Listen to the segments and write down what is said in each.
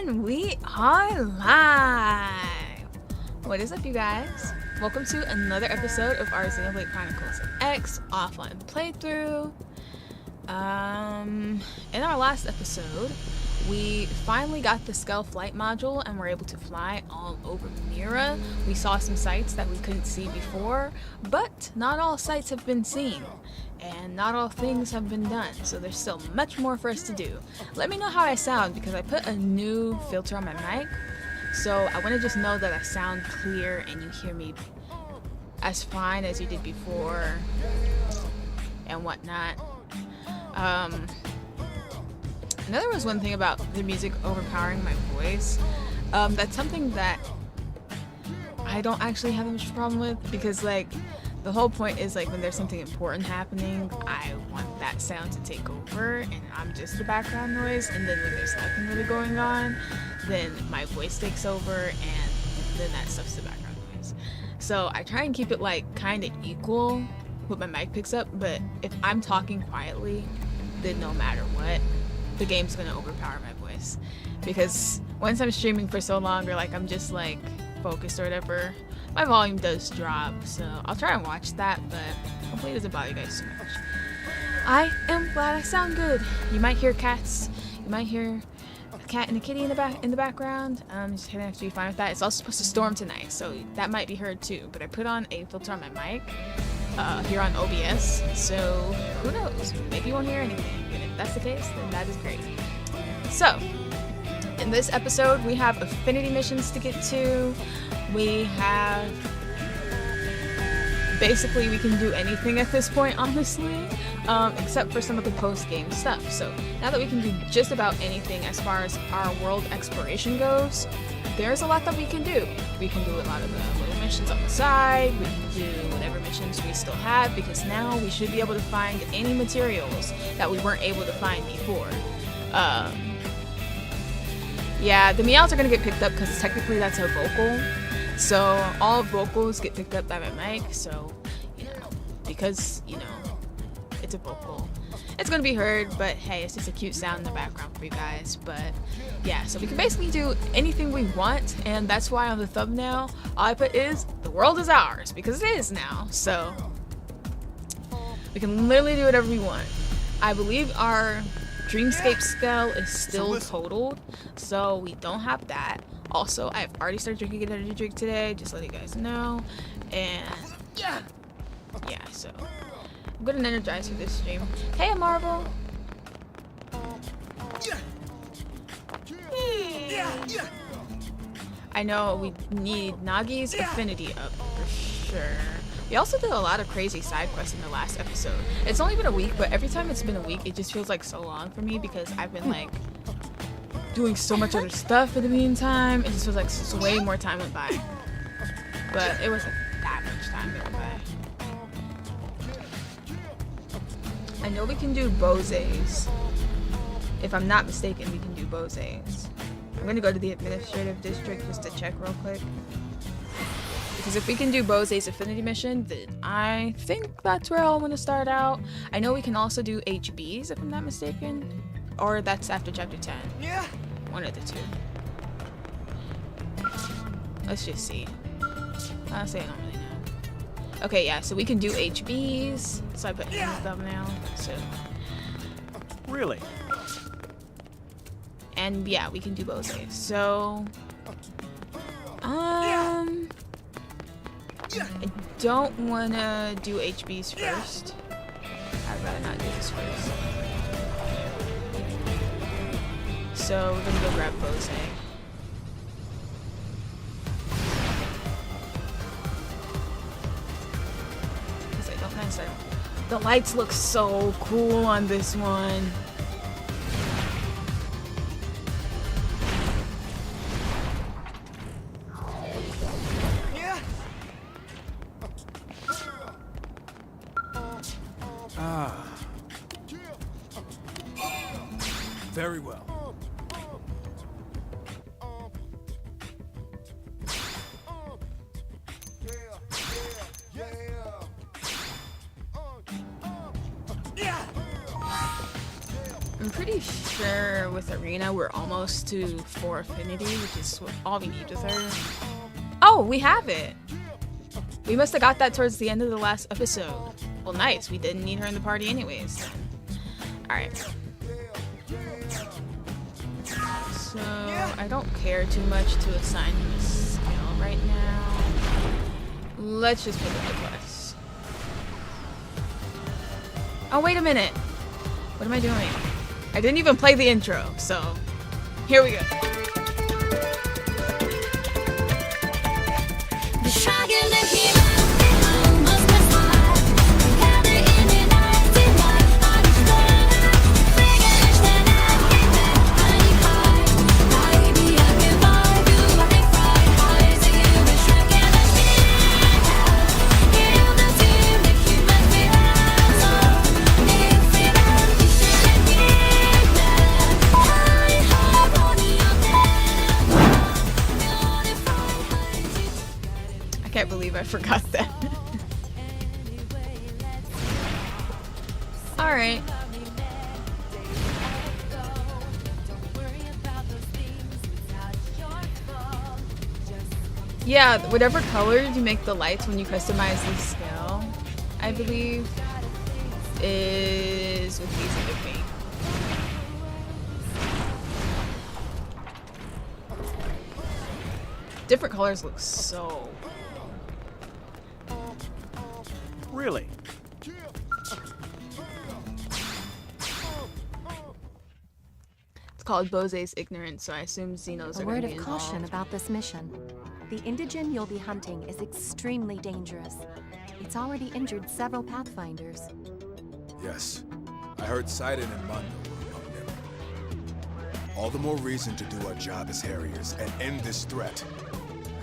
And we are live! What is up, you guys? Welcome to another episode of our Xenoblade Chronicles X offline playthrough. In our last episode, we finally got the Scale Flight module and were able to fly all over Mira. We saw some sights that we couldn't see before, but not all sights have been seen. And not all things have been done, so there's still much more for us to do. Let me know how I sound, because I put a new filter on my mic, so I want to just know that I sound clear and you hear me as fine as you did before and whatnot. There was one thing about the music overpowering my voice. That's something that I don't actually have much problem with, because like the whole point is like when there's something important happening, I want that sound to take over and I'm just the background noise, and then when there's nothing really going on, then my voice takes over and then that stuff's the background noise. So I try and keep it like kind of equal what my mic picks up, but if I'm talking quietly, then no matter what, the game's gonna overpower my voice. Because once I'm streaming for so long, or like I'm just like focused or whatever, my volume does drop, so I'll try and watch that, but hopefully it doesn't bother you guys too much. I am glad I sound good. You might hear cats. You might hear a cat and a kitty in the background. Just gonna have to be fine with that. It's also supposed to storm tonight, so that might be heard too. But I put on a filter on my mic here on OBS, so who knows? Maybe you won't hear anything. And if that's the case, then that is great. So in this episode, we have affinity missions to get to. We have basically, we can do anything at this point, honestly, except for some of the post-game stuff. So now that we can do just about anything as far as our world exploration goes, there's a lot that we can do. We can do a lot of the little missions on the side. We can do whatever missions we still have, because now we should be able to find any materials that we weren't able to find before. Yeah, the meows are gonna get picked up because technically that's a vocal. So all vocals get picked up by my mic, so, you know, because, you know, it's a vocal, it's gonna be heard, but hey, it's just a cute sound in the background for you guys. But yeah, so we can basically do anything we want, and that's why on the thumbnail, all I put is, the world is ours, because it is now, so we can literally do whatever we want. I believe our Dreamscape scale is still totaled, so we don't have that. Also, I've already started drinking an energy drink today, just letting you guys know. And yeah, so I'm good and energized for this stream. Hey, Marvel. I know we need Nagi's affinity up for sure. We also did a lot of crazy side quests in the last episode. It's only been a week, but every time it's been a week, it just feels like so long for me, because I've been like doing so much other stuff in the meantime. It just feels like way more time went by. But it wasn't that much time that went by. I know we can do Bose's. If I'm not mistaken, we can do Bose's. I'm gonna go to the administrative district just to check real quick. Because if we can do Bose's affinity mission, then I think that's where I want to start out. I know we can also do HBs, if I'm not mistaken. Or that's after chapter 10. Yeah. One of the two. Let's just see. Honestly, I don't really know. Okay, yeah, so we can do HBs. So I put in the thumbnail. So. Really? And yeah, we can do Bose's. So. I don't want to do HBs first. I'd rather not do this first. So we're gonna go grab Bose. Because I don't necessarily. The lights look so cool on this one. Very well. I'm pretty sure with Arena we're almost to 4 affinity, which is all we need with her. Oh, we have it! We must have got that towards the end of the last episode. Well, nice. We didn't need her in the party anyways. Alright. So, I don't care too much to assign him a skill right now. Let's just pick up the quest. Oh, wait a minute. What am I doing? I didn't even play the intro, so here we go. I can't believe I forgot that. Alright. Yeah, whatever colors you make the lights when you customize the skill, I believe, is what's easy to paint. Different colors look so... Really? It's called Bose's Ignorance, so I assume Xenos A are going word to of be caution involved. about this mission. The indigene you'll be hunting is extremely dangerous. It's already injured several Pathfinders. Yes, I heard Sidon and Mondo were among them. All the more reason to do our job as Harriers and end this threat.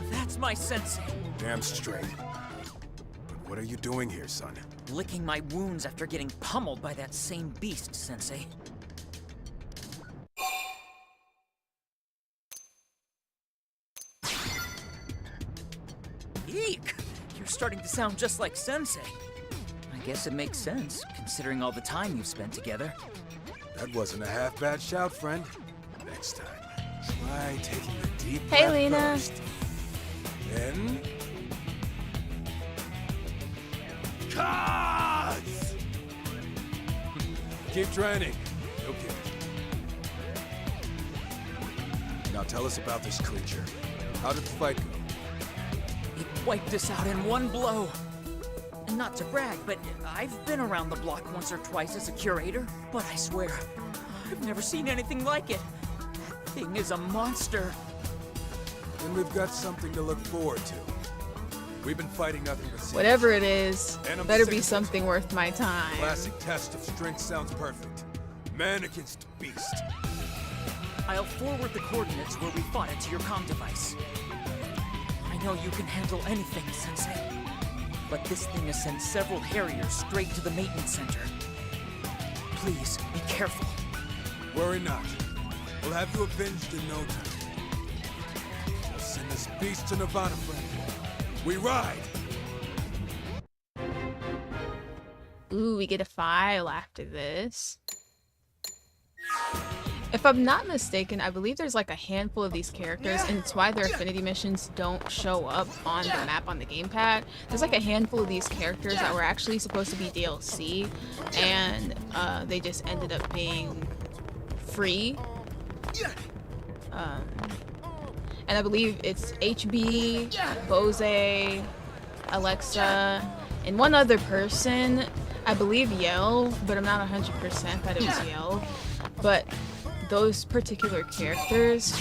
That's my sensei. Damn straight. But what are you doing here, son? Licking my wounds after getting pummeled by that same beast, Sensei. Eek! You're starting to sound just like Sensei. I guess it makes sense, considering all the time you've spent together. That wasn't a half bad shout, friend. Next time, try taking a deep Hey, breath Lena. first. Then... Cuts! Keep training. You'll get it. Now tell us about this creature. How did the fight go? It wiped us out in one blow. And not to brag, but I've been around the block once or twice as a curator, but I swear, I've never seen anything like it. That thing is a monster. Then we've got something to look forward to. We've been fighting nothing but siege. Whatever it is, And I'm better sick be of it. something worth my time. Classic test of strength sounds perfect. Man against beast. I'll forward the coordinates where we fought it to your comm device. I know you can handle anything, Sensei. But this thing has sent several Harriers straight to the maintenance center. Please, be careful. Worry not. We'll have you avenged in no time. We'll send this beast to Nirvana, friend. We ride! Ooh, we get a file after this. If I'm not mistaken, I believe there's like a handful of these characters, and it's why their affinity missions don't show up on the map on the gamepad. There's like a handful of these characters that were actually supposed to be DLC, and they just ended up being free. And I believe it's HB, Bose, Alexa, and one other person. I believe Yell, but I'm not 100% that it was Yell. But those particular characters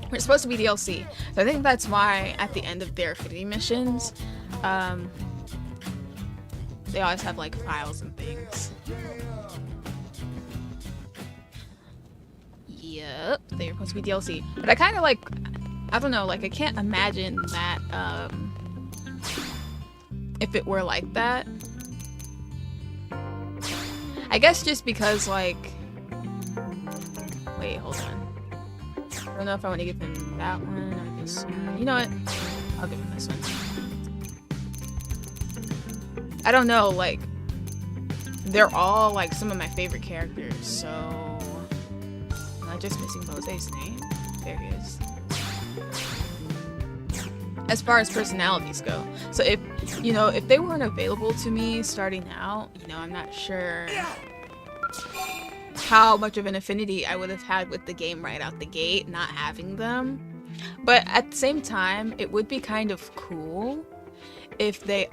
were supposed to be DLC. So I think that's why at the end of their affinity missions, they always have like files and things. Yep, they're supposed to be DLC. But I kind of like, I don't know, like I can't imagine that if it were like that. I guess just because like, wait, hold on. I don't know if I want to give him that one or this one. You know what? I'll give him this one. I don't know, like, they're all like some of my favorite characters. So am I just missing Bose's name? There he is. As far as personalities go, so if if they weren't available to me starting out, I'm not sure how much of an affinity I would have had with the game right out the gate, not having them. But at the same time, it would be kind of cool if they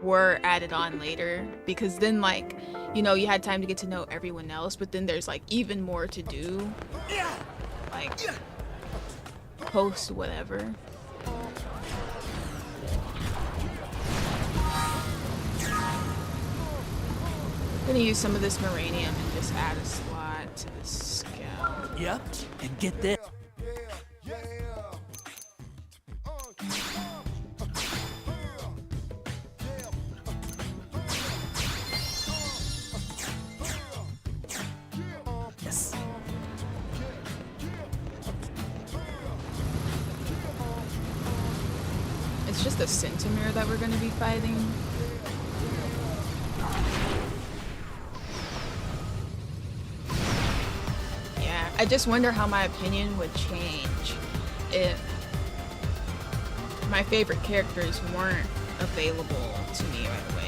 were added on later, because then like you had time to get to know everyone else, but then there's like even more to do, like post whatever. I'm gonna use some of this Moranium and just add a slot to the scout. Yep, and get this. Yes. It's just a Centimere that we're gonna be fighting. Yeah, I just wonder how my opinion would change if my favorite characters weren't available to me right away.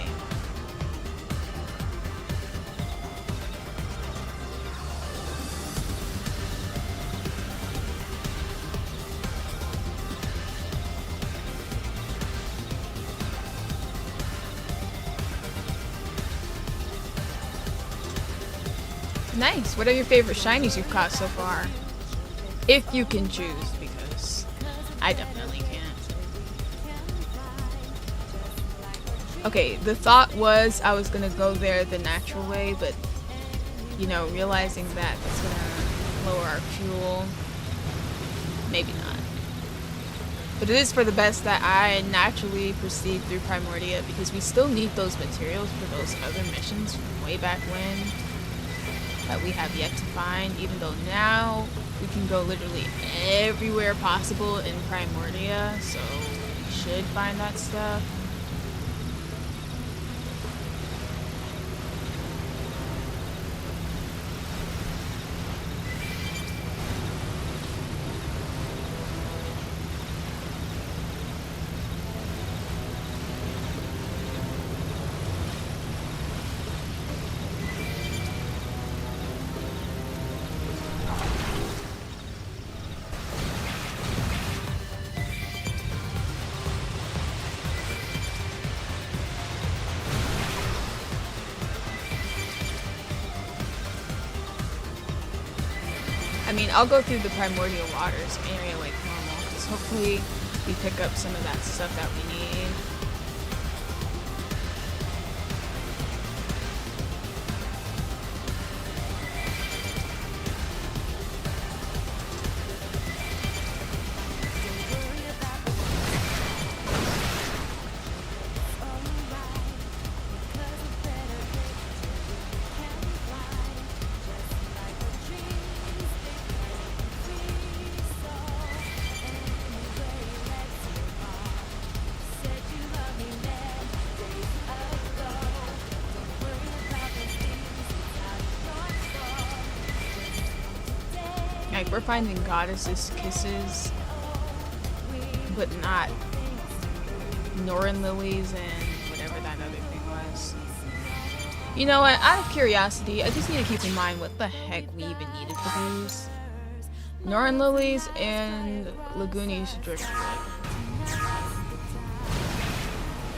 Nice. What are your favorite shinies you've caught so far? If you can choose, because I definitely can't. Okay, the thought was I was gonna go there the natural way, but realizing that it's gonna lower our fuel, maybe not. But it is for the best that I naturally proceed through Primordia, because we still need those materials for those other missions from way back when that we have yet to find, even though now we can go literally everywhere possible in Primordia, so we should find that stuff. I mean, I'll go through the primordial waters area like normal, because hopefully we pick up some of that stuff that we need. Like, we're finding goddesses' kisses, but not Norin lilies and whatever that other thing was. You know what? Out of curiosity, I just need to keep in mind what the heck we even needed for these. Norin lilies and Lagooni's driftwood.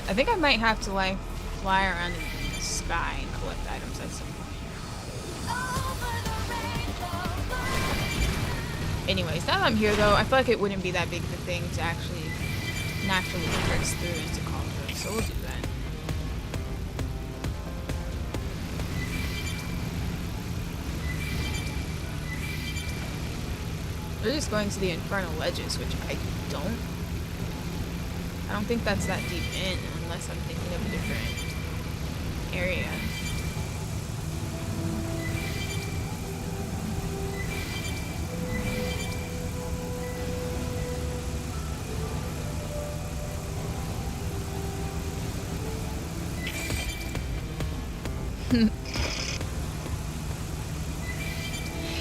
I think I might have to like fly around in the sky and collect items at some point. Anyways, now that I'm here though, I feel like it wouldn't be that big of a thing to actually naturally progress through into Cauldron, so we'll do that. We're just going to the Infernal Ledges, which I don't think that's that deep in, unless I'm thinking of a different area.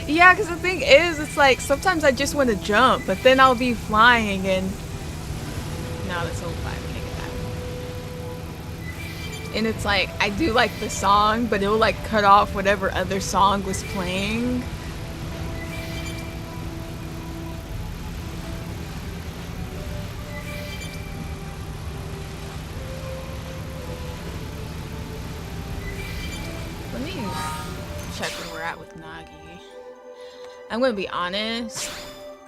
Yeah, because the thing is, it's like sometimes I just want to jump, but then I'll be flying and no, that's so fine. We can't get that. And it's like I do like the song, but it will like cut off whatever other song was playing. Let me check where we're at with Nagi. I'm gonna be honest,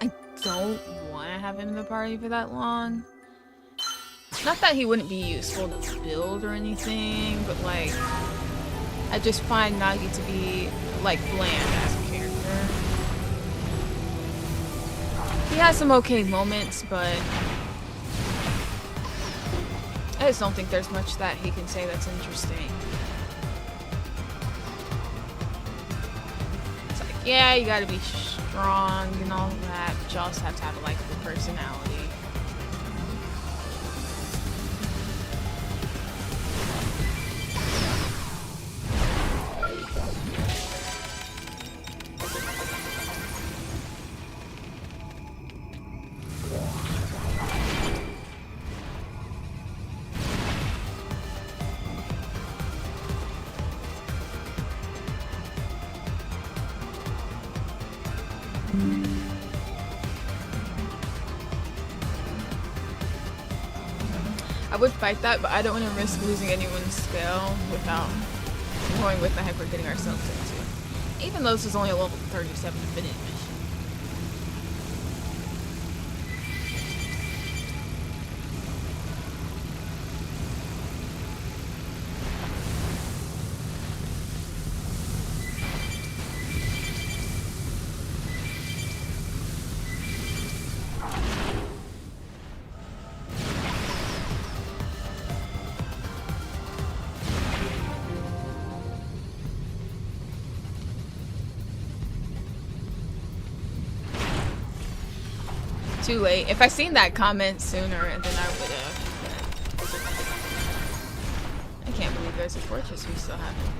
I don't want to have him in the party for that long. Not that he wouldn't be useful to build or anything, but like, I just find Nagi to be like bland as a character. He has some okay moments, but I just don't think there's much that he can say that's interesting. Yeah, you gotta be strong and all that, but you also have to have a likable personality. I would fight that, but I don't want to risk losing anyone's skill without knowing what the heck we're getting ourselves into. Even though this is only a level 37 minute mission. Too late. If I seen that comment sooner, then I would have. I can't believe there's a fortress we still haven't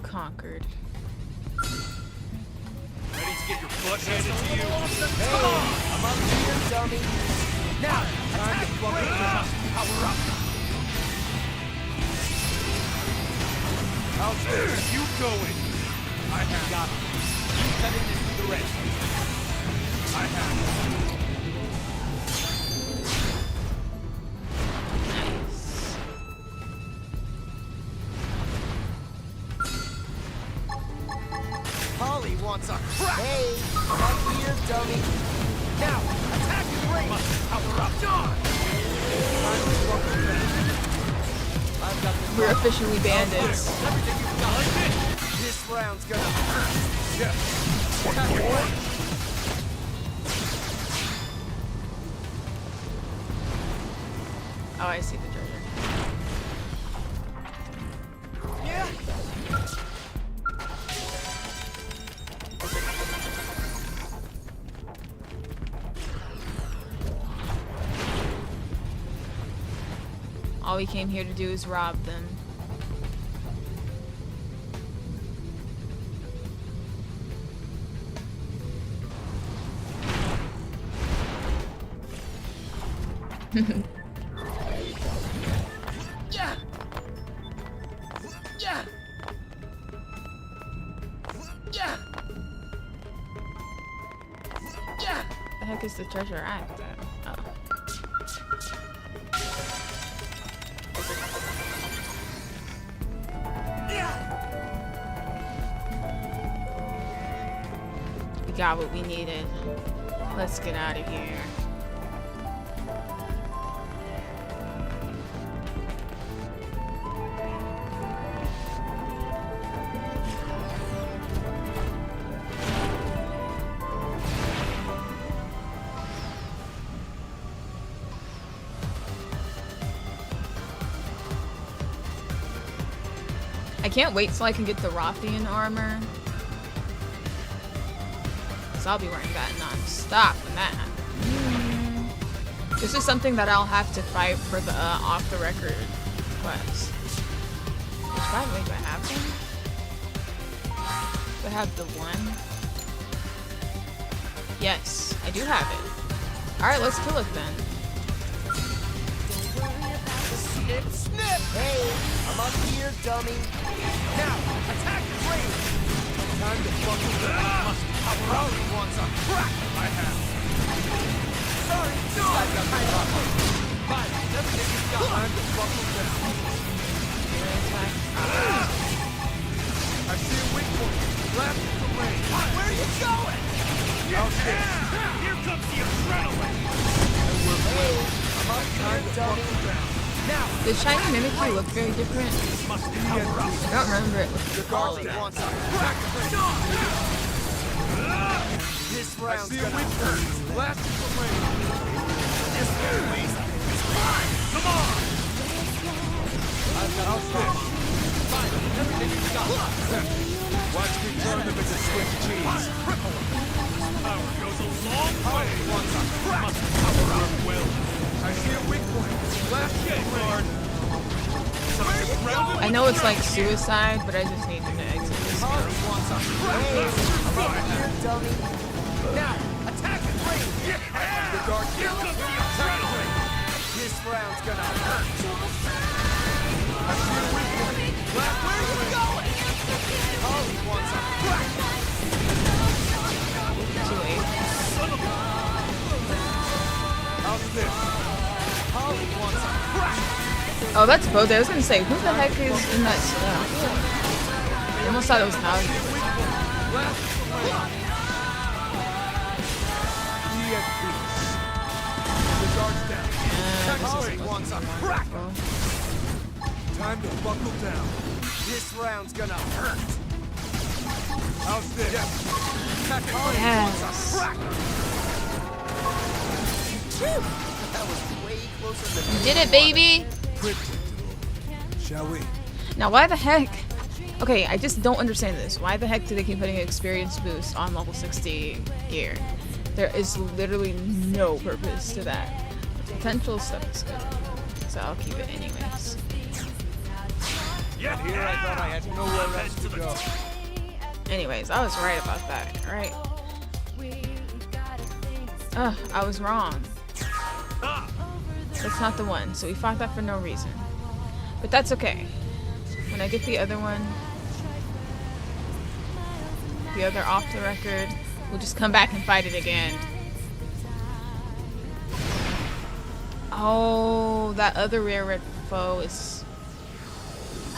conquered. Ready to get your butt handed to you? Hey, I'm up here, dummy. Now, time to fucking power up. How's this? You going? I have got it. You cutting into the rest. I have it. Holly wants a crack. Hey, I'm up here, dummy. Now, attack and ring. Power up. Time to fucking I've got the We're officially bandits. everything you've got. This round's gonna hurt. Yeah. Attack and ring. Oh, I see the treasure. Yeah. All we came here to do is rob them. Yeah. Yeah. Yeah. Yeah. The heck is the treasure at? Oh. We got what we needed. Let's get out of here. I can't wait till I can get the Rothian armor. So I'll be wearing that non-stop when that happens. This is something that I'll have to fight for the off-the-record quest. Which By the way, do I have them? Do I have the one? Yes, I do have it. Alright, let's kill it then. Snip, snip! Hey, I'm up here, dummy. Now, attack the ring! Time to buckle down. Probably wants a crack! I have. Sorry, no! I got my buckle. Fine, everything is done. Time to buckle down. I see a weak point. Left of the ring. Where are you going? Here comes the adrenaline! Hey, I'm up here, dummy. Now, Does Shiny Mimicry look very different? I don't remember it looking Polly wants a crack! This round's gonna hurt. Last of the ring! This waste is mine! Come on! I've got a fish. Fine, everything you've got. Watch me turn them into Swiss cheese. Power goes a long way! Wants a crack! Power up will! I see a weak point. Last game, Lord! I know it's like suicide, but I just need them to exit this Polly game. wants a crack! I'm up here, dummy. Now, attack the ring! The guard here comes the adrenaline! This round's gonna hurt. I see a weak point! Last Where are you going? Polly wants a crack! Too late. How's this? Polly wants a crack! Oh, that's both. I was gonna say, who the heck is in that stuff? I almost thought it was Howdy. The guard's down. Polly wants a crack! Time to buckle down. This round's gonna hurt. How's this? Polly Yes. wants a crack! Phew! That was way closer than Did it, baby! Shall we? Now, why the heck? Okay, I just don't understand this. Why the heck do they keep putting an experience boost on level 60 gear? There is literally no purpose to that. The potential stuff is good, so I'll keep it anyways. Yeah, here I thought I had nowhere else to go. Anyways, I was right about that, alright? Ugh, I was wrong. That's not the one, so we fought that for no reason. But that's okay. When I get the other one, the other off the record, we'll just come back and fight it again. Oh, that other rare red foe is...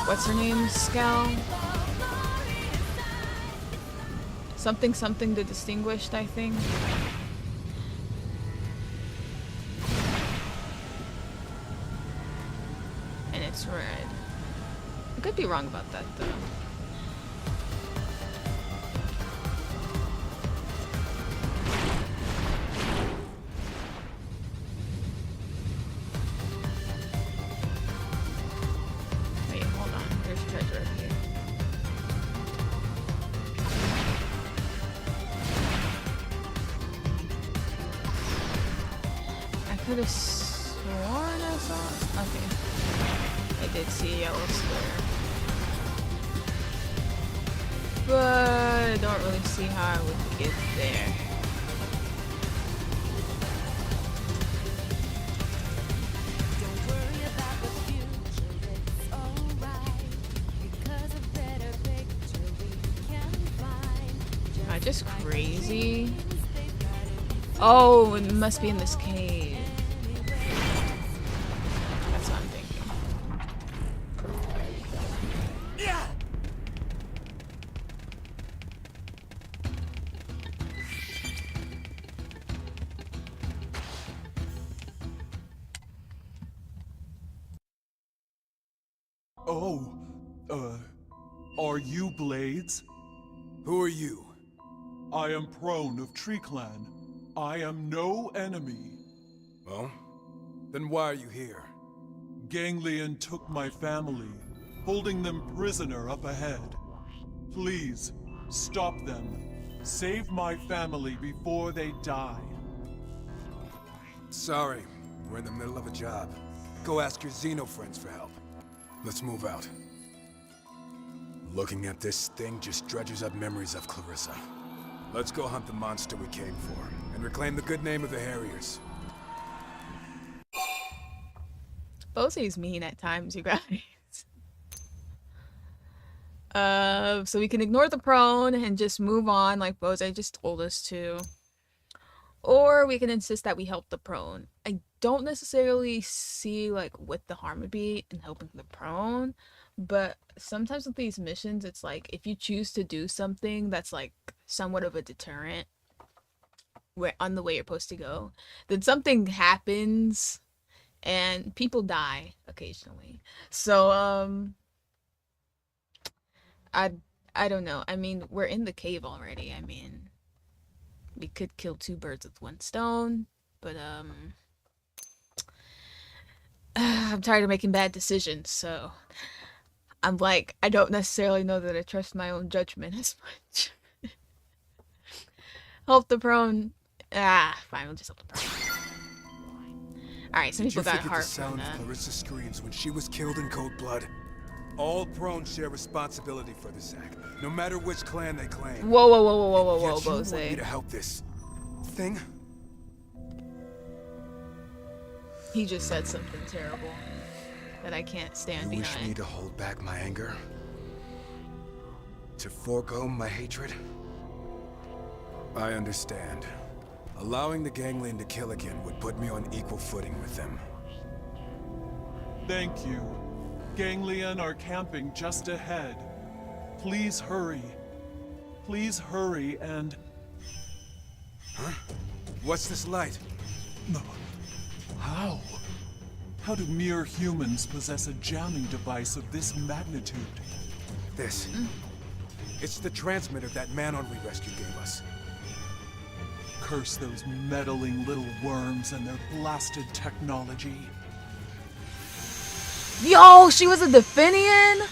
What's her name? Scowl? Something something the Distinguished, I think. And it's red. I could be wrong about that though. Wait, hold on. There's treasure up here. I could have sworn I saw it. Okay. I did see a yellow square. But I don't really see how I would get there. Am I just crazy? Oh, it must be in this cave. That's what I'm thinking. Oh, are you Blades? Who are you? I am Prone of Tree Clan. I am no enemy. Well, then why are you here? Ganglion took my family, holding them prisoner up ahead. Please, stop them. Save my family before they die. Sorry, we're in the middle of a job. Go ask your Xeno friends for help. Let's move out. Looking at this thing just dredges up memories of Clarissa. Let's go hunt the monster we came for, and reclaim the good name of the Harriers. Bosei's mean at times, you guys. So we can ignore the prone and just move on like Bosei just told us to. Or we can insist that we help the prone. I don't necessarily see like what the harm would be in helping the prone, but sometimes with these missions, it's like if you choose to do something that's like somewhat of a deterrent on the way you're supposed to go, then something happens and people die occasionally. So I don't know. I mean, we're in the cave already. I mean, we could kill two birds with one stone, but I'm tired of making bad decisions, so I'm like, I don't necessarily know that I trust my own judgment as much. Help the prone. Fine, we'll just help the prone. Alright, some people got Did you heart forget the from sound that. of Clarissa's screams when she was killed in cold blood? All prone share responsibility for this act, no matter which clan they claim. Whoa, whoa, whoa, whoa, whoa, whoa, whoa, Yet you want me Bose. to help this thing? He just said something terrible that I can't stand You wish me behind. to hold back my anger? To forego my hatred? I understand. Allowing the gangling to kill again would put me on equal footing with them. Thank you. Ganglion are camping just ahead. Please hurry. Please hurry and... Huh? What's this light? How? How do mere humans possess a jamming device of this magnitude? This. It's the transmitter that man on re-rescue gave us. Curse those meddling little worms and their blasted technology. Yo, she was a Definian?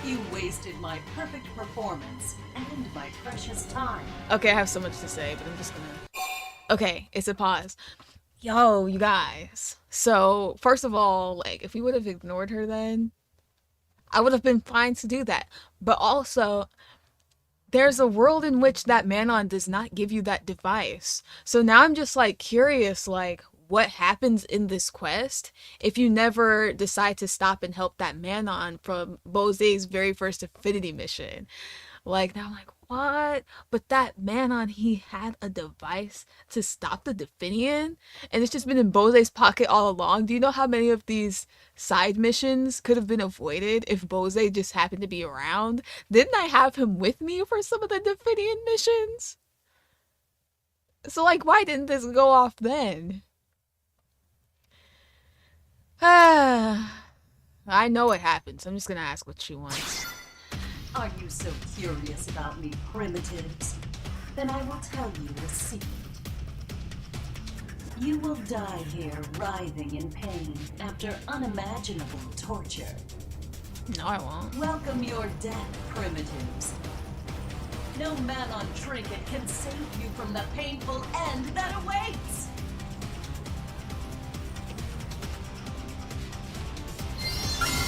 You wasted my perfect performance and my precious time. Okay, I have so much to say, but I'm just gonna... Okay, it's a pause. Yo, you guys. So, first of all, like, if we would have ignored her then, I would have been fine to do that. But also, there's a world in which that Manon does not give you that device. So now I'm just, like, curious, like, what happens in this quest if you never decide to stop and help that Manon from Bose's very first Affinity mission. Like, now I'm like, what? But that Manon, he had a device to stop the Definian, and it's just been in Bose's pocket all along. Do you know how many of these side missions could have been avoided if Bose just happened to be around? Didn't I have him with me for some of the Definian missions? So, like, why didn't this go off then? I know what happens. I'm just gonna ask what she wants. Are you so curious about me, primitives? Then I will tell you a secret. You will die here writhing in pain after unimaginable torture. No, I won't. Welcome your death, primitives. No Manon trinket can save you from the painful end that awaits!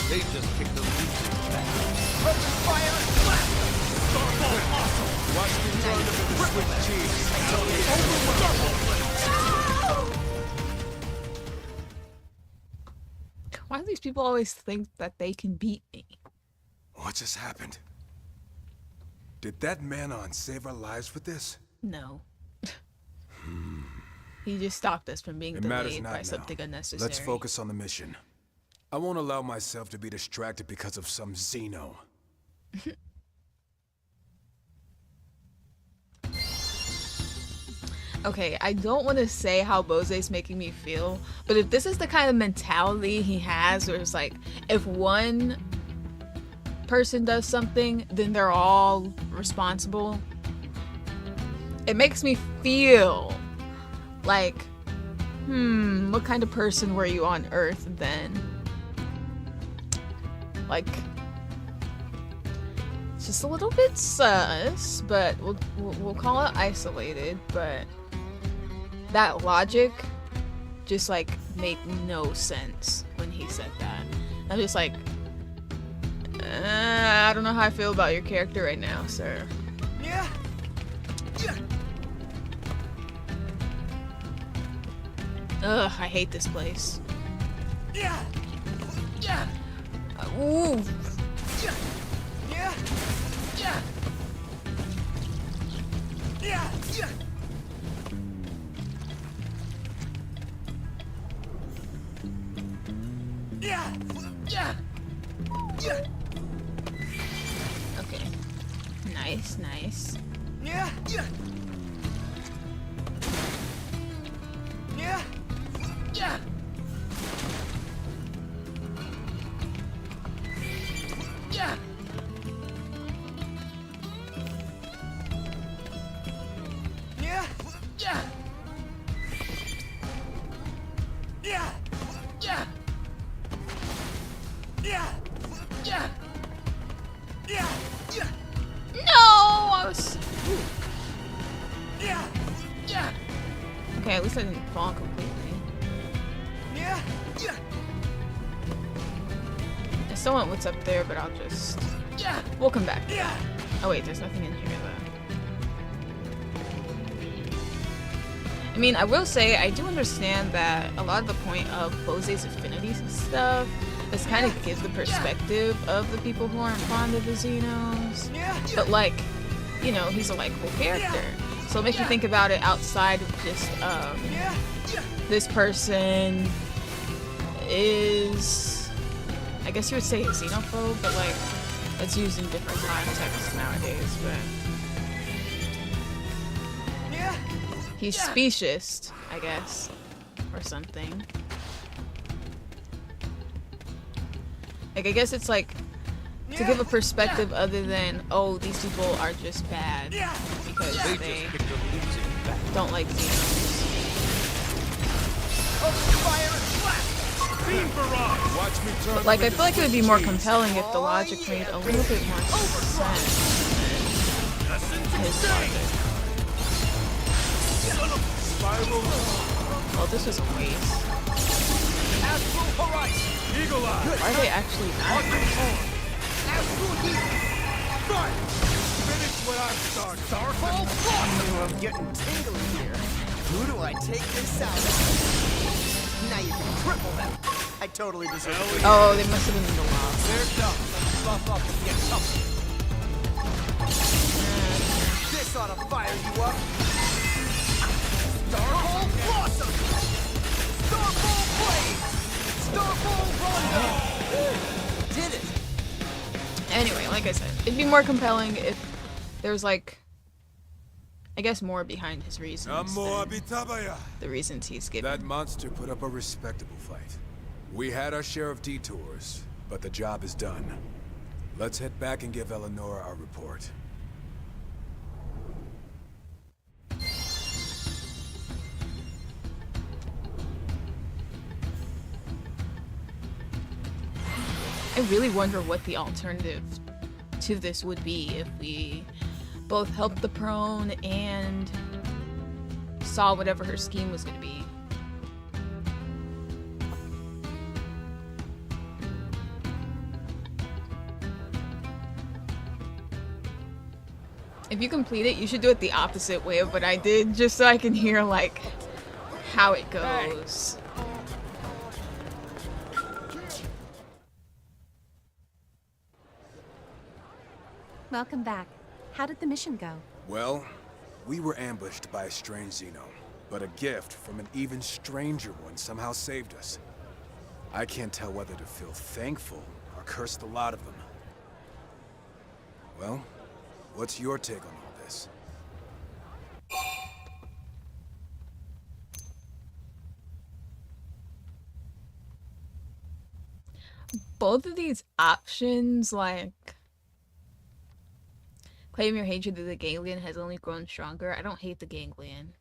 They just kicked the legion back. Watch me turn them into Swiss cheese. Why do these people always think that they can beat me? What just happened? Did that Manon save our lives with this? No. He just stopped us from being It matters delayed not by now. something unnecessary. Let's focus on the mission. I won't allow myself to be distracted because of some Xeno. Okay, I don't want to say how Bose's making me feel, but if this is the kind of mentality he has, where it's like, if one person does something, then they're all responsible, it makes me feel like, what kind of person were you on Earth then? Like, it's just a little bit sus, but we'll call it isolated, but that logic just like made no sense when he said that. I'm just like, I don't know how I feel about your character right now, sir. Yeah. Yeah. Ugh, I hate this place. Yeah. Yeah. Ooh. Yeah. Yeah. Yeah. Yeah. Yeah. Yeah. Yeah. Yeah. Okay. Nice, nice. Yeah. Yeah. Yeah. Yeah. Yeah. Yeah. Yeah. Yeah. Yeah. Yeah. Yeah. Yeah. Yeah. No! I was... Yeah. Yeah. Okay, at least I didn't fall completely. Yeah. Yeah. I still want what's up there, but I'll just... Yeah. We'll come back. Yeah. Oh wait, there's nothing in here though. I mean, I will say, I do understand that a lot of the point of Bose's affinities and stuff is kind of give the perspective of the people who aren't fond of the Xenos. Yeah. But like, you know, he's a likable character. So it makes you think about it outside of just, Yeah. Yeah. this person is, I guess you would say a xenophobe, but like, it's used in different contexts nowadays, but Yeah. he's specious, I guess, or something. Like, I guess it's like, to give a perspective other than, oh, these people are just bad because They they just picked a losing battle. don't like xenos. Fire and blast. Beam barrage! Watch me turn. But like, I into feel like it would be more cheese. compelling if the logic made a little bit more sense than his logic. Spiral Well, this was a waste. Astral horizon. Eagle Eye! Why are they actually not? Astral heat. Fire. Finish what I've started. Starfall blossom. I'm getting tingly here. Who do I take this out? Now you can triple them. I totally deserve it. Oh, they must have been in the lava. They're done. Let's buff up and get tougher. This ought to fire you up. Starfall blossom. Starfall blade. Starfall rondo. Did it. Anyway, like I said, it'd be more compelling if there was like, I guess, more behind his reasons Namo than Abitabaya. the reasons he's given. That monster put up a respectable fight. We had our share of detours, but the job is done. Let's head back and give Eleanor our report. I really wonder what the alternative to this would be if we both helped the prone and saw whatever her scheme was going to be. If you complete it, you should do it the opposite way of what I did, just so I can hear, like, how it goes. Welcome back. How did the mission go? Well, we were ambushed by a strange Xeno, but a gift from an even stranger one somehow saved us. I can't tell whether to feel thankful or curse the lot of them. Well, what's your take on all this? Both of these options, like, claim your hatred of the ganglion has only grown stronger. I don't hate the ganglion.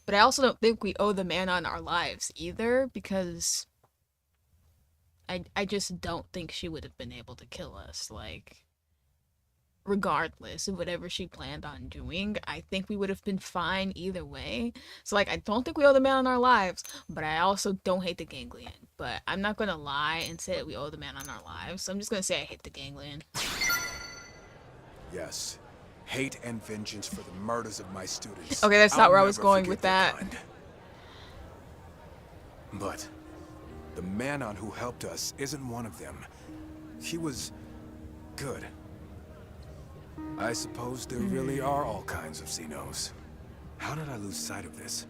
But I also don't think we owe the man on our lives either, because I just don't think she would have been able to kill us. Like, regardless of whatever she planned on doing. I think we would have been fine either way. So like, I don't think we owe the man on our lives, but I also don't hate the ganglion. But I'm not gonna lie and say that we owe the man on our lives. So I'm just gonna say I hate the ganglion. Yes. Hate and vengeance for the murders of my students. Okay, that's not where I was never going forget with their that. kind. But the Manon who helped us isn't one of them. He was good. I suppose there really are all kinds of Xenos. How did I lose sight of this?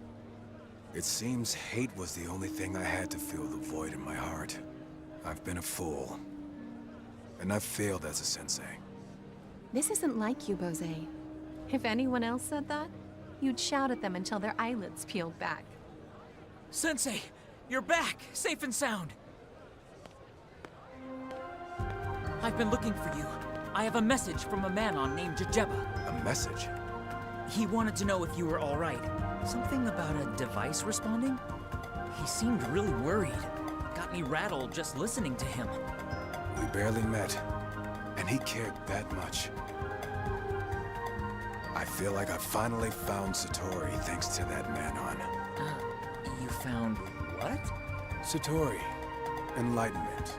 It seems hate was the only thing I had to fill the void in my heart. I've been a fool. And I've failed as a sensei. This isn't like you, Bose. If anyone else said that, you'd shout at them until their eyelids peeled back. Sensei, you're back, safe and sound. I've been looking for you. I have a message from a Manon named Jejeba. A message? He wanted to know if you were all right. Something about a device responding? He seemed really worried. Got me rattled just listening to him. We barely met, and he cared that much. I feel like I finally found Satori thanks to that Manon. You found what? Satori. Enlightenment.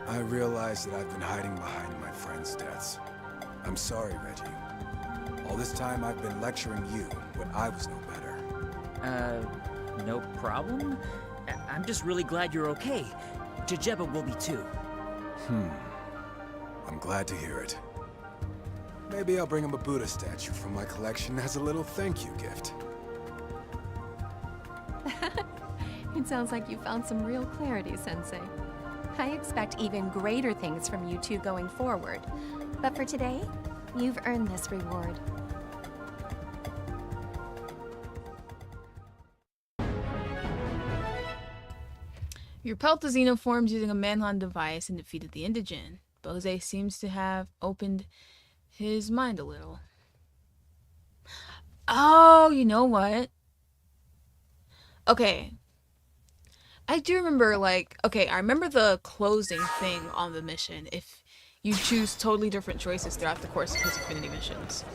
I realize that I've been hiding behind my friends' deaths. I'm sorry, Reggie. All this time I've been lecturing you when I was no better. No problem? I'm just really glad you're okay. Jejeba will be too. I'm glad to hear it. Maybe I'll bring him a Buddha statue from my collection as a little thank you gift. It sounds like you found some real clarity, Sensei. I expect even greater things from you two going forward. But for today, you've earned this reward. You repelled the xenoforms using a Manhon device and defeated the Indigen. Bose seems to have opened his mind a little. Oh, you know what? Okay. I do remember, like, okay, I remember the closing thing on the mission. If you choose totally different choices throughout the course of his Infinity missions.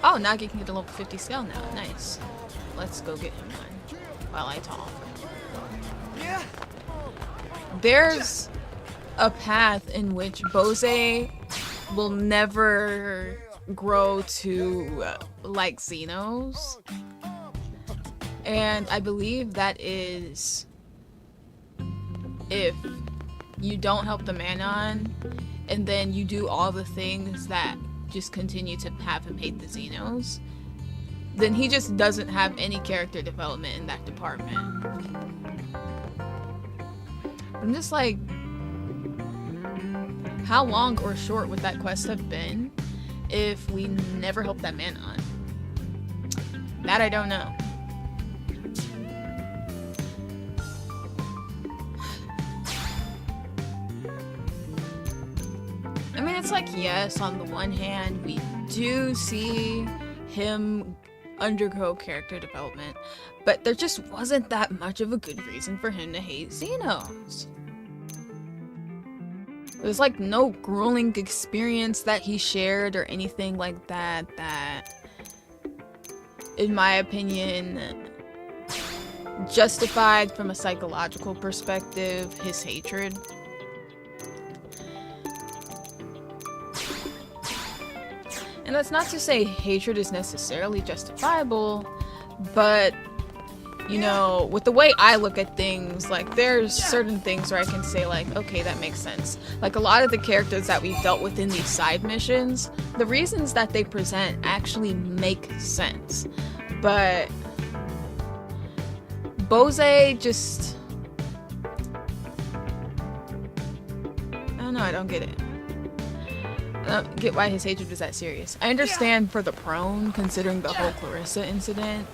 Oh, Nagi can get a level 50 scale now. Nice. Let's go get him one while I talk. There's a path in which Bose will never grow to like Xenos. And I believe that is if you don't help the Manon and then you do all the things that just continue to have him hate the Xenos, then he just doesn't have any character development in that department. I'm just like, how long or short would that quest have been if we never helped that Manon? That I don't know. I mean, it's like, yes, on the one hand, we do see him undergo character development, but there just wasn't that much of a good reason for him to hate Xenos. There's like no grueling experience that he shared or anything like that in my opinion, justified from a psychological perspective his hatred. And that's not to say hatred is necessarily justifiable, but, you know, with the way I look at things, like, there's certain things where I can say, like, okay, that makes sense. Like, a lot of the characters that we've dealt with in these side missions, the reasons that they present actually make sense. But Bose just... I don't know, I don't get it. I don't get why his hatred was that serious. I understand for the prone, considering the whole Clarissa incident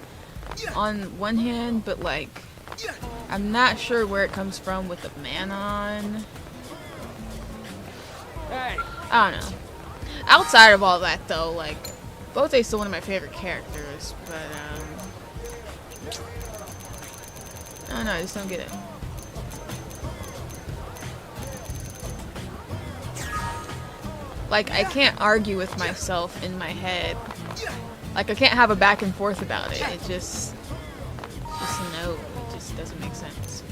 on one hand, but like, I'm not sure where it comes from with the Manon. I don't know. Outside of all that though, like, Bote's still one of my favorite characters, but I don't know, I just don't get it. Like, I can't argue with myself in my head. Like, I can't have a back and forth about it. It just no. It just doesn't make sense.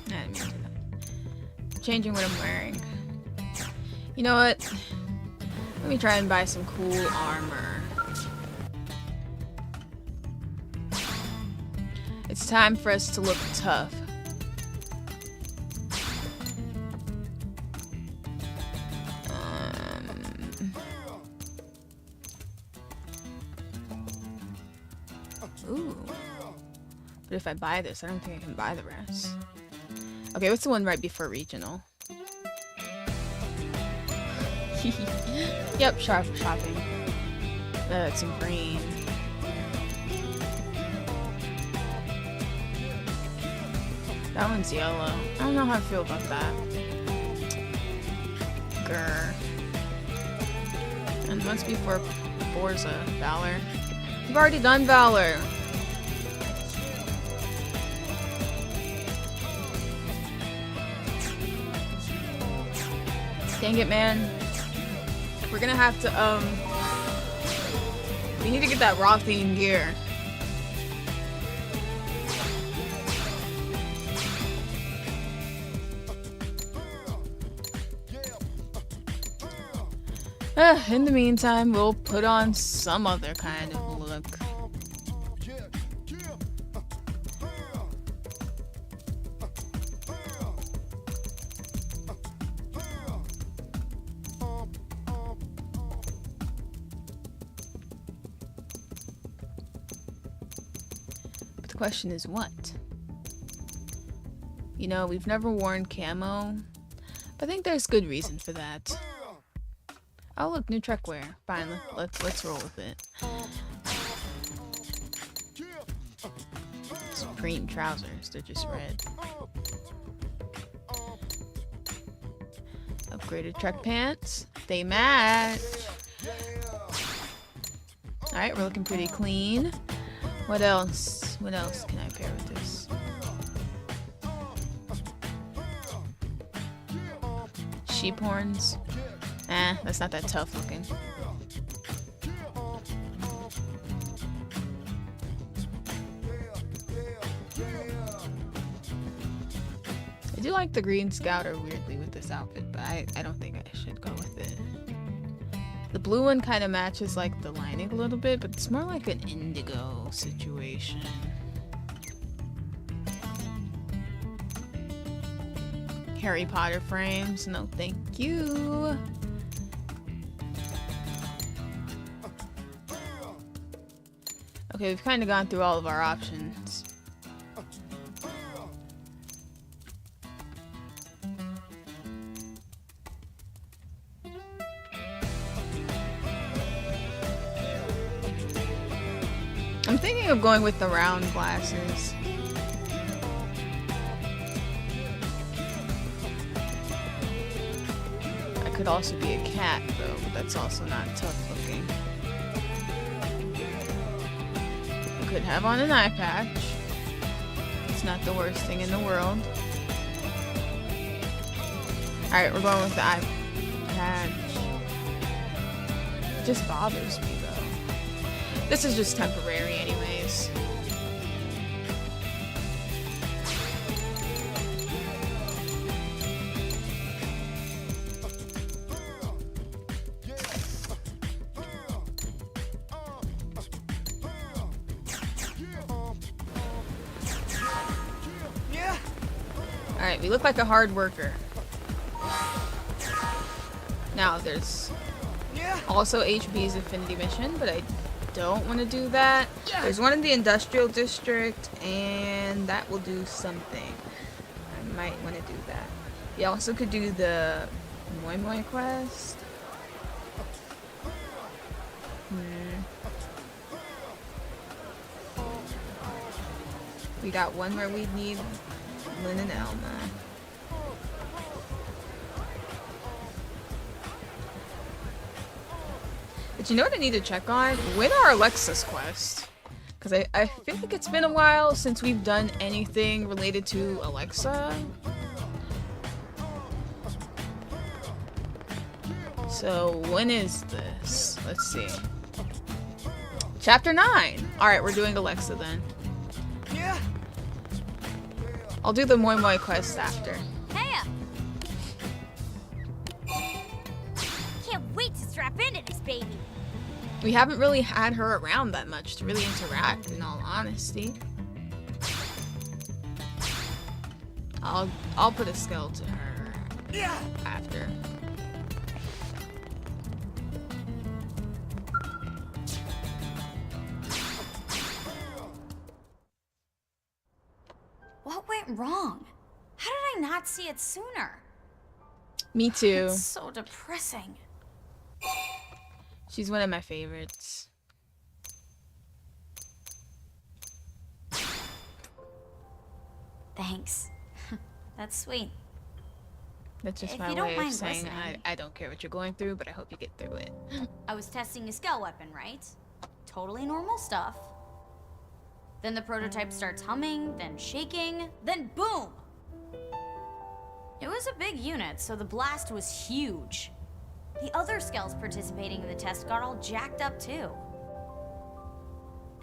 I didn't mean to do that. Changing what I'm wearing. You know what? Let me try and buy some cool armor. It's time for us to look tough. Ooh. But if I buy this, I don't think I can buy the rest. Okay, what's the one right before regional? Yep, shopping. That's in green. That one's yellow. I don't know how I feel about that. Grr. And once before Forza, Valor. We've already done Valor. Dang it, man. We're gonna have to, we need to get that Rothian gear. In the meantime, we'll put on some other kind of look. But the question is what? You know, we've never worn camo, but I think there's good reason for that. Oh look, new trek wear. Fine, let's roll with it. Supreme trousers, they're just red. Upgraded trek pants, they match. Alright, we're looking pretty clean. What else? What else can I pair with this? Sheep horns. That's not that tough looking. I do like the green scouter weirdly with this outfit, but I don't think I should go with it. The blue one kind of matches like the lining a little bit, but it's more like an indigo situation. Harry Potter frames, no thank you. Okay, we've kind of gone through all of our options. I'm thinking of going with the round glasses. I could also be a cat though, but that's also not tough looking. Could have on an eye patch. It's not the worst thing in the world. Alright, we're going with the eye patch. It just bothers me though. This is just temporary anyways. Alright, we look like a hard worker. Now, there's also HB's Affinity Mission, but I don't want to do that. There's one in the Industrial District, and that will do something. I might want to do that. We also could do the Moi Moi quest. We got one where we need Lynn and Elma. But you know what I need to check on? When are Alexa's quest? Because I feel like it's been a while since we've done anything related to Alexa. So when is this? Let's see. Chapter 9! Alright, we're doing Alexa then. I'll do the Moi Moi quest after. Hey! Can't wait to strap into this baby. We haven't really had her around that much to really interact, in all honesty. I'll put a skill to her after. What went wrong? How did I not see it sooner? Me too. It's so depressing. She's one of my favorites. Thanks. That's sweet. That's just If my you don't way of mind saying listening. I don't care what you're going through, but I hope you get through it. I was testing a scale weapon, right? Totally normal stuff. Then the prototype starts humming, then shaking, then boom! It was a big unit, so the blast was huge. The other skells participating in the test got all jacked up too.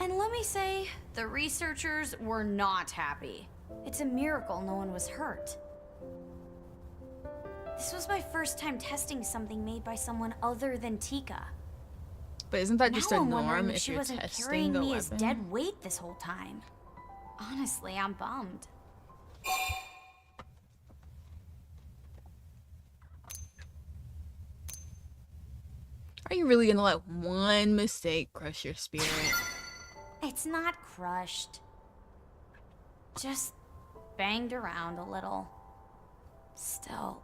And let me say, the researchers were not happy. It's a miracle no one was hurt. This was my first time testing something made by someone other than Tika. But isn't that just Now a I'm wondering norm if if she you're wasn't testing carrying a me as weapon? dead weight this whole time. Honestly, I'm bummed. Are you really gonna let one mistake crush your spirit? It's not crushed. Just banged around a little. Still.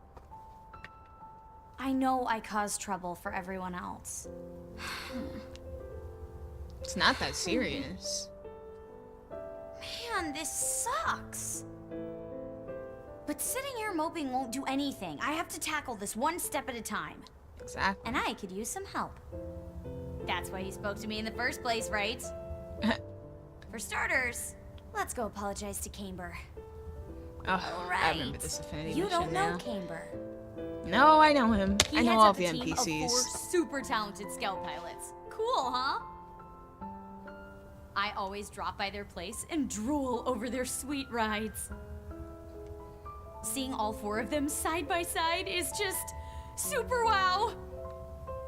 I know I caused trouble for everyone else. It's not that serious. Man, this sucks. But sitting here moping won't do anything. I have to tackle this one step at a time. Exactly. And I could use some help. That's why you spoke to me in the first place, right? For starters, let's go apologize to Camber. Oh, Right. I remember this Affinity You mission don't know now. Camber. No, I know him. He I know heads all up the a team of 4 NPCs. super talented scout pilots. Cool, huh? I always drop by their place and drool over their sweet rides. Seeing all 4 of them side by side is just super wow.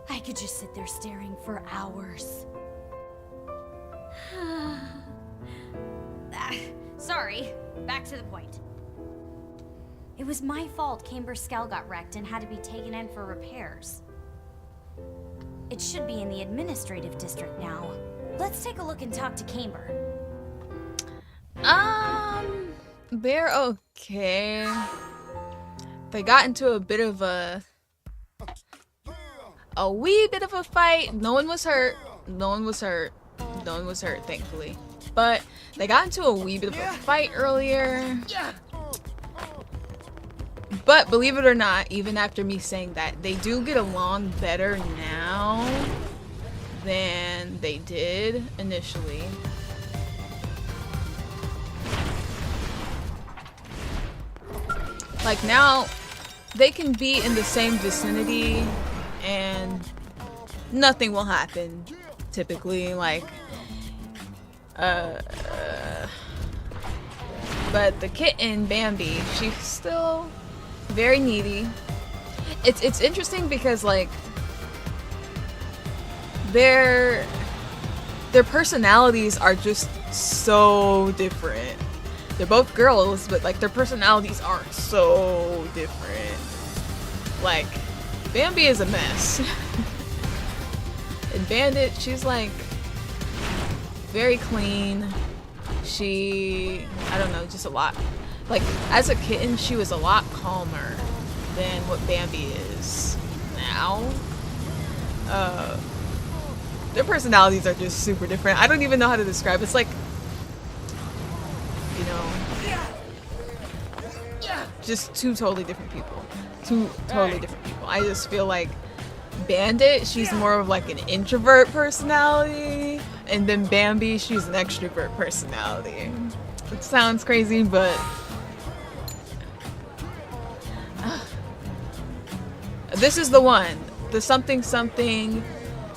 I could just sit there staring for hours. Sorry, back to the point. It was my fault Camber's Scout got wrecked and had to be taken in for repairs. It should be in the administrative district now. Let's take a look and talk to Camber. They're okay. They got into a bit of a wee bit of a fight. No one was hurt. No one was hurt. No one was hurt, thankfully. But they got into a wee bit of a fight earlier. But believe it or not, even after me saying that, they do get along better now than they did initially. Like now, they can be in the same vicinity and nothing will happen, typically, like, but the kitten, Bambi, she's still very needy. It's interesting because, like, their personalities are just so different. They're both girls, but like their personalities are so different. Like, Bambi is a mess. And Bandit, she's like very clean. I don't know, just a lot. Like, as a kitten, she was a lot calmer than what Bambi is now. Their personalities are just super different. I don't even know how to describe it. It's like, you know, just two totally different people. Two totally different people. I just feel like Bandit, she's more of like an introvert personality, And then Bambi, she's an extrovert personality. It sounds crazy, but this is the one. The something something,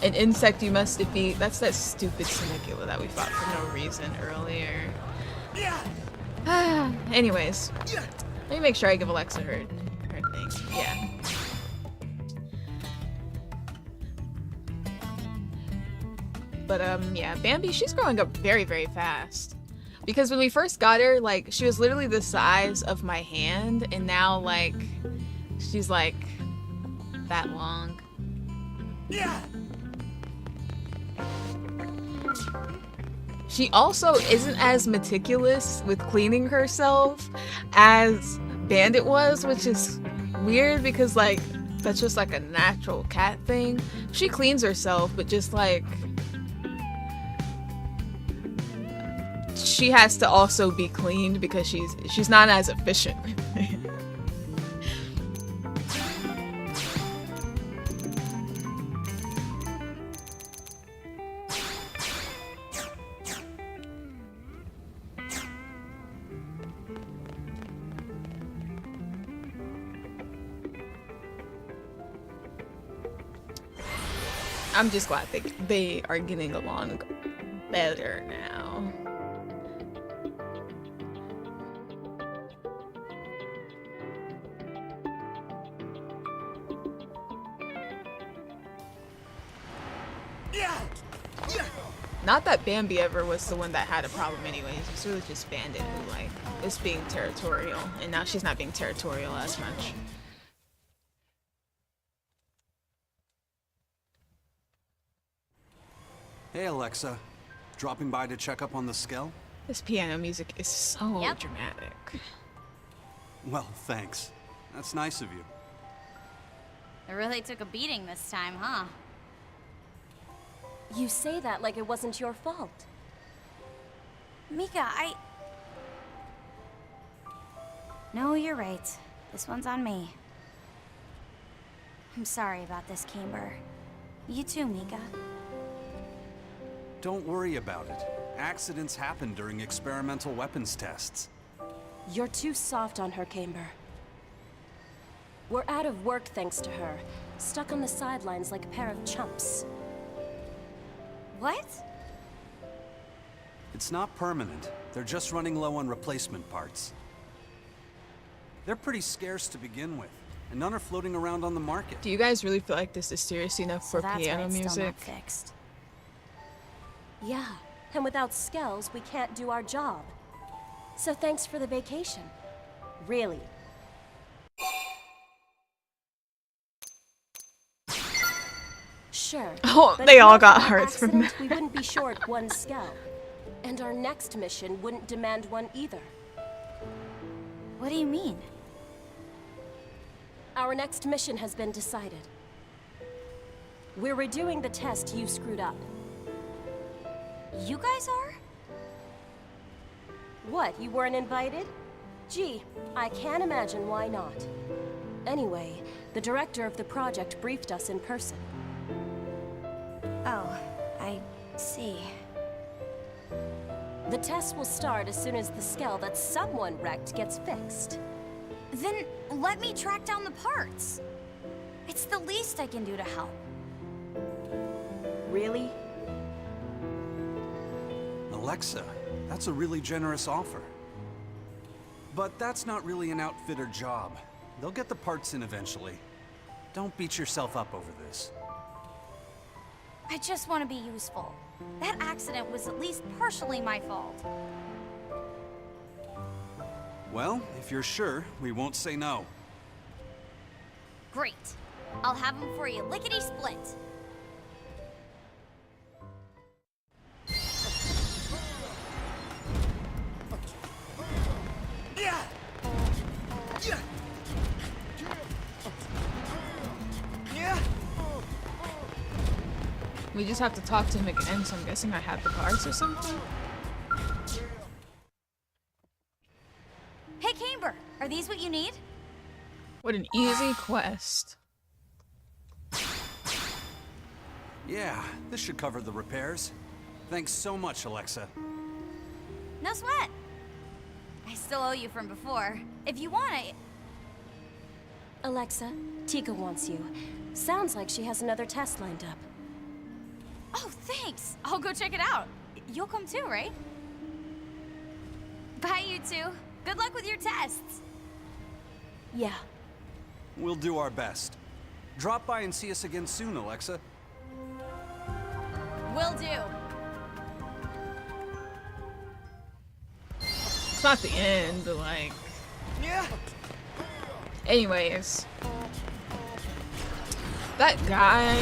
an insect you must defeat. That's that stupid Sinicula that we fought for no reason earlier. Anyways, let me make sure I give Alexa her thing. Yeah. But yeah, Bambi, she's growing up very, very fast. Because when we first got her, like, she was literally the size of my hand, and now, like, she's like that long. Yeah. She also isn't as meticulous with cleaning herself as Bandit was, which is weird because, like, that's just like a natural cat thing. She cleans herself, but just like she has to also be cleaned because she's not as efficient with it. I'm just glad they are getting along better now. Not that Bambi ever was the one that had a problem anyways. It's really just Bandit who, like, is being territorial. And now she's not being territorial as much. Hey Alexa, dropping by to check up on the Skell? This piano music is so Yep. dramatic. Well, thanks. That's nice of you. It really took a beating this time, huh? You say that like it wasn't your fault. Mika, No, you're right. This one's on me. I'm sorry about this, Camber. You too, Mika. Don't worry about it. Accidents happen during experimental weapons tests. You're too soft on her, Camber. We're out of work thanks to her. Stuck on the sidelines like a pair of chumps. What? It's not permanent. They're just running low on replacement parts. They're pretty scarce to begin with, and none are floating around on the market. Do you guys really feel like this is serious enough So for that's piano why it's still music? not fixed. Yeah, and without Skells, we can't do our job. So thanks for the vacation. Really. Sure. Oh, but they if all not got for hearts from accident, that. We wouldn't be short one Skell. And our next mission wouldn't demand one either. What do you mean? Our next mission has been decided. We're redoing the test you screwed up. You guys are? What, you weren't invited? Gee, I can't imagine why not. Anyway, the director of the project briefed us in person. Oh, I see. The test will start as soon as the Skell that someone wrecked gets fixed. Then let me track down the parts. It's the least I can do to help. Really? Alexa, that's a really generous offer. But that's not really an outfitter job. They'll get the parts in eventually. Don't beat yourself up over this. I just want to be useful. That accident was at least partially my fault. Well, if you're sure, we won't say no. Great. I'll have them for you lickety-split. We just have to talk to him again, so I'm guessing I have the parts or something? Hey, Camber, are these what you need? What an easy quest. Yeah, this should cover the repairs. Thanks so much, Alexa. No sweat. I still owe you from before. If you want it. Alexa, Tika wants you. Sounds like she has another test lined up. Oh, thanks. I'll go check it out. You'll come too, right? Bye, you two. Good luck with your tests. Yeah. We'll do our best. Drop by and see us again soon, Alexa. Will do. It's not the end, but like. Yeah. Anyways. That guy.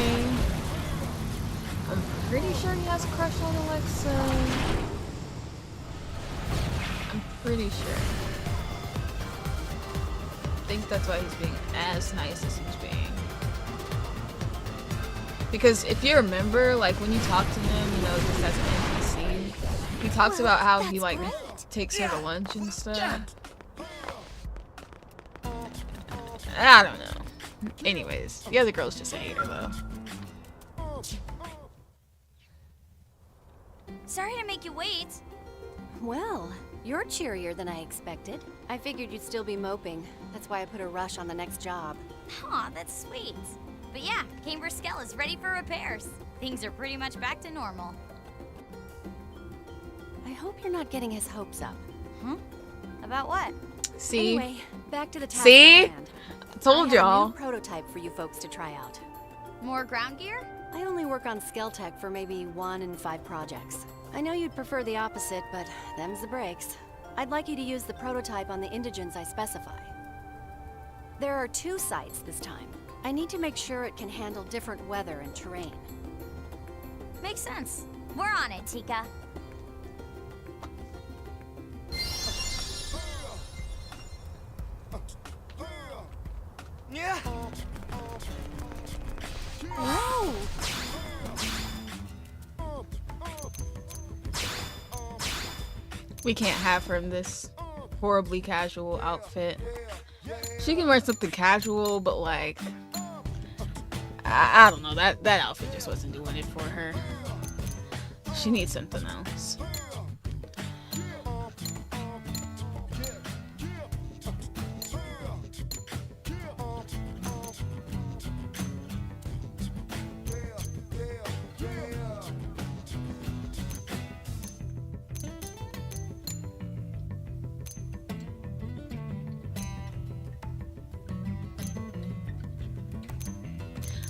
I'm pretty sure he has a crush on Alexa. I'm pretty sure. I think that's why he's being as nice as he's being. Because if you remember, like when you talk to him, you know, just as an NPC, he talks about how he like takes her to lunch and stuff. I don't know. Anyways, the other girl's just a hater though. Sorry to make you wait. Well, you're cheerier than I expected. I figured you'd still be moping. That's why I put a rush on the next job. Aw, that's sweet. But yeah, Camber's Skell is ready for repairs. Things are pretty much back to normal. I hope you're not getting his hopes up. Huh? About what? See? Anyway, back to the task See? at hand. I told I have a y'all. new prototype for you folks to try out. More ground gear? I only work on Skell Tech for maybe 1 in 5 projects. I know you'd prefer the opposite, but them's the breaks. I'd like you to use the prototype on the indigens I specify. There are 2 sites this time. I need to make sure it can handle different weather and terrain. Makes sense. We're on it, Tika. Yeah. Whoa! We can't have her in this horribly casual outfit. She can wear something casual, but like, I don't know, that outfit just wasn't doing it for her. She needs something else.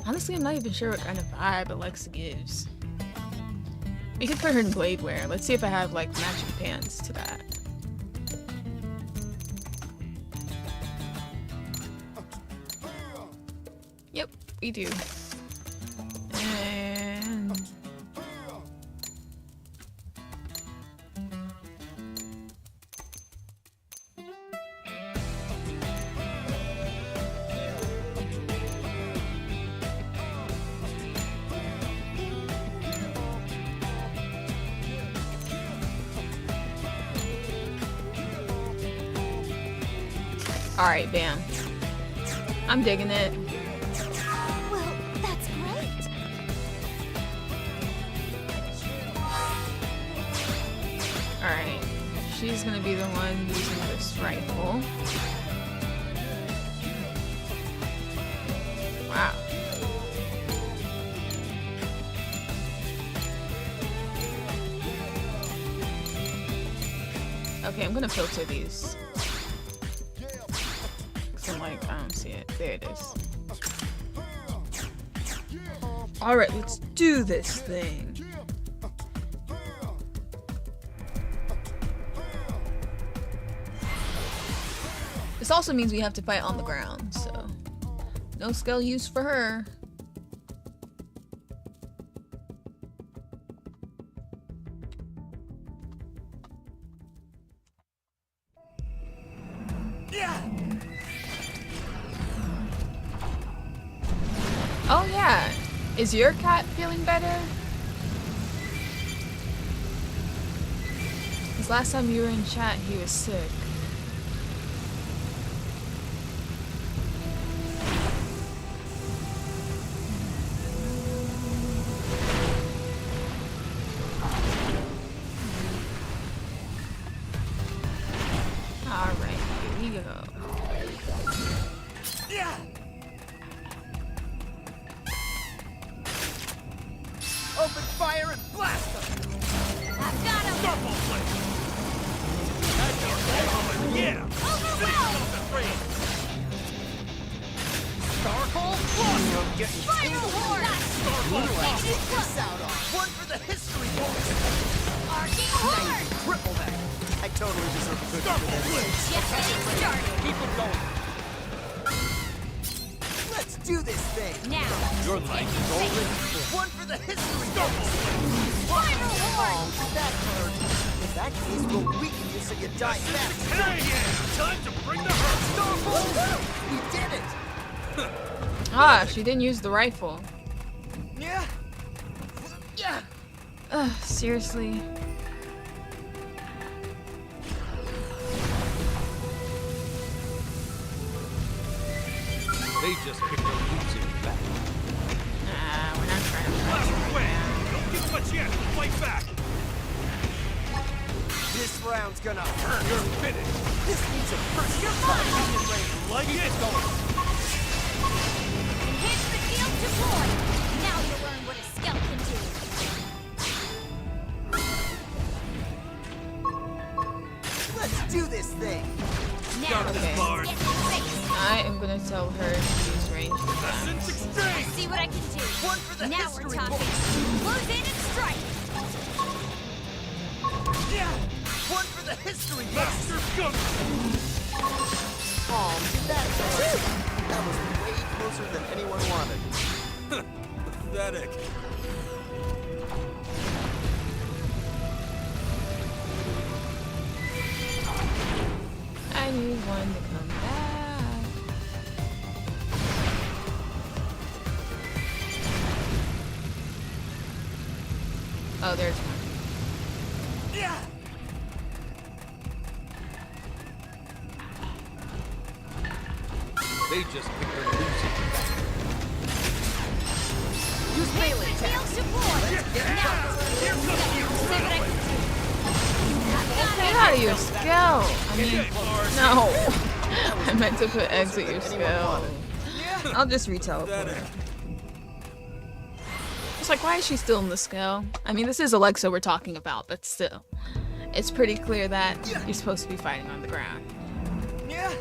Honestly, I'm not even sure what kind of vibe Alexa gives. We could put her in blade wear. Let's see if I have like matching pants to that. Yep, we do. And alright, bam. I'm digging it. Well, that's great. Alright. She's gonna be the one using this rifle. Wow. Okay, I'm gonna filter these. I'm like, I don't see it. There it is. Alright, let's do this thing. This also means we have to fight on the ground, so no skill use for her. Oh yeah, is your cat feeling better? Because last time you were in chat, he was sick. fire and blast them! I've got him! Starfall Blade! That's our moment! Yeah! Overwhelm! Starfall Blossom! I'm getting Final Horde! Starfall Take Blossom! this Miss out on! One for the history books! Arcing Horde! Triple that! I totally deserve a good Starfall for Blade! this. Just getting started. Keep it going! Let's do this thing! Now, Your life is already One for the history Starfall books! Blade! Final Horde! Oh, that hurt! In that case, we'll weaken you so you die fast! Hell yeah! Time to bring the hurt! Starfall! We did it! Ah, she didn't use the rifle. Yeah! Yeah! Ugh, seriously. They just picked a losing back. Nah, we're not trying to Blast fight away! right now. Don't give them a chance to fight back! This round's gonna hurt! You're finished! This needs a first fight! Like it? Hit the field deployed! Now you'll learn what a scout can do. Let's do this thing! Now, Got this, Okay. Bard. get in face. I am gonna tell her to use range attacks. Essence exchange! See what I can do. One for the Now we're history talking. books! Close in and strike. Yeah! One for the history books! Master Gun! Oh, did that hurt? That was way closer than anyone wanted. Pathetic. I need one to come back. Oh, there's one. Yeah! They just picked a losing back. Use melee Field attacks! deployed. Now Here comes the see what I Arrow! can do. I've Get got out of your skill! I mean, Get Bard! no! I meant to put exit your Anyone skill. wanted. Yeah! I'll just re-teleport. Pathetic. It's like, why is she still in the skill? I mean, this is Alexa we're talking about, but still. It's pretty clear that you're supposed to be fighting on the ground. Yeah!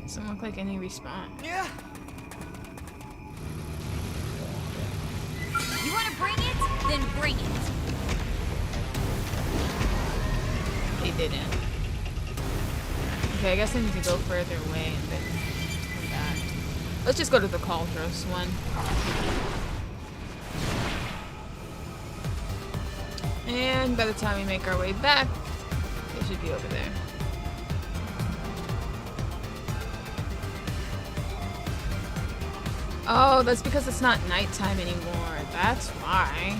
Doesn't look like any respawn. Yeah! You want to bring it? Then bring it. They didn't. Okay, I guess I need to go further away and then come back. Let's just go to the Cauldros one. And by the time we make our way back, it should be over there. Oh, that's because it's not nighttime anymore. That's why.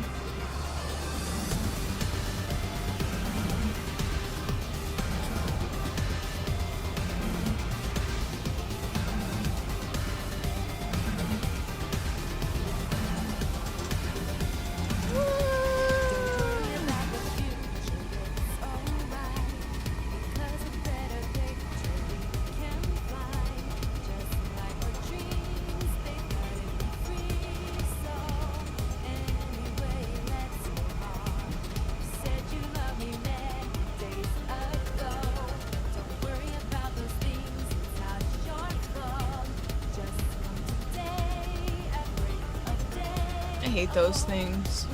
I hate those things.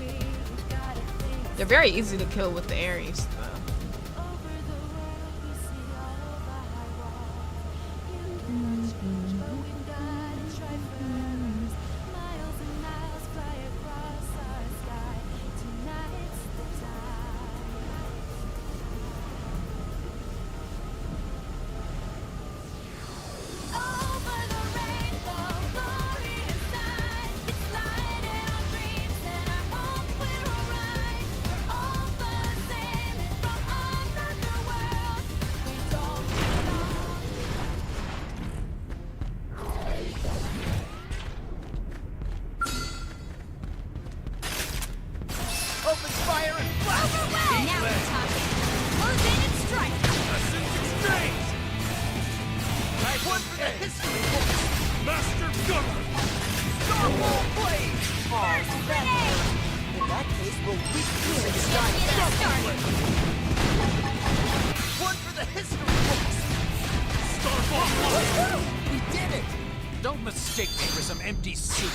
They're very easy to kill with the Ares, though. Starfall Blade! Oh, that in that case, we'll weak this guy. One for the history books! Starfall! We did it! Don't mistake me for some empty suit.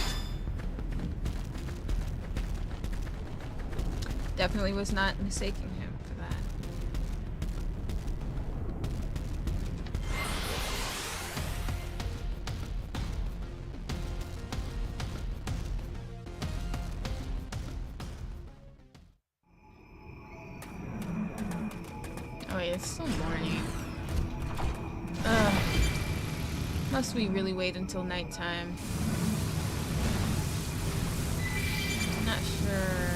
Definitely was not mistaking him for that. Oh wait, it's still morning. Must we really wait until nighttime? I'm not sure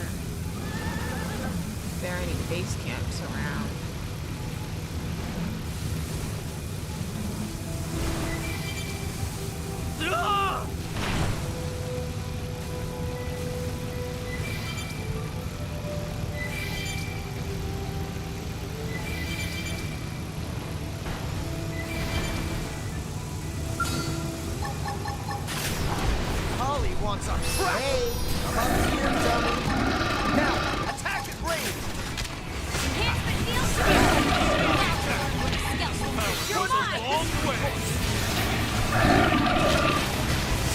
if there are any base camps around. Holly wants a crack! Hey, come here, dummy! Now, attack at range! Goes a long way.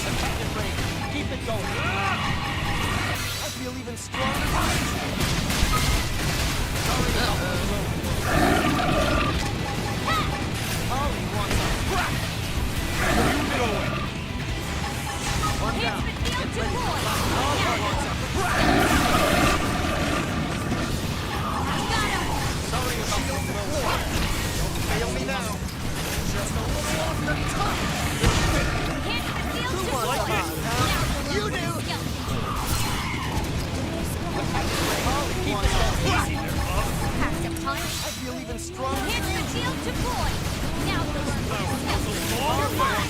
Attack at range! Keep it going! I feel even stronger! Sorry about the road. Holly wants a crack! Where you going? One down. Get ready. Holly wants a crack! Sorry about the road. Don't fail me now. Just a little off the top. Who wants Like a it? hot? You do. Holly wants a crack. Easy there, love. I feel even stronger than you. Power goes a long way.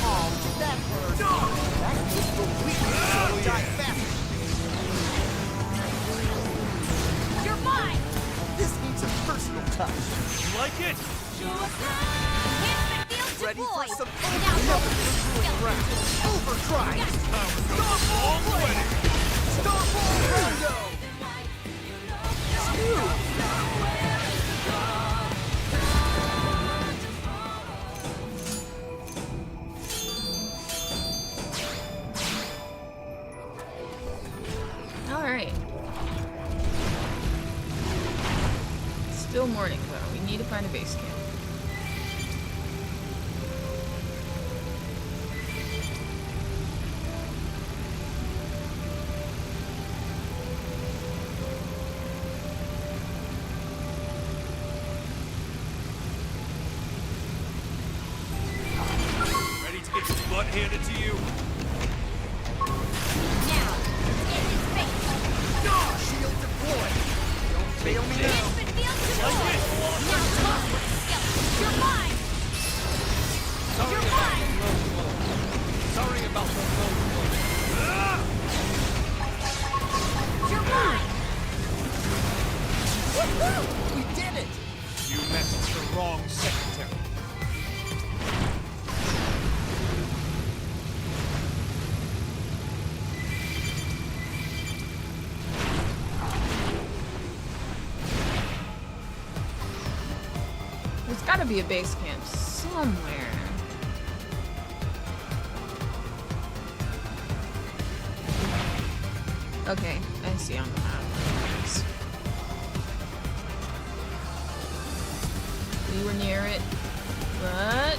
Oh, that hurt. That gives the weakness so die fast. You're mine! This needs a personal touch. Like it? Ready for some overdrive. Power goes a long way. Starfall Rondo. Alright. Still morning though. We need to find a base camp. Ready to get your butt handed to you? Shield deployed. Don't fail me now. Sorry about the road. We did it. You met the wrong secretary. There's gotta be a base camp somewhere. Okay, I see on the map. We were near it, but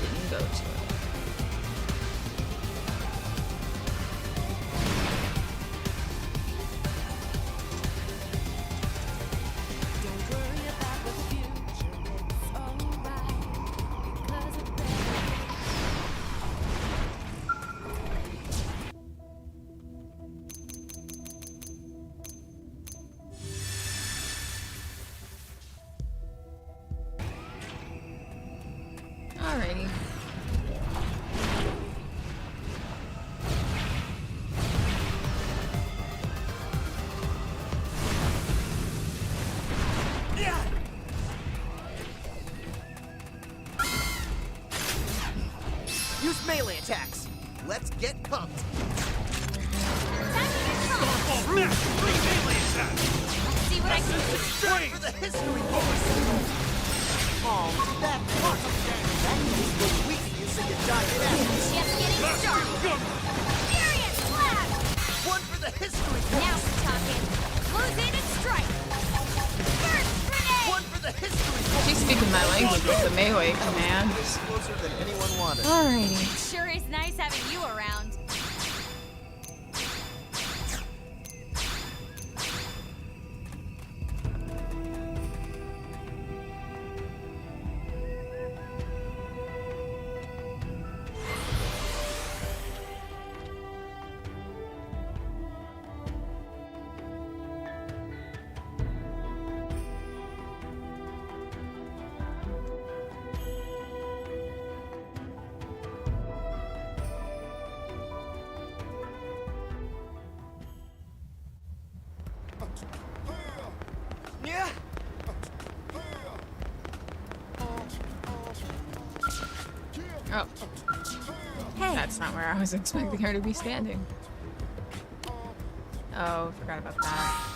didn't go to it. Alrighty. melee attacks. Let's get pumped. See what I can do. One for the history books. Oh, that awesome game. That is the weakness in your giant ass. Just getting started. Furious blast! One for the history books. Now we're talking. Close in and strike. First grenade! One for the history books. She's speaking my language with the melee command. Closer than anyone wanted. Alrighty. Sure is nice having you around. Yeah. Oh. Hey. That's not where I was expecting her to be standing. Oh, forgot about that.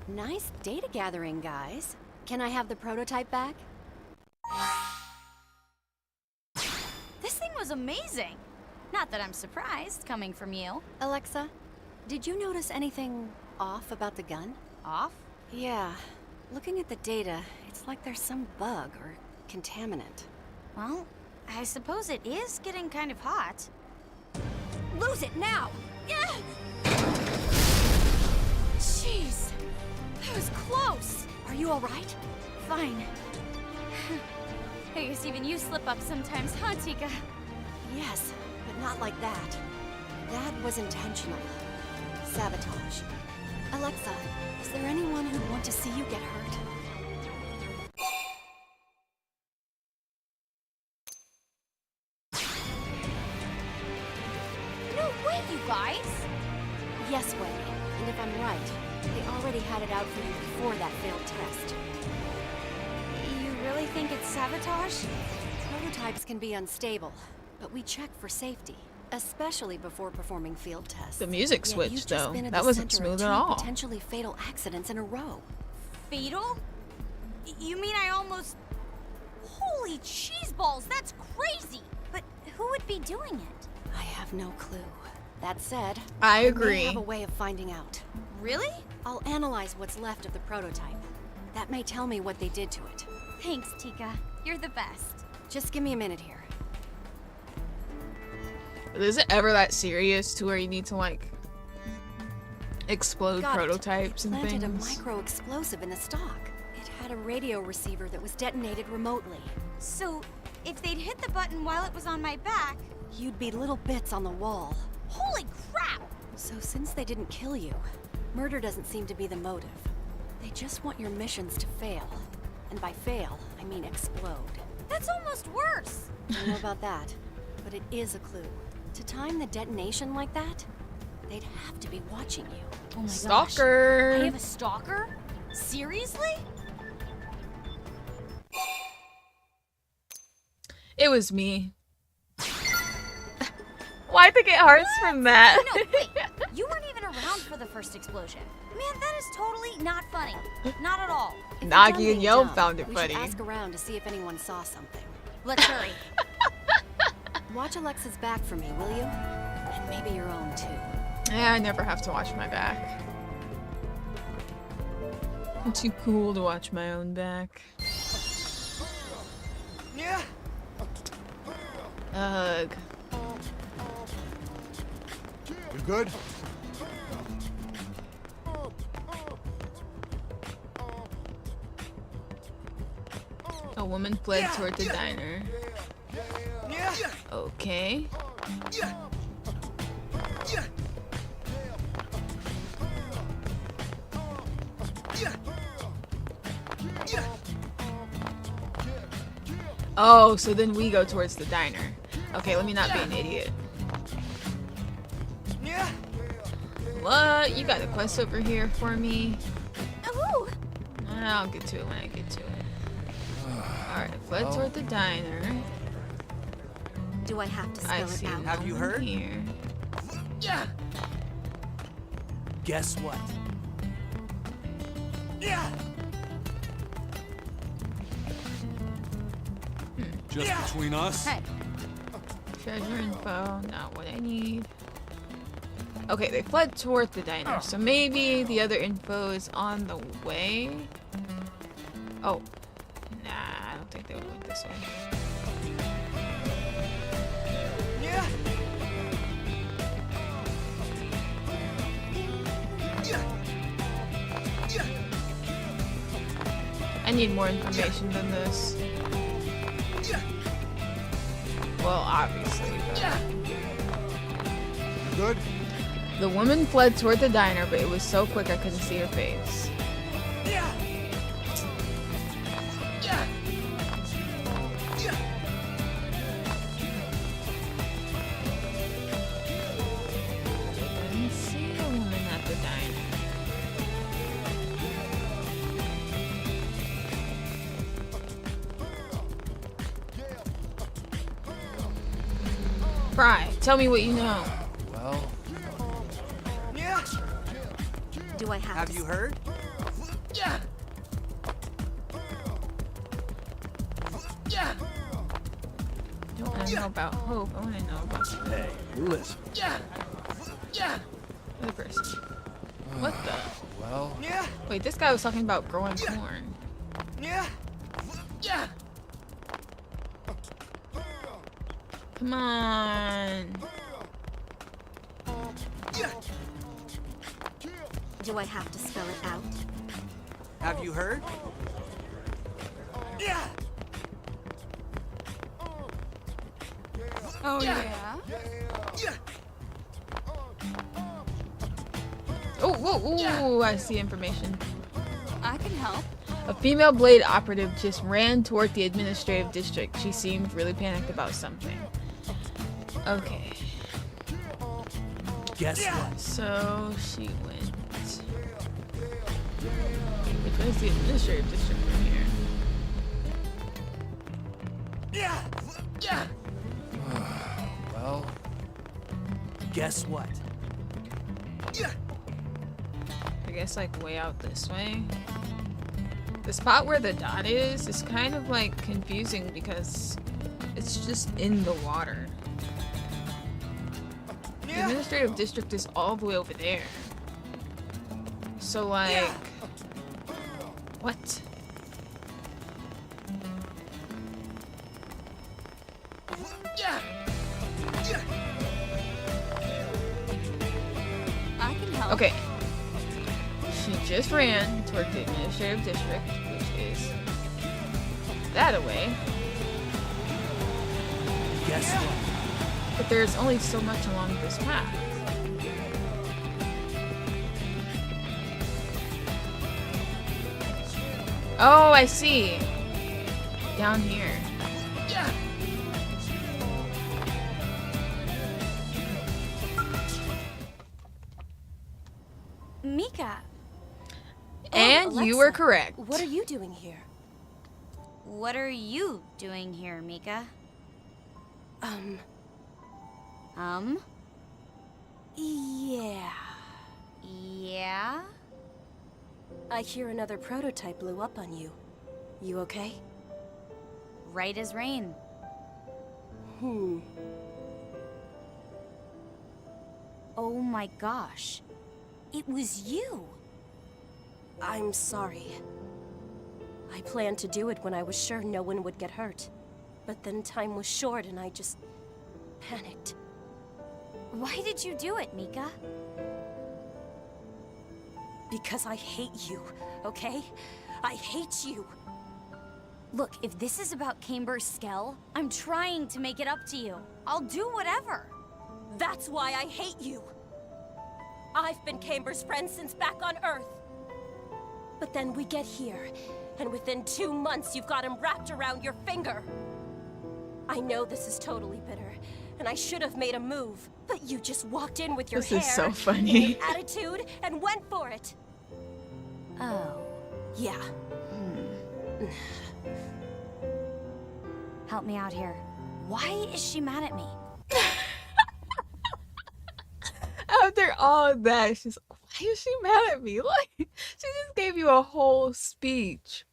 Nice data gathering, guys. Can I have the prototype back? This thing was amazing. Not that I'm surprised, coming from you. Alexa, did you notice anything off about the gun? Off? Yeah. Looking at the data, it's like there's some bug or contaminant. Well, I suppose it is getting kind of hot. Lose it now! Jeez. That was close. Are you alright? Fine. I guess even you slip up sometimes, huh, Tika? Yes, but not like that. That was intentional. Sabotage. Alexa, is there anyone who'd want to see you get hurt? No way, you guys! Yes, Way. And if I'm right, they already had it out for you before that failed test. You really think it's sabotage? Prototypes can be unstable, but we check for safety, especially before performing field tests. The music Yet switched, you've just though. been at That the wasn't center of smooth at two all. potentially fatal accidents in a row. Fatal? You mean I almost... Holy cheese balls, that's crazy! But who would be doing it? I have no clue. That said, I may agree. have a way of finding out. Really? I'll analyze what's left of the prototype. That may tell me what they did to it. Thanks, Tika. You're the best. Just give me a minute here. Is it ever that serious to where you need to, like, explode Got it. prototypes They and planted a things? micro-explosive in the stock. It had a radio receiver that was detonated remotely. So, if they'd hit the button while it was on my back... You'd be little bits on the wall. Holy crap! So since they didn't kill you, murder doesn't seem to be the motive. They just want your missions to fail. And by fail, I mean explode. That's almost worse! I don't know about that, but it is a clue. To time the detonation like that, they'd have to be watching you. Oh my Stalker! gosh. I have a stalker? Seriously? It was me. Why'd they get hearts from that? No, wait. You weren't even around for the first explosion. Man, that is totally not funny. Not at all. If you're Nagi done and being Yo dumb, found it we funny. should ask around to see if anyone saw something. Let's hurry. Watch Alexa's back for me, will you? And maybe your own too. Yeah, I never have to watch my back. I'm too cool to watch my own back. Yeah. Ugh. You good? A woman fled toward the diner. Yeah. Okay. Oh, so then we go towards the diner. Okay, let me not be an idiot. What? You got a quest over here for me? Ooh. I'll get to it when I get to it. Alright, fled toward the diner. Do I have to spell I it see out? no Have you one heard? Here. Guess what? Just between us? Hey, Treasure info, not what I need. Okay, they fled toward the diner, so maybe the other info is on the way. Oh, nah, I don't think they would went this way. I need more information than this. Well, obviously. Good? The woman fled toward the diner, but it was so quick I couldn't see her face. Didn't see a woman at the diner. Fry, tell me what you know. Well, Do I have Have to you heard? I don't want to know about hope. I want to know about Hey, listen. the other person. What the? well, Wait, this guy was talking about growing corn. Come on. Do I have to spell it out? Have you heard? Oh, yeah? Oh, whoa, ooh, I see information. I can help. A female blade operative just ran toward the administrative district. She seemed really panicked about something. Okay, Guess what? so she went. Which way is the administrative district from here? well, Guess what? I guess like way out this way. The spot where the dot is kind of like confusing because it's just in the water. The administrative district is all the way over there. So like, what? I can help. Okay. She just ran toward the administrative district, which is that away. Guess what? But there's only so much along this path. Oh, I see. Down here. Mika. And you Alexa, were correct. What are you doing here? what are you doing here, Mika? Yeah. Yeah? I hear another prototype blew up on you. You okay? Right as rain. Oh my gosh. It was you! I'm sorry. I planned to do it when I was sure no one would get hurt. But then time was short and I just panicked. Why did you do it, Mika? Because I hate you, okay? I hate you. Look, if this is about Camber's Skell, I'm trying to make it up to you. I'll do whatever. That's why I hate you. I've been Camber's friend since back on Earth. But then we get here, and within 2 months you've got him wrapped around your finger. I know this is totally bitter, and I should have made a move, but you just walked in with your This hair, is so funny. and attitude, and went for it. Oh. Yeah. Help me out here. Why is she mad at me? After all that, she's like, why is she mad at me? Like, she just gave you a whole speech.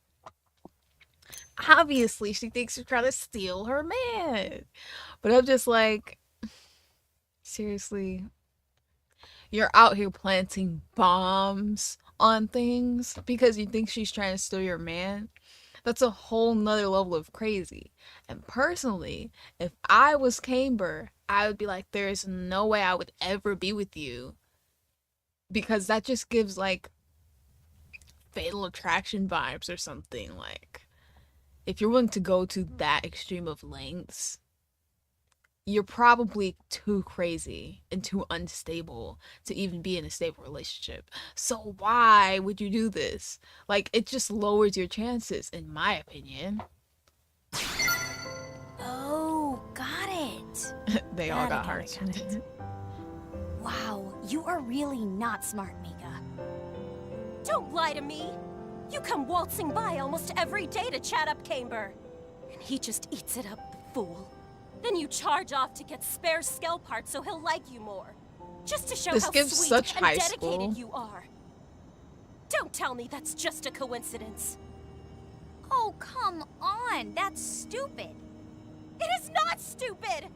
Obviously, she thinks you're trying to steal her man. But I'm just like, seriously? You're out here planting bombs on things because you think she's trying to steal your man? That's a whole nother level of crazy. And personally, if I was Camber, I would be like, there's no way I would ever be with you. Because that just gives like Fatal Attraction vibes or something. Like, if you're willing to go to that extreme of lengths, you're probably too crazy and too unstable to even be in a stable relationship. So why would you do this? Like, it just lowers your chances, in my opinion. Oh, got it. They all got I hearts. got it. Wow, you are really not smart, Mika. Don't lie to me. You come waltzing by almost every day to chat up Camber. And he just eats it up, the fool. Then you charge off to get spare skull parts so he'll like you more. Just to show This how gives sweet such and high dedicated school. you are. Don't tell me that's just a coincidence. Oh, come on. That's stupid. It is not stupid!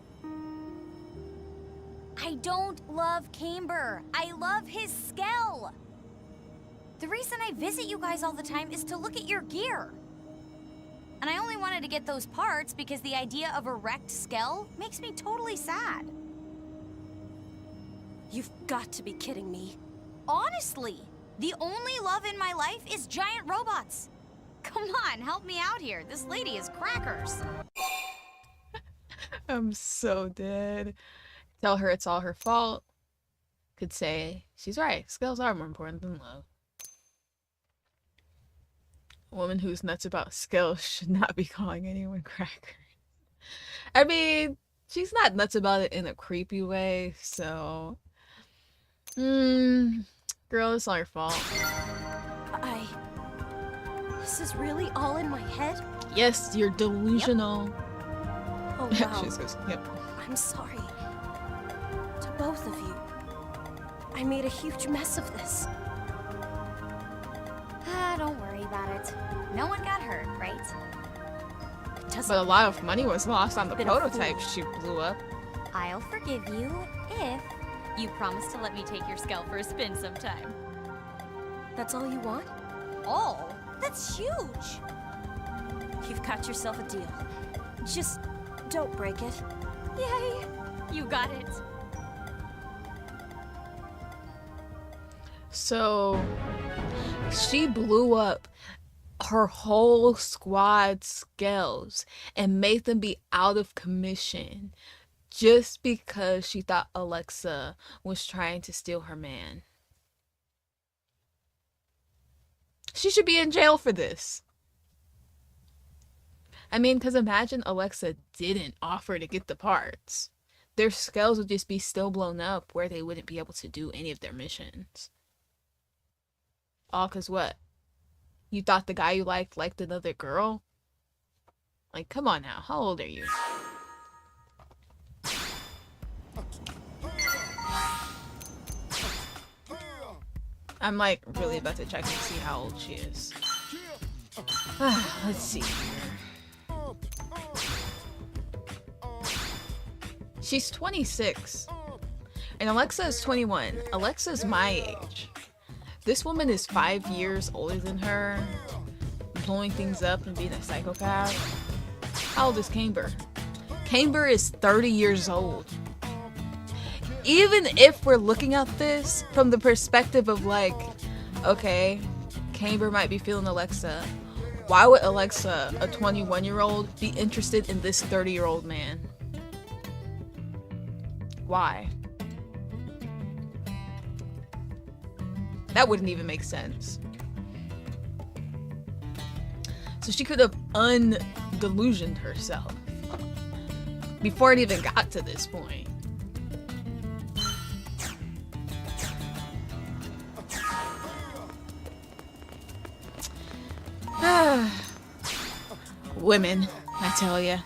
I don't love Camber. I love his skull. The reason I visit you guys all the time is to look at your gear. And I only wanted to get those parts because the idea of a wrecked skull makes me totally sad. You've got to be kidding me. Honestly, the only love in my life is giant robots. Come on, help me out here. This lady is crackers. I'm so dead. Tell her it's all her fault. Could say, she's right. Skills are more important than love. A woman who's nuts about skills should not be calling anyone crackers. I mean, she's not nuts about it in a creepy way, so... girl, it's all your fault. This is really all in my head? Yes, you're delusional. Oh, wow. She goes, yep. I'm sorry. To both of you. I made a huge mess of this. Don't worry about it. No one got hurt, right? But a lot of money was lost on the Been a fool. prototype she blew up. I'll forgive you if you promise to let me take your skull for a spin sometime. That's all you want? All? That's huge! You've got yourself a deal. Just don't break it. Yay! You got it. So she blew up her whole squad's scales and made them be out of commission just because she thought Alexa was trying to steal her man. She should be in jail for this. I mean, because imagine Alexa didn't offer to get the parts. Their scales would just be still blown up where they wouldn't be able to do any of their missions. All because what? You thought the guy you liked another girl? Like, come on now. How old are you? I'm like really about to check and see how old she is. Let's see here. She's 26. And Alexa is 21. Alexa's my age. This woman is 5 years older than her, blowing things up and being a psychopath. How old is Camber? Camber is 30 years old. Even if we're looking at this from the perspective of like, okay, Camber might be feeling Alexa. Why would Alexa, a 21-year-old, be interested in this 30-year-old man? Why? That wouldn't even make sense. So she could have undelusioned herself. before it even got to this point. Women, I tell ya.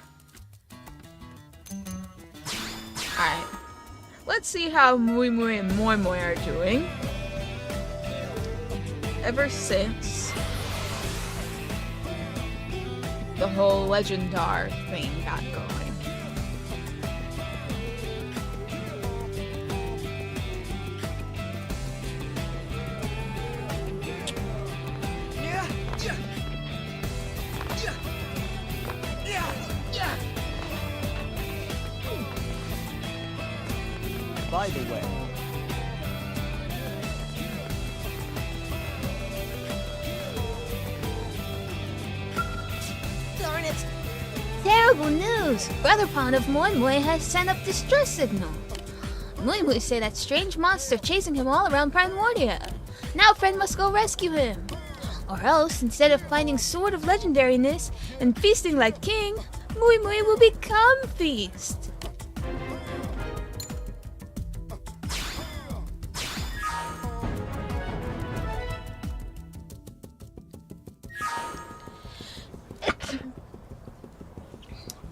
Alright. Let's see how Mui Mui and Moi Moi are doing. Ever since the whole Legendar thing got going. By the way, Darn it! Terrible news! Brother Pond of Moi Moi has sent up distress signal. Moi Moi say that strange monster chasing him all around Primordia. Now friend must go rescue him. Or else, instead of finding Sword of Legendariness and feasting like king, Moi Moi will become Feast.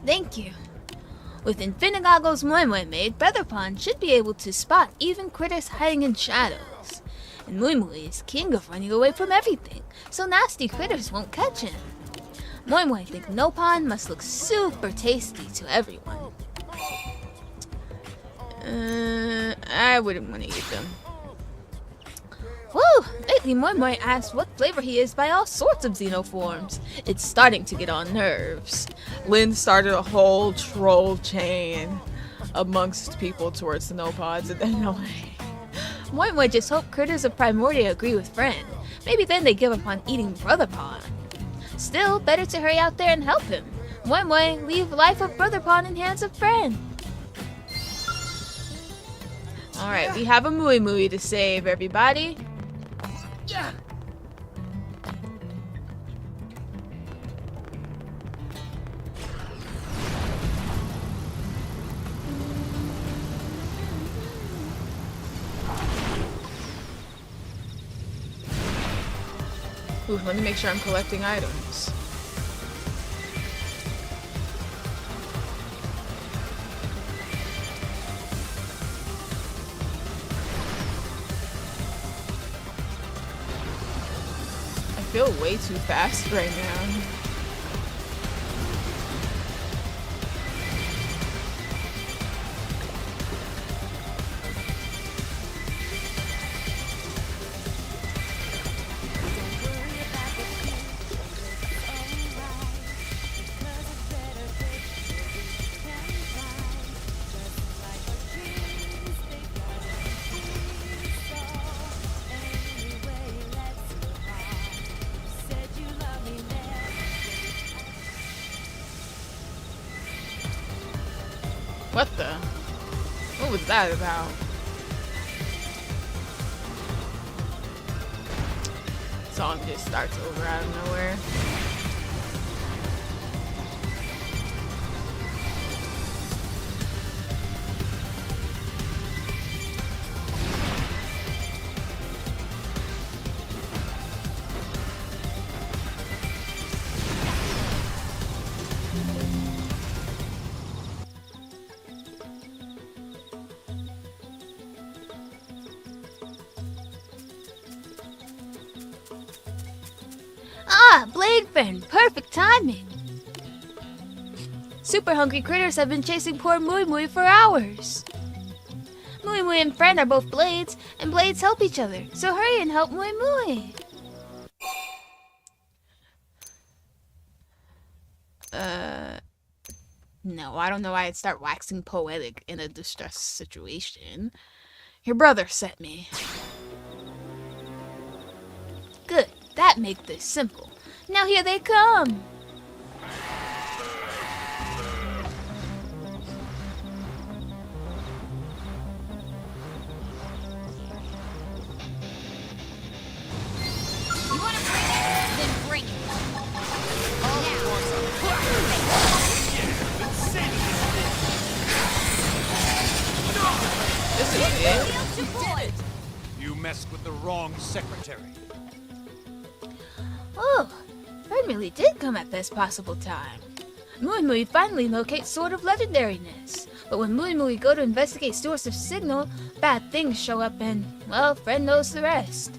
Thank you. With Infinigoggo's Moi Moi made, Featherpond should be able to spot even critters hiding in shadows. And Moi Moi is king of running away from everything, so nasty critters won't catch him. Moi Moi think Nopon must look super tasty to everyone. I wouldn't want to eat them. Woo! Lately Moi Moi asks what flavor he is by all sorts of xenoforms. It's starting to get on nerves. Lynn started a whole troll chain amongst people towards the Nopods, and then Moi Moi just hope critters of Primordia agree with Friend. Maybe then they give up on eating Brother Pond. Still, better to hurry out there and help him. Moi Moi, leave life of Brother Pond in hands of Friend. Alright, we have a Mui Mui to save, everybody. Ooh, let me make sure I'm collecting items. I feel way too fast right now. What the? What was that about? Song just starts over out of nowhere. Ah, Blade Friend, perfect timing. Super hungry critters have been chasing poor Mui Mui for hours. Mui Mui and Friend are both blades, and blades help each other, so hurry and help Mui Mui. No, I don't know why I'd start waxing poetic in a distressed situation. Your brother sent me. Good, that make this simple. Now here they come. You want to bring it? Then bring it. Holly wants a Let's save this. messed with the wrong secretary. Oh, Fred really did come at best possible time. Mui Mui finally locates Sword of Legendariness. But when Mui Mui go to investigate source of signal, bad things show up and, well, Fred knows the rest.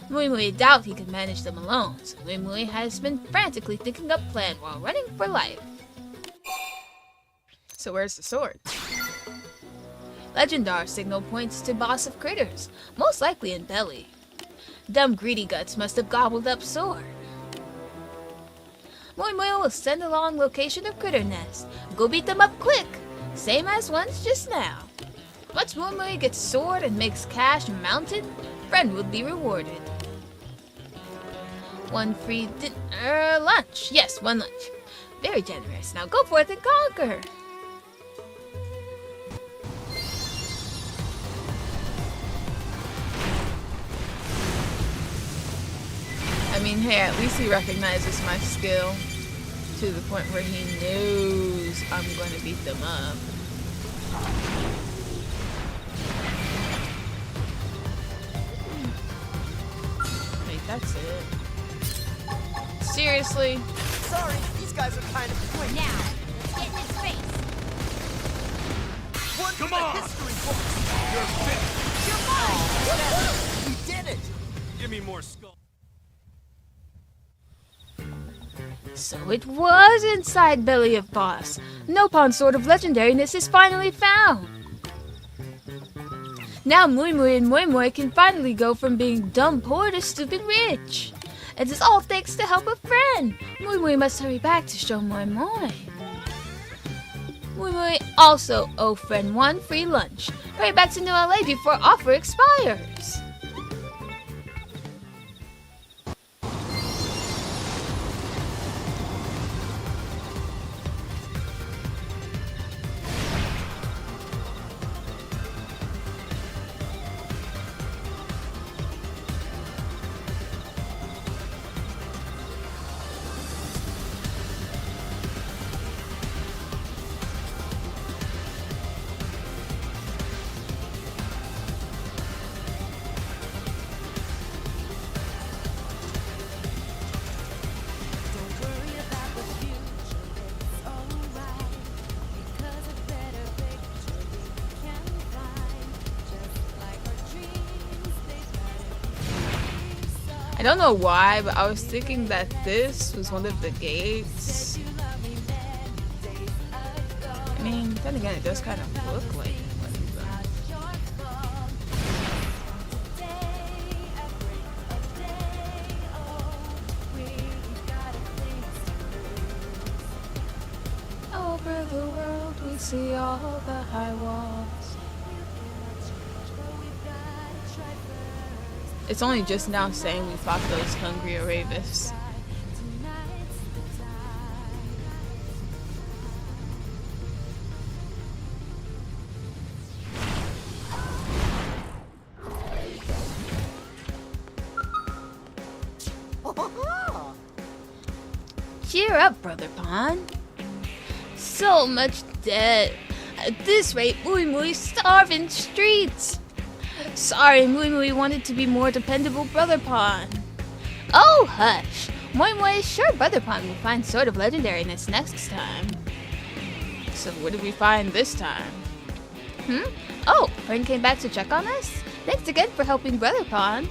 Mui Mui doubt he can manage them alone, so Mui Mui has been frantically thinking up plan while running for life. So where's the sword? Legendar signal points to boss of critters, most likely in belly. Dumb greedy guts must have gobbled up sword. Mui Mui will send along location of critter nest. Go beat them up quick, same as once just now. Once Mui Mui gets sword and makes cash mountain, friend will be rewarded. One free lunch. Yes, one lunch. Very generous. Now go forth and conquer. I mean, hey, at least he recognizes my skill to the point where he knows I'm going to beat them up. Wait, that's it. Seriously? Sorry, these guys are kind of quick. Now, let's get in his face. One Come for the on! history books. You're finished. You're mine. We did it. Give me more skull. So it was inside belly of boss. Nopon Sword of Legendariness is finally found. Now Mui Mui and Moi Moi can finally go from being dumb poor to stupid rich. It is all thanks to help of friend. Mui Mui must hurry back to show Moi Moi. Mui Mui also owe friend one free lunch. Hurry back to New LA before offer expires. I don't know why, but I was thinking that this was one of the gates. I mean, then again, it does kind of look like one of them. Over the world, we see all the high walls. It's only just now saying we fought those hungry Aravis. Cheer up, Brother Pon. So much debt. At this rate, Mui Mui starve in streets. Sorry, Mui Mui wanted to be more dependable Brother Pon. Oh, hush. Moi Moi is sure Brother Pon will find Sword of Legendariness next time. So what did we find this time? Oh, friend came back to check on us? Thanks again for helping Brother Pon.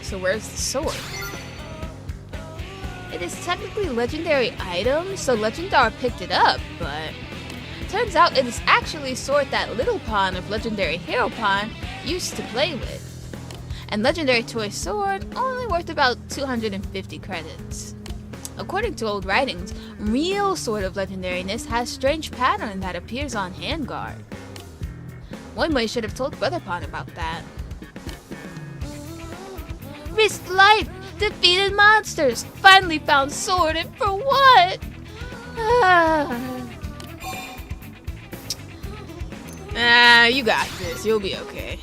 So where's the sword? It is technically a legendary item, so Legendar picked it up, but turns out it is actually a sword that Little Pon of Legendary Hero Pon used to play with. And Legendary Toy Sword only worth about 250 credits. According to old writings, real Sword of Legendariness has strange pattern that appears on handguard. Moi Moi should have told Brother Pon about that. Risked life, defeated monsters, finally found sword, and for what? You got this. You'll be okay.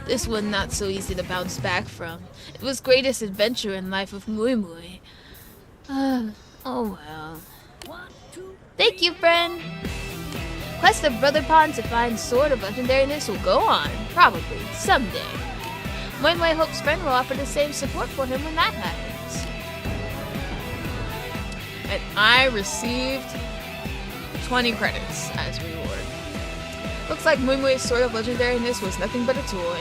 This one not so easy to bounce back from. It was greatest adventure in life of Mui Mui. Oh well. Thank you, friend. Quest of Brother Pond to find Sword of Legendariness will go on, probably, someday. Moinwei hopes friend will offer the same support for him when that happens. And I received 20 credits as reward. Looks like Moonway's Sword of Legendariness was nothing but a toy.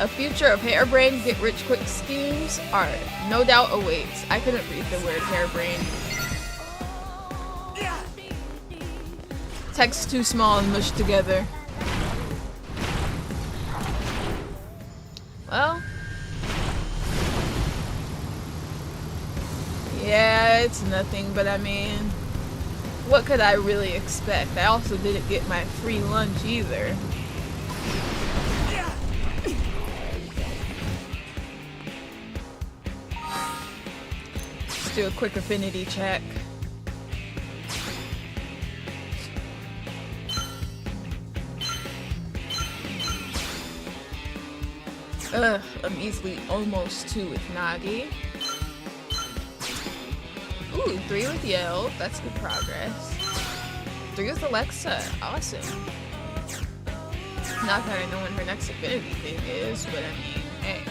A future of harebrained get-rich-quick schemes are no doubt awaits. I couldn't read the word harebrained. Text too small and mushed together. Well. Yeah, it's nothing, but I mean, what could I really expect? I also didn't get my free lunch either. Let's do a quick affinity check. A measly almost 2 with Nagi. Ooh, 3 with Yell. That's good progress. 3 with Alexa. Awesome. Not that I know when her next affinity thing is, but I mean, hey.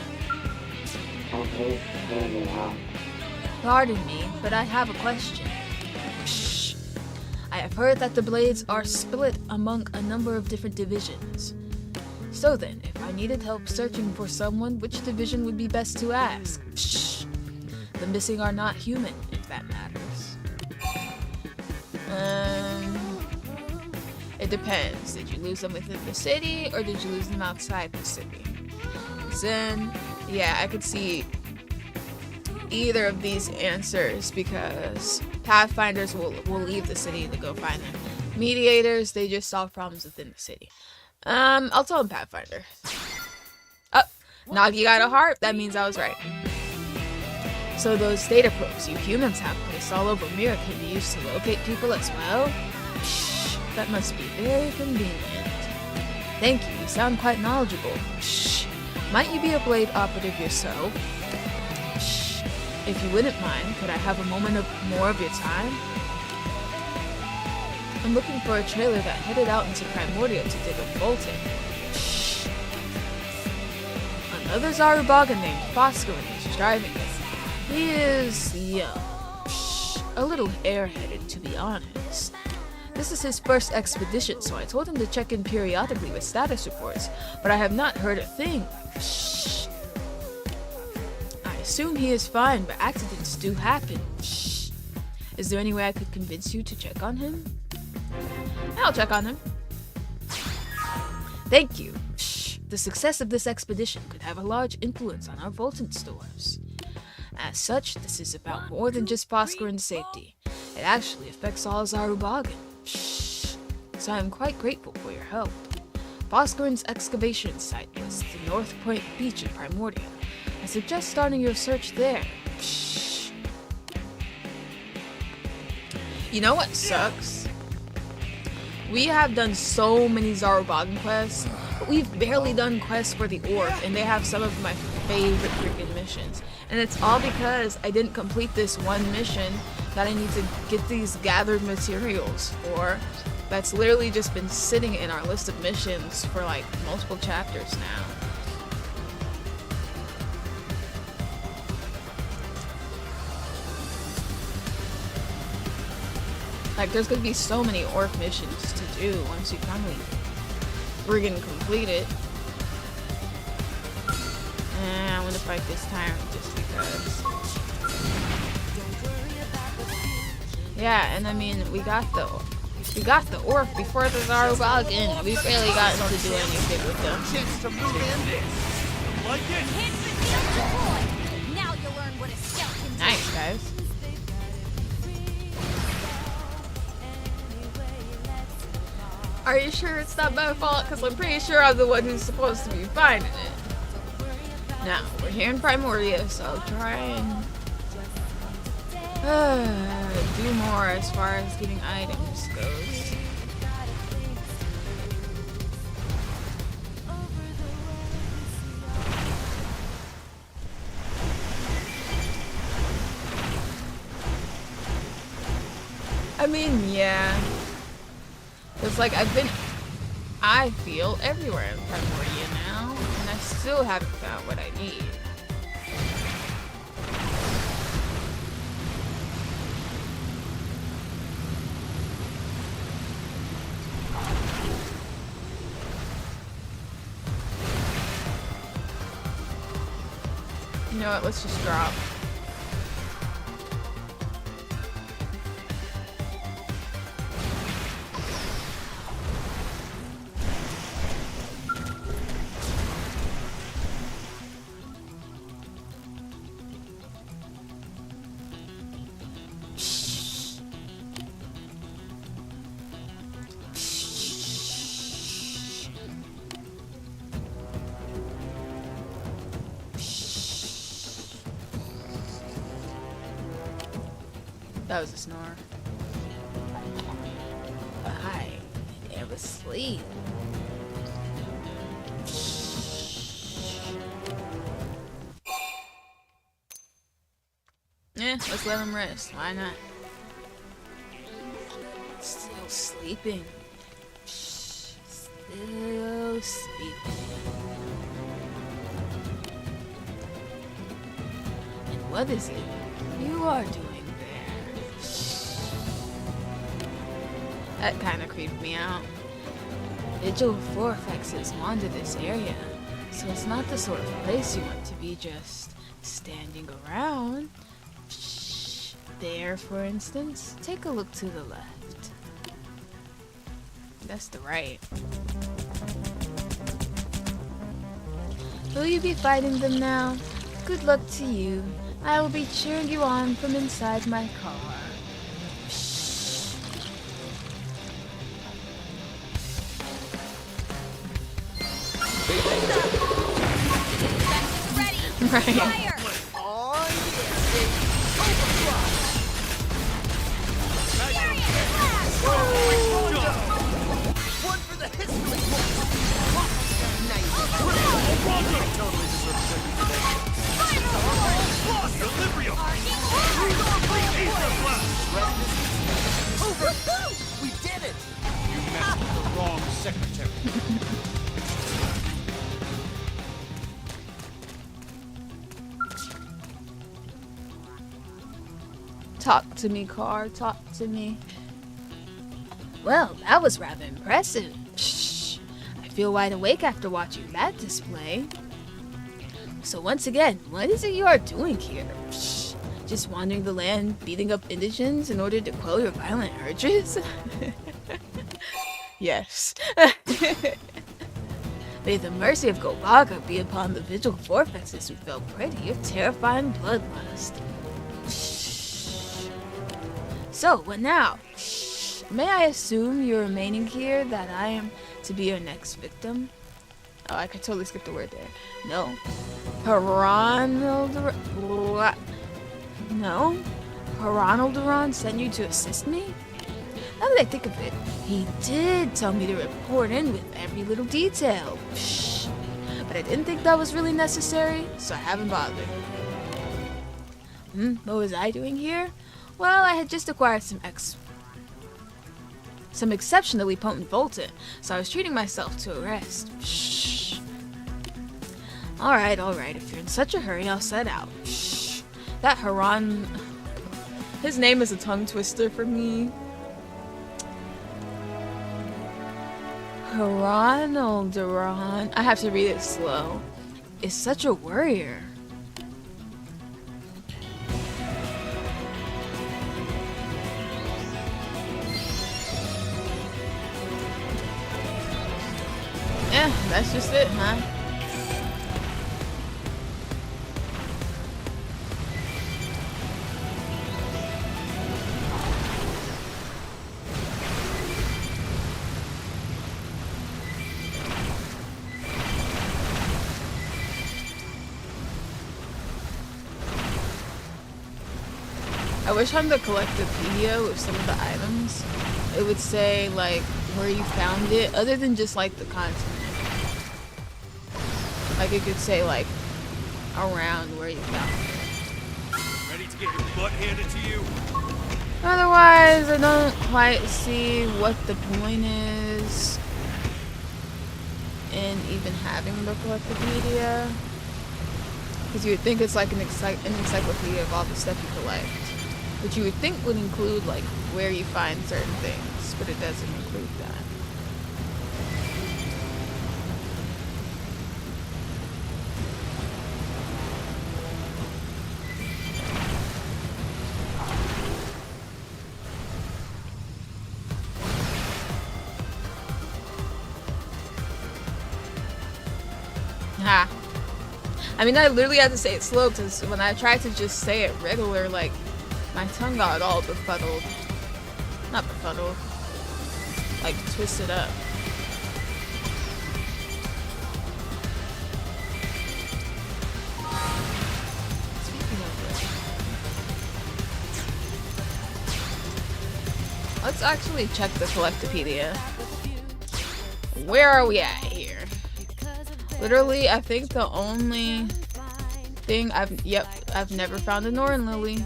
Pardon me, but I have a question. Shh. I have heard that the Blades are split among a number of different divisions. So then, if I needed help searching for someone, which division would be best to ask? Shh. The missing are not human, if that matters. It depends. Did you lose them within the city, or did you lose them outside the city? Then, yeah, I could see either of these answers, because Pathfinders will leave the city to go find them. Mediators, they just solve problems within the city. I'll tell him Pathfinder. Oh, Nagi got a heart. That means I was right. So those data probes you humans have placed all over Mira can be used to locate people as well? Shh, that must be very convenient. Thank you, you sound quite knowledgeable. Shh, might you be a Blade operative yourself? Shh, if you wouldn't mind, could I have a moment of more of your time? I'm looking for a trailer that headed out into Primordia to dig a Bolton. Shh. Another Zarubaga named Foscarin is driving it. He is young. Shh. A little airheaded, to be honest. This is his first expedition, so I told him to check in periodically with status reports, but I have not heard a thing. Shh. I assume he is fine, but accidents do happen. Shh. Is there any way I could convince you to check on him? I'll check on him. Thank you. Shh. The success of this expedition could have a large influence on our Voltan stores. As such, this is about more than just Foscarin's safety. It actually affects all Zarubagan. Shh. So I am quite grateful for your help. Foscarin's excavation site was the North Point Beach in Primordia. I suggest starting your search there. Shh. You know what sucks? We have done so many Zarubagan quests, but we've barely done quests for the Orc, and they have some of my favorite freaking missions. And it's all because I didn't complete this one mission that I need to get these gathered materials for. That's literally just been sitting in our list of missions for like multiple chapters now. Like, there's gonna be so many Orc missions to do once you finally friggin' complete it. And I'm gonna fight this tyrant just because. Yeah, and I mean, we got the Orc before the Zarubagan. We've barely gotten to do anything with them. Chance to move in. Like it? Now you'll learn what a skeleton Nice, guys. Are you sure it's not my fault? Because I'm pretty sure I'm the one who's supposed to be finding it. Now, we're here in Primordia, so I'll try and do more as far as getting items goes. mean, yeah. It's like I feel everywhere in Primordia now, and I still haven't found what I need. You know what, let's just drop. That was a snore. I am asleep. Let's let him rest. Why not? Still sleeping. Still sleeping. And what is it you are doing? That kind of creeped me out. Vigil vortexes wander this area, so it's not the sort of place you want to be just standing around. Shh. There, for instance, take a look to the left. That's the right. Will you be fighting them now? Good luck to you. I will be cheering you on from inside my car. Right. Fire! Oh, one for the history books! Nice. Totally deserves Equilibrium! Over! We did it! You messed with the wrong secretary. Talk to me, car. Talk to me. Well, that was rather impressive. Shh. I feel wide awake after watching that display. So once again, what is it you are doing here? Shh. Just wandering the land, beating up indigents in order to quell your violent urges? Yes. May the mercy of Gobaga be upon the vigil vortexes who fell prey to your terrifying bloodlust. So, what now? May I assume you're remaining here, that I am to be your next victim? Oh, I could totally skip the word there. No. No? Piranalderon sent you to assist me? Now that I think of it, he did tell me to report in with every little detail. Shh. But I didn't think that was really necessary, so I haven't bothered. What was I doing here? Well, I had just acquired some exceptionally potent Volta, so I was treating myself to a rest. Shh. Alright, if you're in such a hurry, I'll set out. Shh. That Haran... His name is a tongue twister for me. Piranalderon, I have to read it slow, is such a warrior. Yeah, that's just it, huh? I wish on the Collectopedia with some of the items, it would say like where you found it, other than just like the continent. Like it could say like around where you found it. Ready to get your butt handed to you? Otherwise, I don't quite see what the point is in even having the collectopedia. Because you would think it's like an encyclopedia of all the stuff you collect. Which you would think would include like where you find certain things, but it doesn't include that. Ha. I mean, I literally had to say it slow because when I tried to just say it regular, like, my tongue got all befuddled. Not befuddled. Like, twisted up. Speaking of which, let's actually check the collectopedia. Where are we at here? Literally, I think the only thing I've never found a Norn Lily.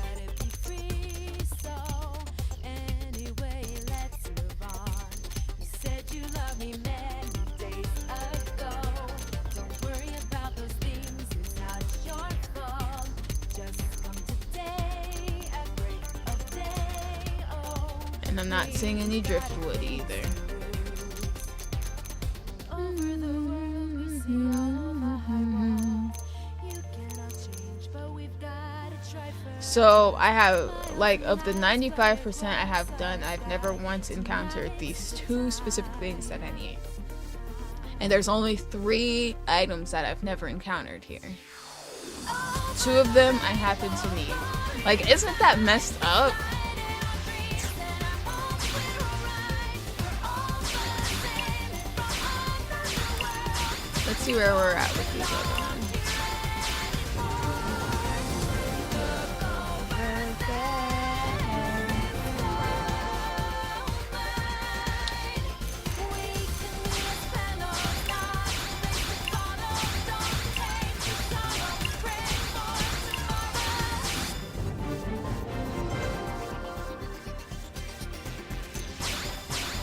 And I'm not seeing any driftwood either. So I have, like, of the 95% I have done, I've never once encountered these two specific things that I need. And there's only 3 items that I've never encountered here. 2 of them I happen to need. Like, isn't that messed up? Let's see where we're at with these other ones.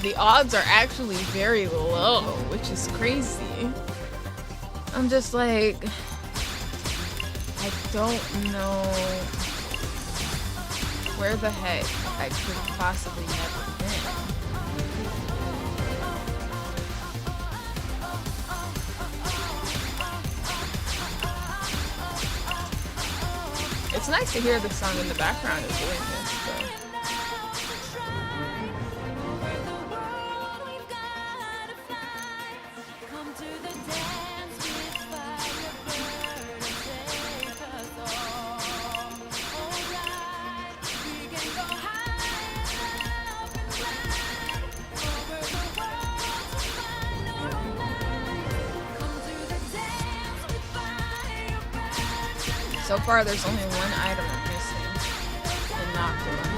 The odds are actually very low, which is crazy. I'm just like, I don't know where the heck I could possibly never been. It's nice to hear the song in the background is doing this, but so far, there's only one item I'm missing in Nocturne.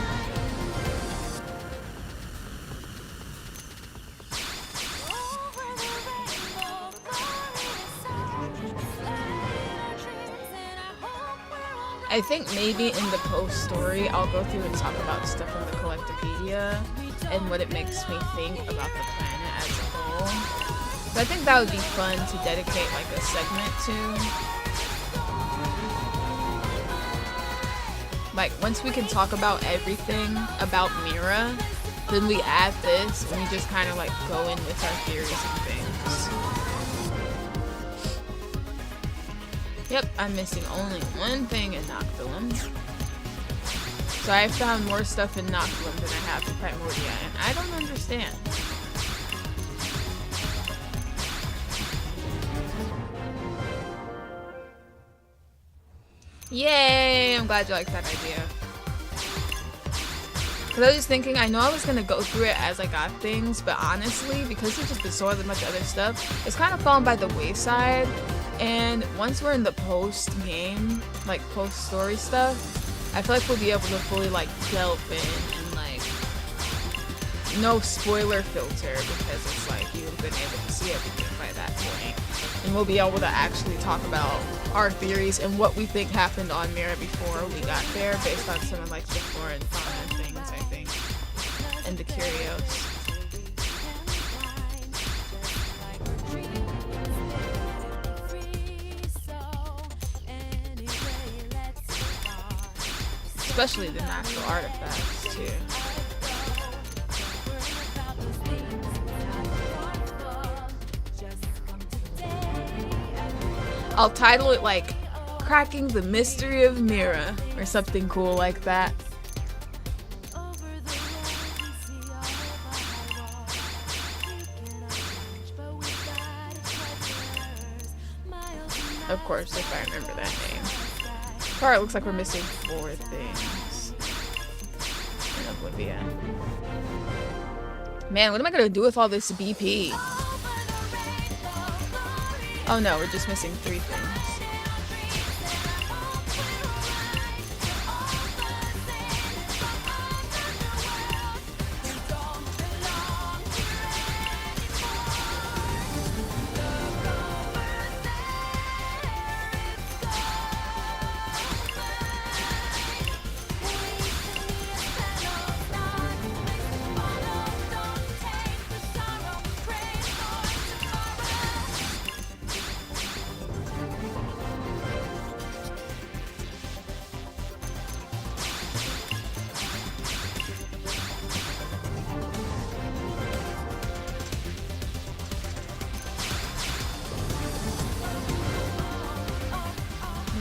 I think maybe in the post story, I'll go through and talk about stuff in the collectopedia and what it makes me think about the planet as a whole. So I think that would be fun to dedicate like a segment to. Like, once we can talk about everything about Mira, then we add this and we just kind of like go in with our theories and things. Yep, I'm missing only one thing in Noctilum. So I found more stuff in Noctilum than I have in Primordia, and I don't understand. Yay! I'm glad you liked that idea. Because I was just thinking, I know I was going to go through it as I got things, but honestly, because there's just been so much other stuff, it's kind of fallen by the wayside. And once we're in the post-game, like post-story stuff, I feel like we'll be able to fully like delve in and like no spoiler filter, because it's like you've been able to see everything by that point. And we'll be able to actually talk about our theories and what we think happened on Mira before we got there, based on some of like the flora and fauna things, I think. and the curios. Especially the natural artifacts too. I'll title it like Cracking the Mystery of Mira or something cool like that. Of course, if I remember that name. Alright, looks like we're missing 4 things in Oblivion. Man, what am I gonna do with all this BP? Oh no, we're just missing 3 things.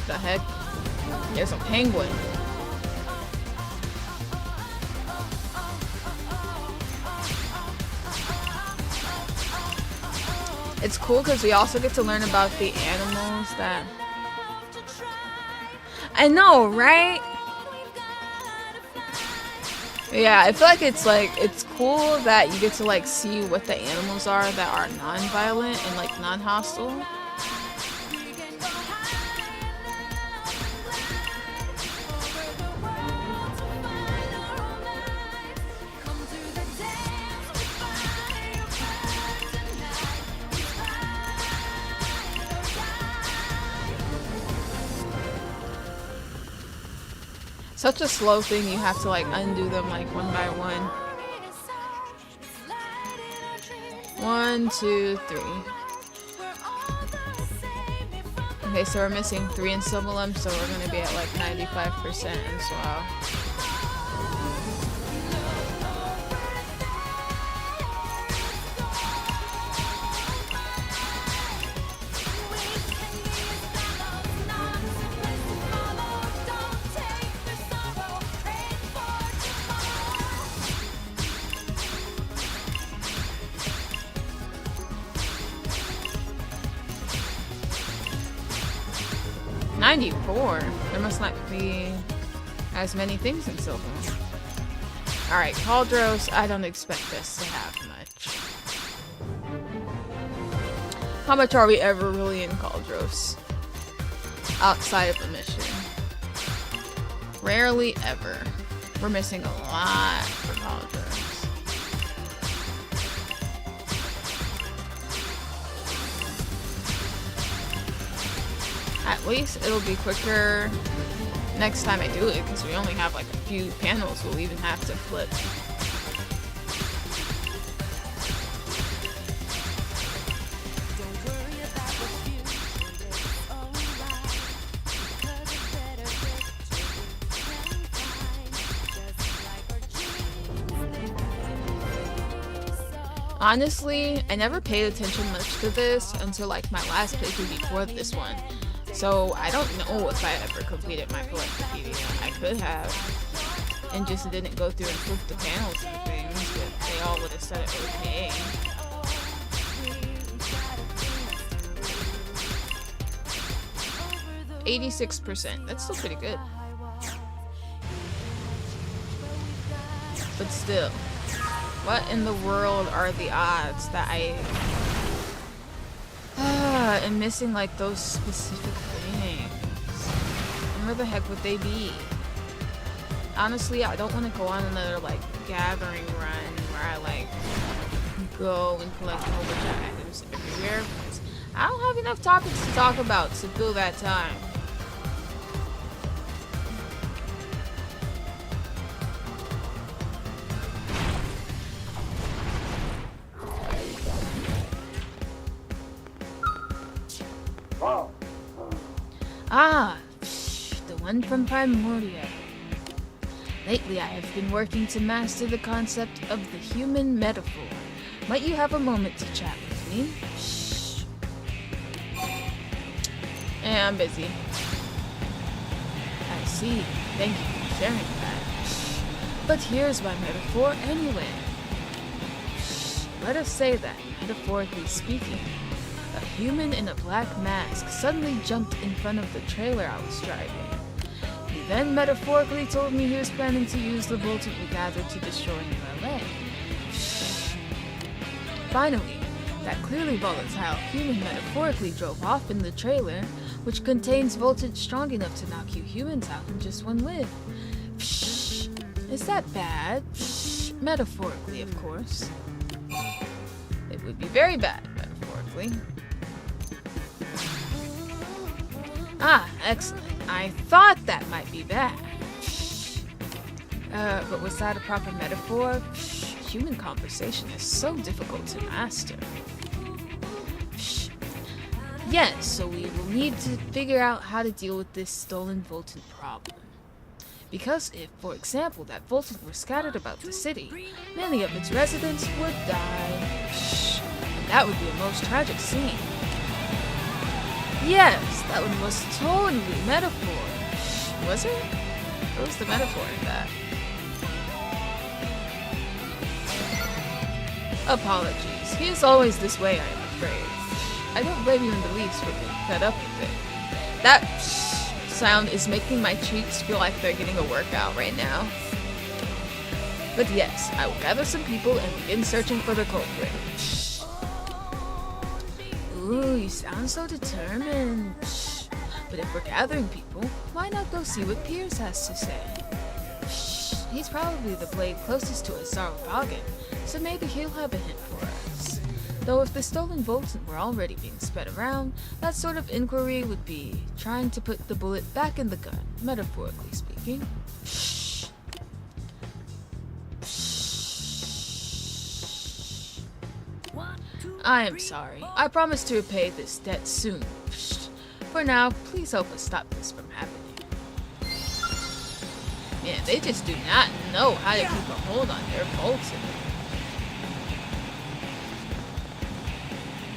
What the heck? There's a penguin. It's cool because we also get to learn about the animals that... I know, right? Yeah, I feel like it's cool that you get to like see what the animals are that are non-violent and like non-hostile. Such a slow thing, you have to like undo them like one by one. 1, 2, 3. Okay, so we're missing 3 in Sylvalum, so we're gonna be at like 95% as well. There must not be as many things in Sylvan. Alright, Cauldros, I don't expect us to have much. How much are we ever really in Cauldros? Outside of a mission. Rarely ever. We're missing a lot for Cauldros. At least it'll be quicker next time I do it, because we only have like a few panels we'll even have to flip. Honestly, I never paid attention much to this until like my last playthrough before this one. So I don't know if I ever completed my Collectopedia. I could have, and just didn't go through and flip the panels and things, but they all would have said it okay. %. That's still pretty good. But still, what in the world are the odds that I am missing like those specific things? And where the heck would they be? Honestly, I don't want to go on another like gathering run where I like go and collect a whole bunch of items everywhere, because I don't have enough topics to talk about to fill that time. Ah, the one from Primordia. Lately, I have been working to master the concept of the human metaphor. Might you have a moment to chat with me? Shh. Yeah, I'm busy. I see. Thank you for sharing that. Shh. But here's my metaphor anyway. Shh. Let us say that, metaphorically speaking, a human in a black mask suddenly jumped in front of the trailer I was driving. He then metaphorically told me he was planning to use the Voltant we gathered to destroy New LA. Shh. Finally, that clearly volatile human metaphorically drove off in the trailer, which contains voltage strong enough to knock you humans out in just one whiff. Shh. Is that bad? Shh. Metaphorically, of course. It would be very bad, metaphorically. Ah, excellent. I thought that might be bad. But was that a proper metaphor? Human conversation is so difficult to master. Yes, so we will need to figure out how to deal with this stolen Voltant problem. Because if, for example, that Voltant were scattered about the city, many of its residents would die. And that would be a most tragic scene. Yes, that one was totally metaphor. Was it? What was the metaphor in that? Apologies. He is always this way, I am afraid. I don't blame you in the least for being fed up with it. That sound is making my cheeks feel like they're getting a workout right now. But yes, I will gather some people and begin searching for the culprit. Ooh, you sound so determined. But if we're gathering people, why not go see what Piers has to say? He's probably the blade closest to a Sarvagan, so maybe he'll have a hint for us. Though if the stolen Voltant were already being spread around, that sort of inquiry would be trying to put the bullet back in the gun, metaphorically speaking. I am sorry. I promise to repay this debt soon. For now, please help us stop this from happening. Man, they just do not know how to keep a hold on their Voltant.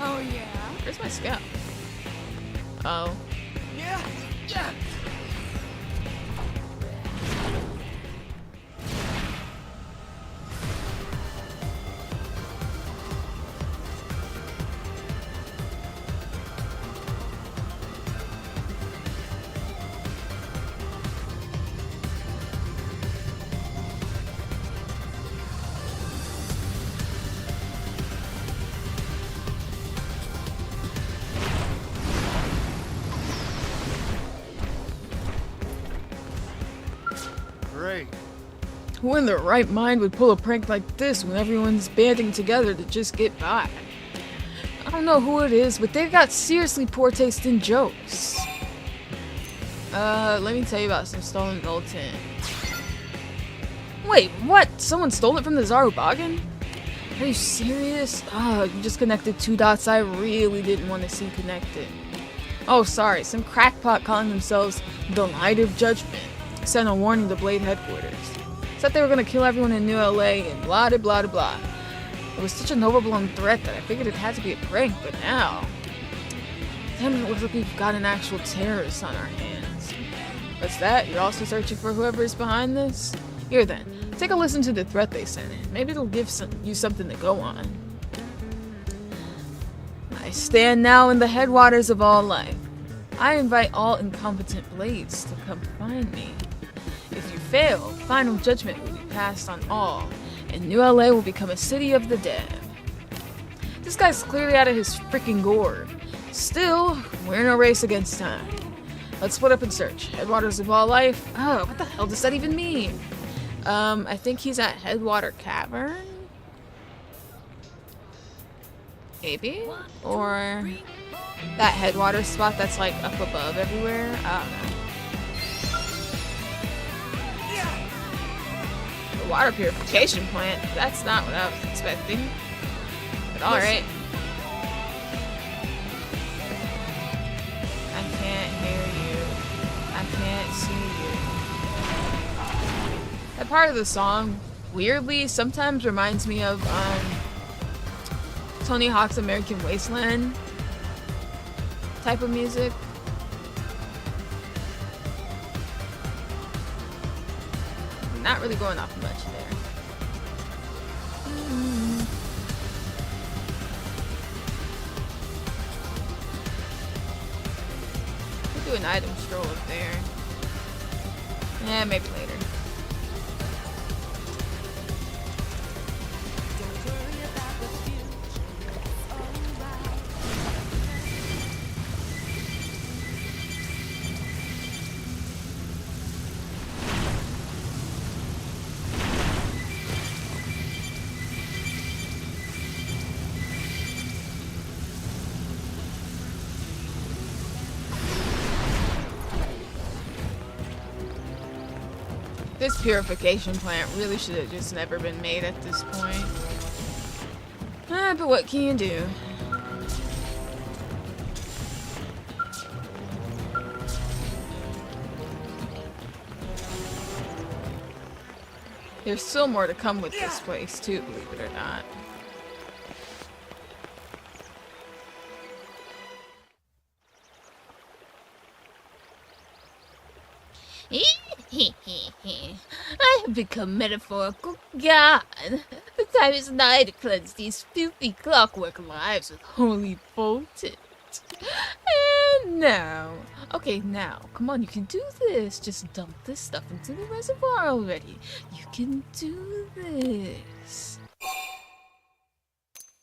Oh yeah? Where's my scout? Oh. Yeah! Yeah! Great. Who in their right mind would pull a prank like this when everyone's banding together to just get by? I don't know who it is, but they've got seriously poor taste in jokes. Let me tell you about some stolen Voltant. Wait, what? Someone stole it from the Zarubagan? Are you serious? Oh, you just connected two dots I really didn't want to see connected. Oh, sorry, some crackpot calling themselves the Light of Judgment sent a warning to Blade headquarters. Said they were gonna kill everyone in New LA and blah de blah de blah. It was such an overblown threat that I figured it had to be a prank, but now... Damn, it looks like we've got an actual terrorist on our hands. What's that? You're also searching for whoever is behind this? Here then, take a listen to the threat they sent in. Maybe it'll give you something to go on. I stand now in the headwaters of all life. I invite all incompetent blades to come find me. If you fail, final judgment will be passed on all, and New LA will become a city of the dead. This guy's clearly out of his freaking gourd. Still, we're in a race against time. Let's split up and search. Headwaters of all life? Oh, what the hell does that even mean? I think he's at Headwater Cavern? Maybe? Or that headwater spot that's like up above everywhere? I don't know. The water purification plant? That's not what I was expecting. But alright. I can't hear you. That part of the song, weirdly, sometimes reminds me of Tony Hawk's American Wasteland type of music. Not really going off much there. Could do an item stroll up there. Yeah, maybe later. This purification plant really should have just never been made at this point. But what can you do? There's still more to come with this place too, believe it or not. I have become metaphorical god. The time is nigh to cleanse these filthy clockwork lives with holy potent. And now, okay, now, come on, you can do this. Just dump this stuff into the reservoir already. You can do this.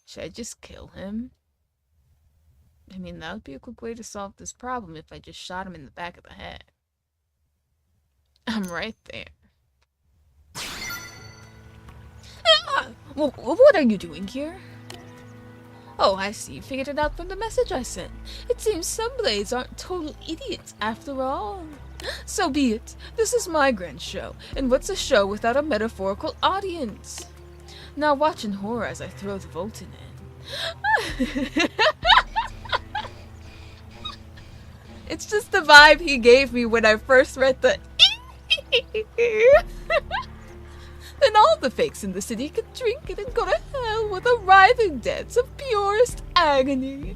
Should I just kill him? I mean, that would be a quick way to solve this problem if I just shot him in the back of the head. I'm right there. Ah! What are you doing here? Oh, I see. You figured it out from the message I sent. It seems some blades aren't total idiots after all. So be it. This is my grand show, and what's a show without a metaphorical audience? Now watch in horror as I throw the Volton in. It's just the vibe he gave me when I first read the Then all the fakes in the city could drink it and go to hell with a writhing dance of purest agony.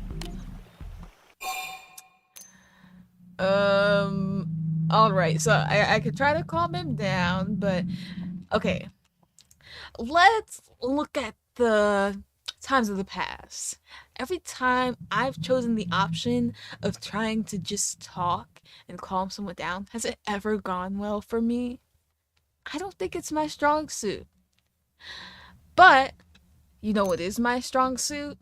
Alright, so I could try to calm him down, but okay. Let's look at the times of the past. Every time I've chosen the option of trying to just talk and calm someone down, has it ever gone well for me? I don't think it's my strong suit. But, you know what is my strong suit?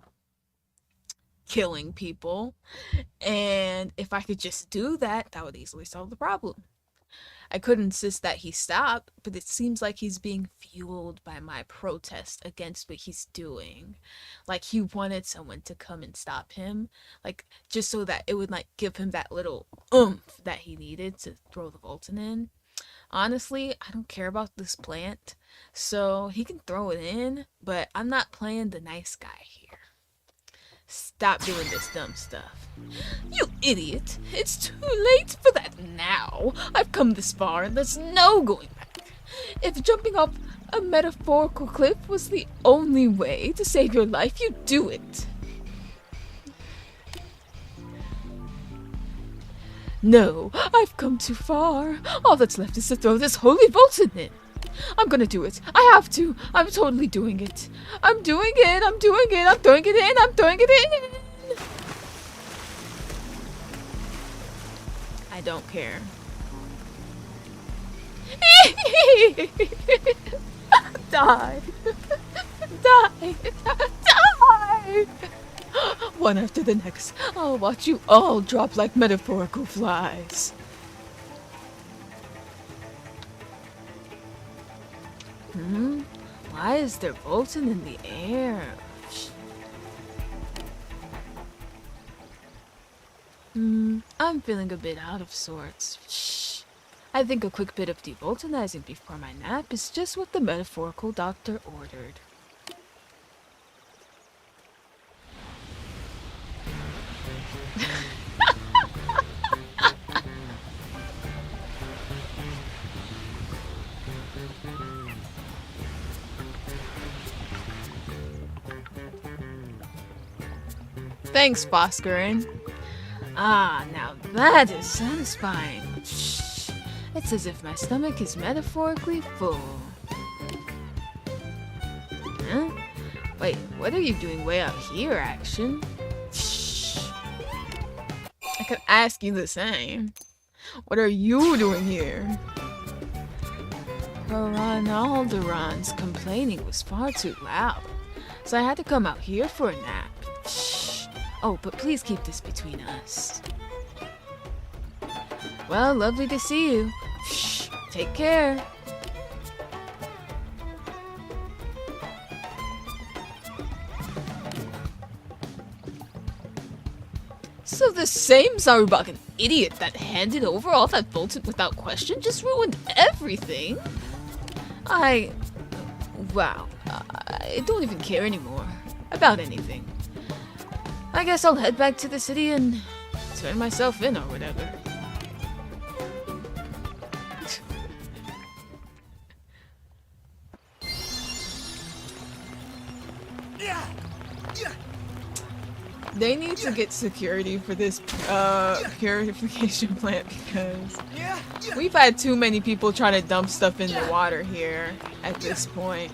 Killing people. And if I could just do that, that would easily solve the problem. I could insist that he stop, but it seems like he's being fueled by my protest against what he's doing. Like he wanted someone to come and stop him, like just so that it would like give him that little oomph that he needed to throw the Volton in. Honestly, I don't care about this plant, so he can throw it in, but I'm not playing the nice guy here. Stop doing this dumb stuff. You idiot! It's too late for that now! I've come this far and there's no going back. If jumping off a metaphorical cliff was the only way to save your life, you'd do it. No, I've come too far. All that's left is to throw this holy Volton in. I'm gonna do it. I have to. I'm totally doing it. I'm doing it. I'm doing it. I'm throwing it in. I'm throwing it in. I don't care. Die. Die. Die. One after the next. I'll watch you all drop like metaphorical flies. Why is there Volton in the air? I'm feeling a bit out of sorts. Shh. I think a quick bit of devoltonizing before my nap is just what the metaphorical doctor ordered. Thanks, Boscarin. Ah, now that is satisfying. Shh. It's as if my stomach is metaphorically full. Huh? Wait, what are you doing way out here, Action? Shh. I could ask you the same. What are you doing here? Alderon's complaining was far too loud, so I had to come out here for a nap. Shh. Oh, but please keep this between us. Well, lovely to see you. Shh. Take care. So the same Zarubagan idiot that handed over all that Bolton without question just ruined everything? Wow, I don't even care anymore about anything. I guess I'll head back to the city and turn myself in or whatever. They need to get security for this purification plant because we've had too many people trying to dump stuff in the water here at this point.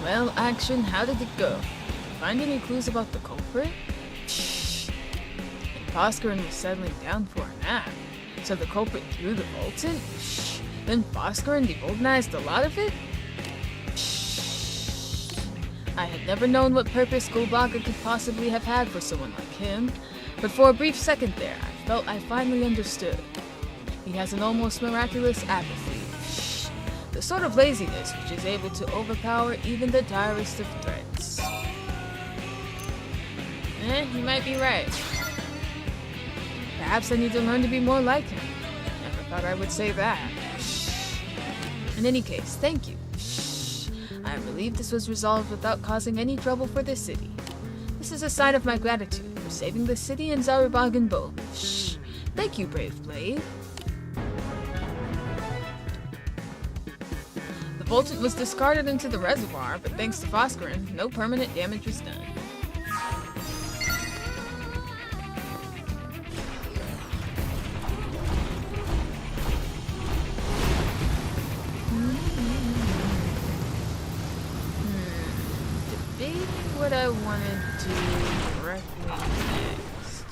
Well, Action, how did it go? Find any clues about the culprit? Shh. And Boscarin was settling down for a nap. So the culprit threw the Bolton? Shh. Then Boscarin deboldenized a lot of it? Shh. I had never known what purpose Gulbaga could possibly have had for someone like him, but for a brief second there, I felt I finally understood. He has an almost miraculous apathy. The sort of laziness which is able to overpower even the direst of threats. You might be right. Perhaps I need to learn to be more like him. Never thought I would say that. Shh. In any case, thank you. Shh. I am relieved this was resolved without causing any trouble for the city. This is a sign of my gratitude for saving the city and Zarubagan both. Shh. Thank you, brave Blade. The Bolton was discarded into the reservoir, but thanks to Boscarin, no permanent damage was done. Debating what I want to do directly next.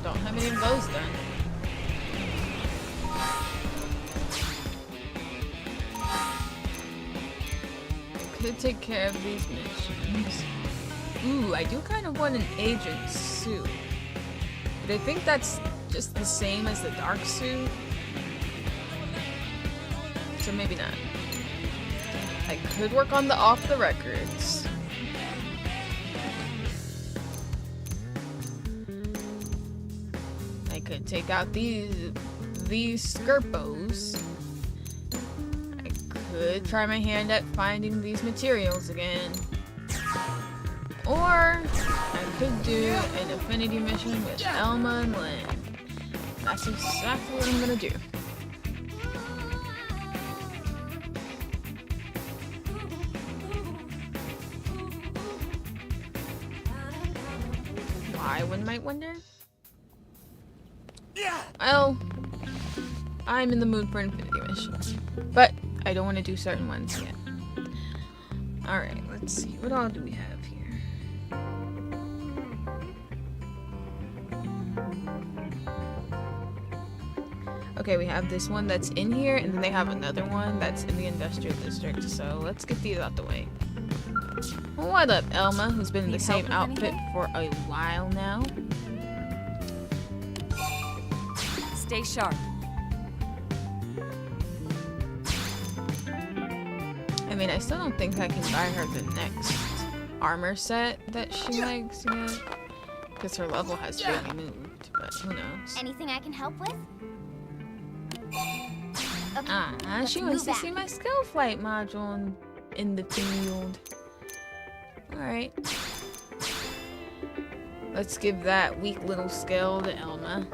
Don't have any of those done. Could take care of these missions. Ooh, I do kind of want an agent suit. But I think that's just the same as the dark suit. So maybe not. I could work on the off the records. could take out these Skirpos. I could try my hand at finding these materials again. Or I could do an affinity mission with Elma and Lynn. That's exactly what I'm gonna do. Why, one might wonder? Well, I'm in the mood for infinity missions, but I don't want to do certain ones yet. Alright, let's see. What all do we have here? Okay, we have this one that's in here, and then they have another one that's in the industrial district, so let's get these out the way. What up, Elma, who's been in the same outfit for a while now? Stay sharp. I mean, I still don't think I can buy her the next armor set that she likes yet, because her level has really moved, but who knows. Anything I can help with? She wants to see my skill flight module in the field. Alright. Let's give that weak little skill to Elma.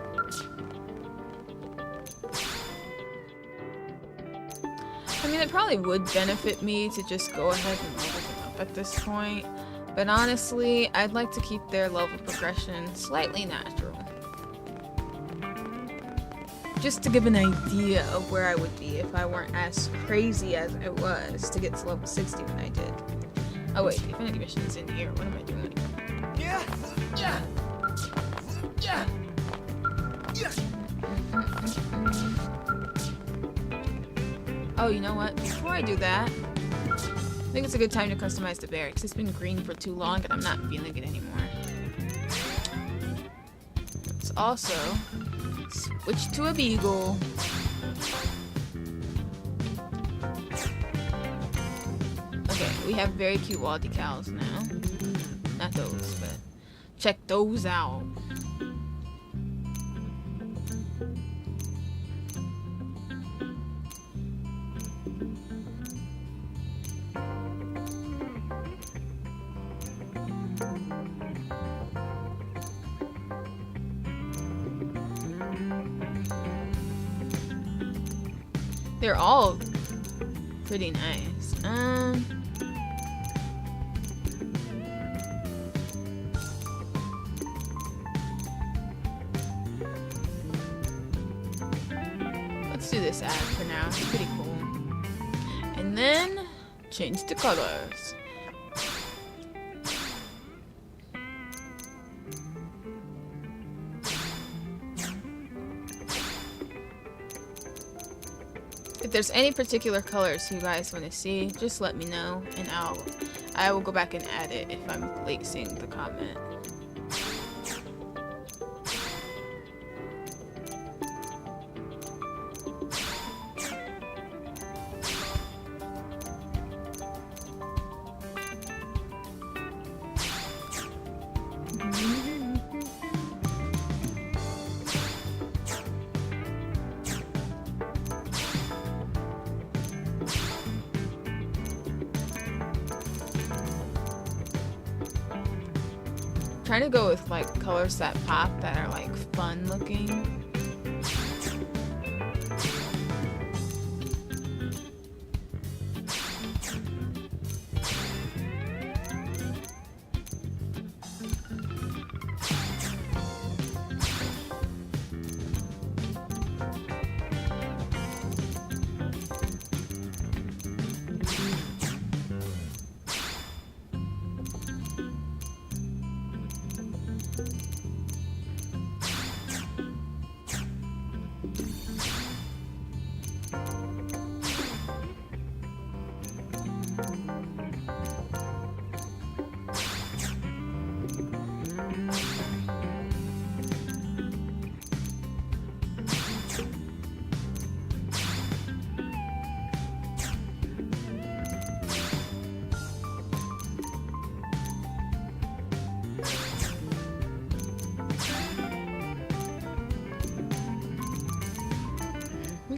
I mean, it probably would benefit me to just go ahead and level them up at this point, but honestly, I'd like to keep their level progression slightly natural. Just to give an idea of where I would be if I weren't as crazy as I was to get to level 60 when I did. Oh wait, the affinity mission is in here. What am I doing? Oh, you know what? Before I do that, I think it's a good time to customize the barracks. It's been green for too long and I'm not feeling it anymore. Let's also switch to a beagle. Okay, we have very cute wall decals now. Not those, but check those out. They're all pretty nice. Let's do this ad for now. It's pretty cool. And then change the colors. If there's any particular colors you guys want to see, just let me know, and I will go back and add it if I'm late seeing the comment. Trying to go with like colors that pop, that are like fun looking.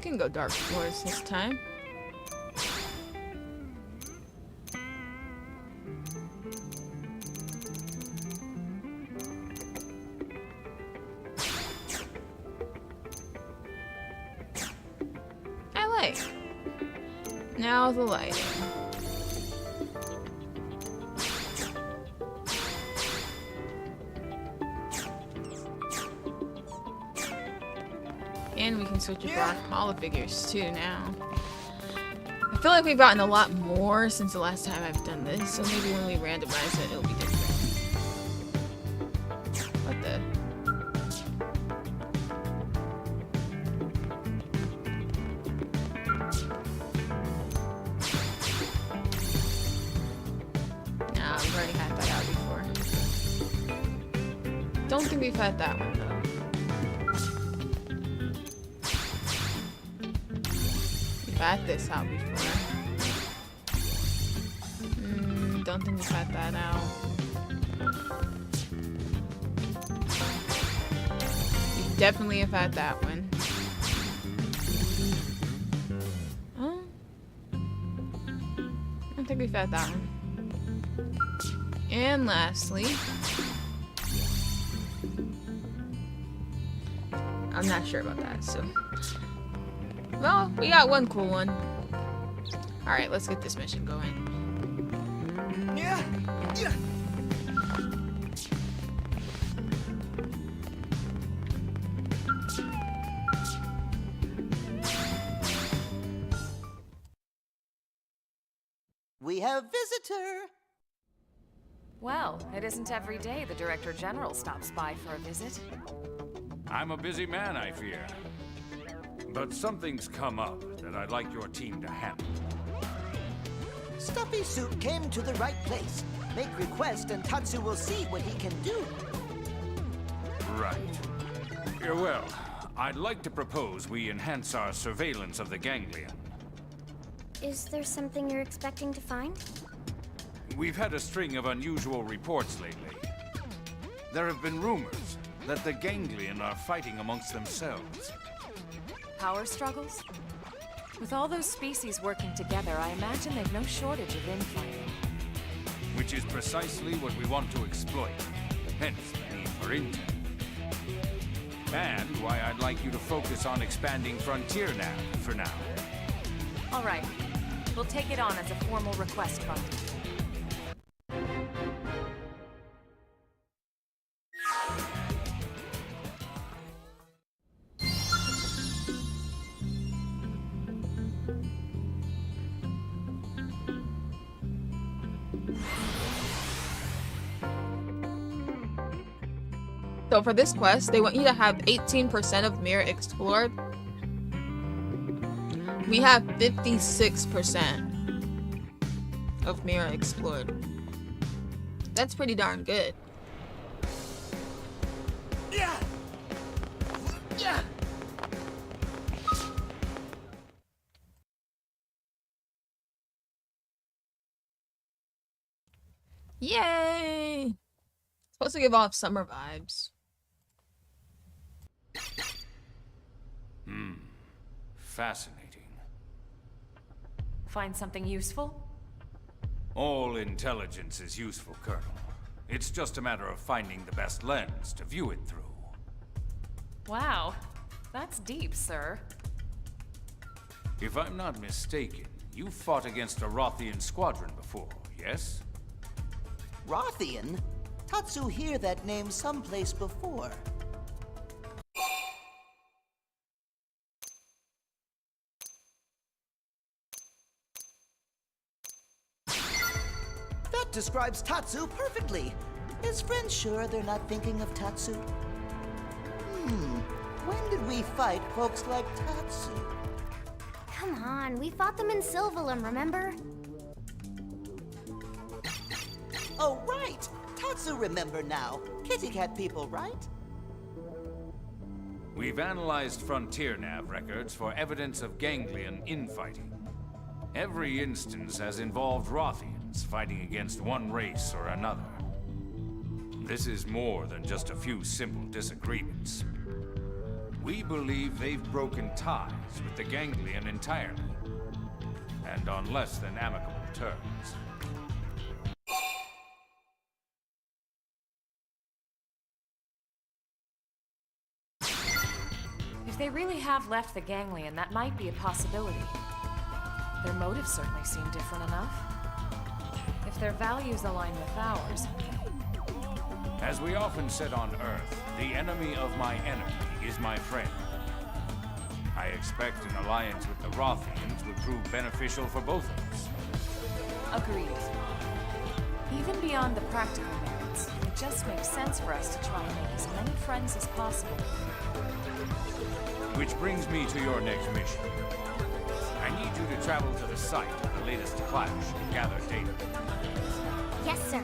can go Dark Forest this time. I like. Now the lighting. And we can switch up our Mala figures too now. I feel like we've gotten a lot more since the last time I've done this, so maybe when we randomize it, it'll be different. What the? Nah, we've already had that out before. Don't think we've had that one though. Had this out before. Don't think we've had that out. We definitely have had that one. Huh? I don't think we've had that one. And lastly, I'm not sure about that, so. Well, we got one cool one. Alright, let's get this mission going. Yeah. Yeah. We have visitor. Well, it isn't every day the Director General stops by for a visit. I'm a busy man, I fear. But something's come up that I'd like your team to handle. Stuffy Suit came to the right place. Make request and Tatsu will see what he can do. Right. Well, I'd like to propose we enhance our surveillance of the ganglion. Is there something you're expecting to find? We've had a string of unusual reports lately. There have been rumors that the ganglion are fighting amongst themselves. Power struggles? With all those species working together, I imagine they've no shortage of infighting. Which is precisely what we want to exploit. Hence the need for intel. And why I'd like you to focus on expanding Frontier Nav for now. All right. We'll take it on as a formal request from you. So for this quest, they want you to have 18% of Mirror explored. We have 56% of Mirror explored. That's pretty darn good. Yeah. Yeah. Yay! Supposed to give off summer vibes. Fascinating. Find something useful? All intelligence is useful, Colonel. It's just a matter of finding the best lens to view it through. Wow. That's deep, sir. If I'm not mistaken, you fought against a Rothian squadron before, yes? Rothian? Tatsu hear that name someplace before. That describes Tatsu perfectly. Is friends sure they're not thinking of Tatsu? When did we fight folks like Tatsu? Come on, we fought them in Sylvalum, remember? Oh, right! Tatsu remember now. Kitty cat people, right? We've analyzed Frontier Nav records for evidence of ganglion infighting. Every instance has involved Rothians fighting against one race or another. This is more than just a few simple disagreements. We believe they've broken ties with the Ganglion entirely, and on less than amicable terms. If they really have left the Ganglion, that might be a possibility. Their motives certainly seem different enough. If their values align with ours... As we often said on Earth, the enemy of my enemy is my friend. I expect an alliance with the Rothians would prove beneficial for both of us. Agreed. Even beyond the practical merits, it just makes sense for us to try and make as many friends as possible. Which brings me to your next mission. I need you to travel to the site of the latest clash and gather data. Yes, sir.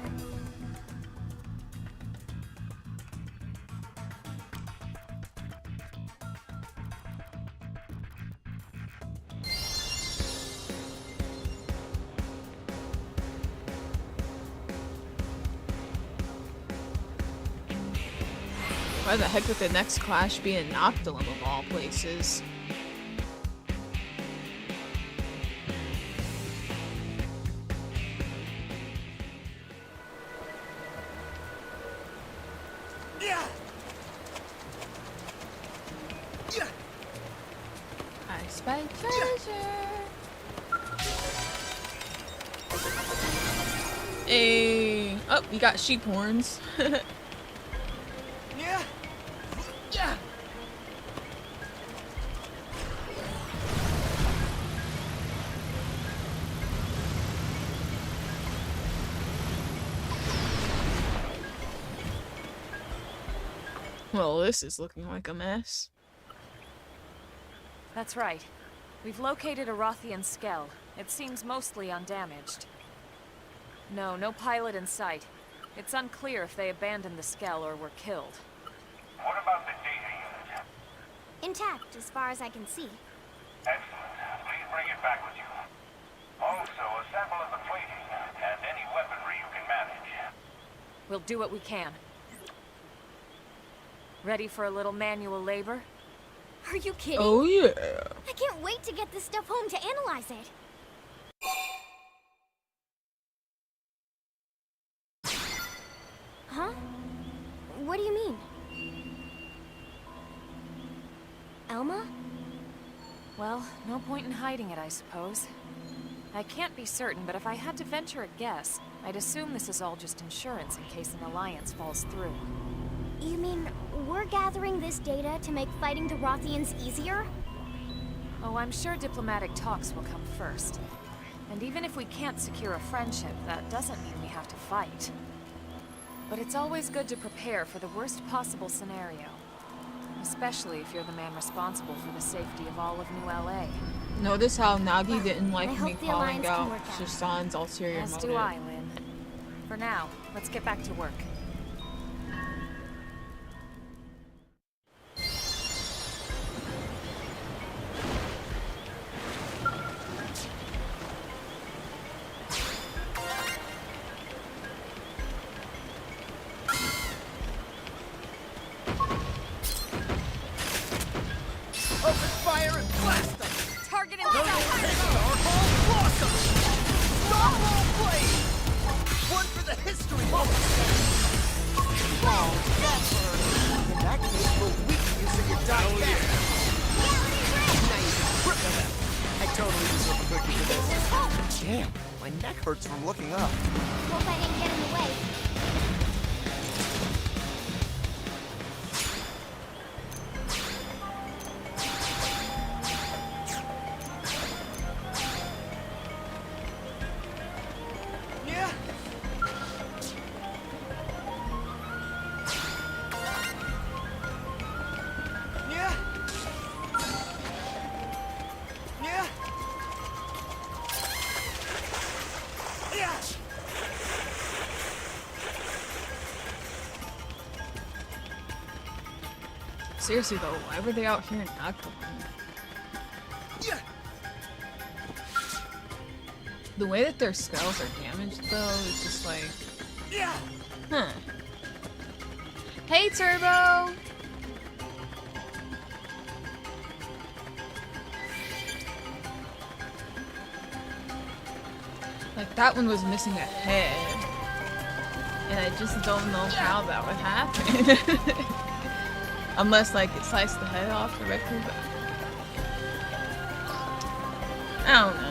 Why the heck would the next clash be in Noctilum of all places? I spy treasure. Hey, oh, you got sheep horns. Well, this is looking like a mess. That's right. We've located a Rothian Skell. It seems mostly undamaged. No pilot in sight. It's unclear if they abandoned the Skell or were killed. What about the data unit? Intact, as far as I can see. Excellent. Please bring it back with you. Also, a sample of the plating and any weaponry you can manage. We'll do what we can. Ready for a little manual labor? Are you kidding? Oh yeah. I can't wait to get this stuff home to analyze it. Huh? What do you mean? Elma? Well, no point in hiding it, I suppose. I can't be certain, but if I had to venture a guess, I'd assume this is all just insurance in case an alliance falls through. You mean we're gathering this data to make fighting the Rothians easier? Oh, I'm sure diplomatic talks will come first. And even if we can't secure a friendship, that doesn't mean we have to fight. But it's always good to prepare for the worst possible scenario. Especially if you're the man responsible for the safety of all of New LA. Notice how Nagi didn't like I me hope the calling alliance out can work out. Shasan's ulterior As motive. do I, Lynn. For now, let's get back to work. Open fire and blast them! Target in Our whole blossom! Stop all play! One for the history books! Oh, never! In that case, we'll weaken you so you die fast! Now you can grip them! I totally deserve a cookie for this. Damn, my neck hurts from looking up. Hope I didn't get in the way. Yeah? Yeah? Yeah? Yeah! Seriously though, why were they out here in Noctilum? Yeah! The way that their skulls are damaged though is just like, Yeah! huh. Hey Turbo! Like, that one was missing a head. And I just don't know how that would happen. Unless, like, it sliced the head off directly, but... I don't know.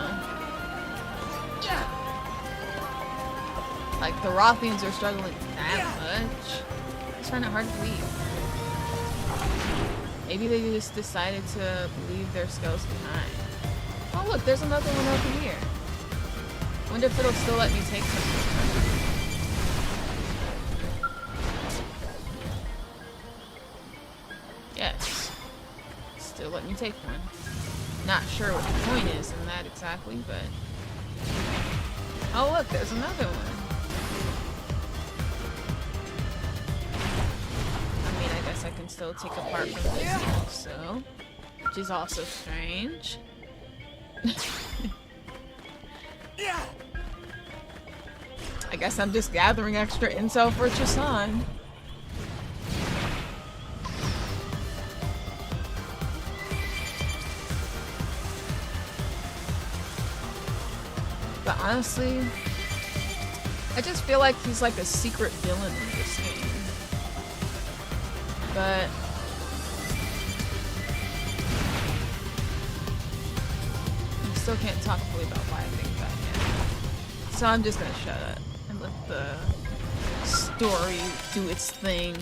Like, the Rothians are struggling that much. I find it hard to believe. Maybe they just decided to leave their skulls behind. Oh look, there's another one over here. Wonder if it'll still let me take them. Yes. Still let me take one. Not sure what the point is in that exactly, but... Oh look, there's another one. I mean, I guess I can still take apart from this also. Which is also strange. I guess I'm just gathering extra intel for Chasan. But honestly, I just feel like he's like a secret villain in this game. But I still can't talk fully about why I think that yet. So I'm just gonna shut up and let the story do its thing.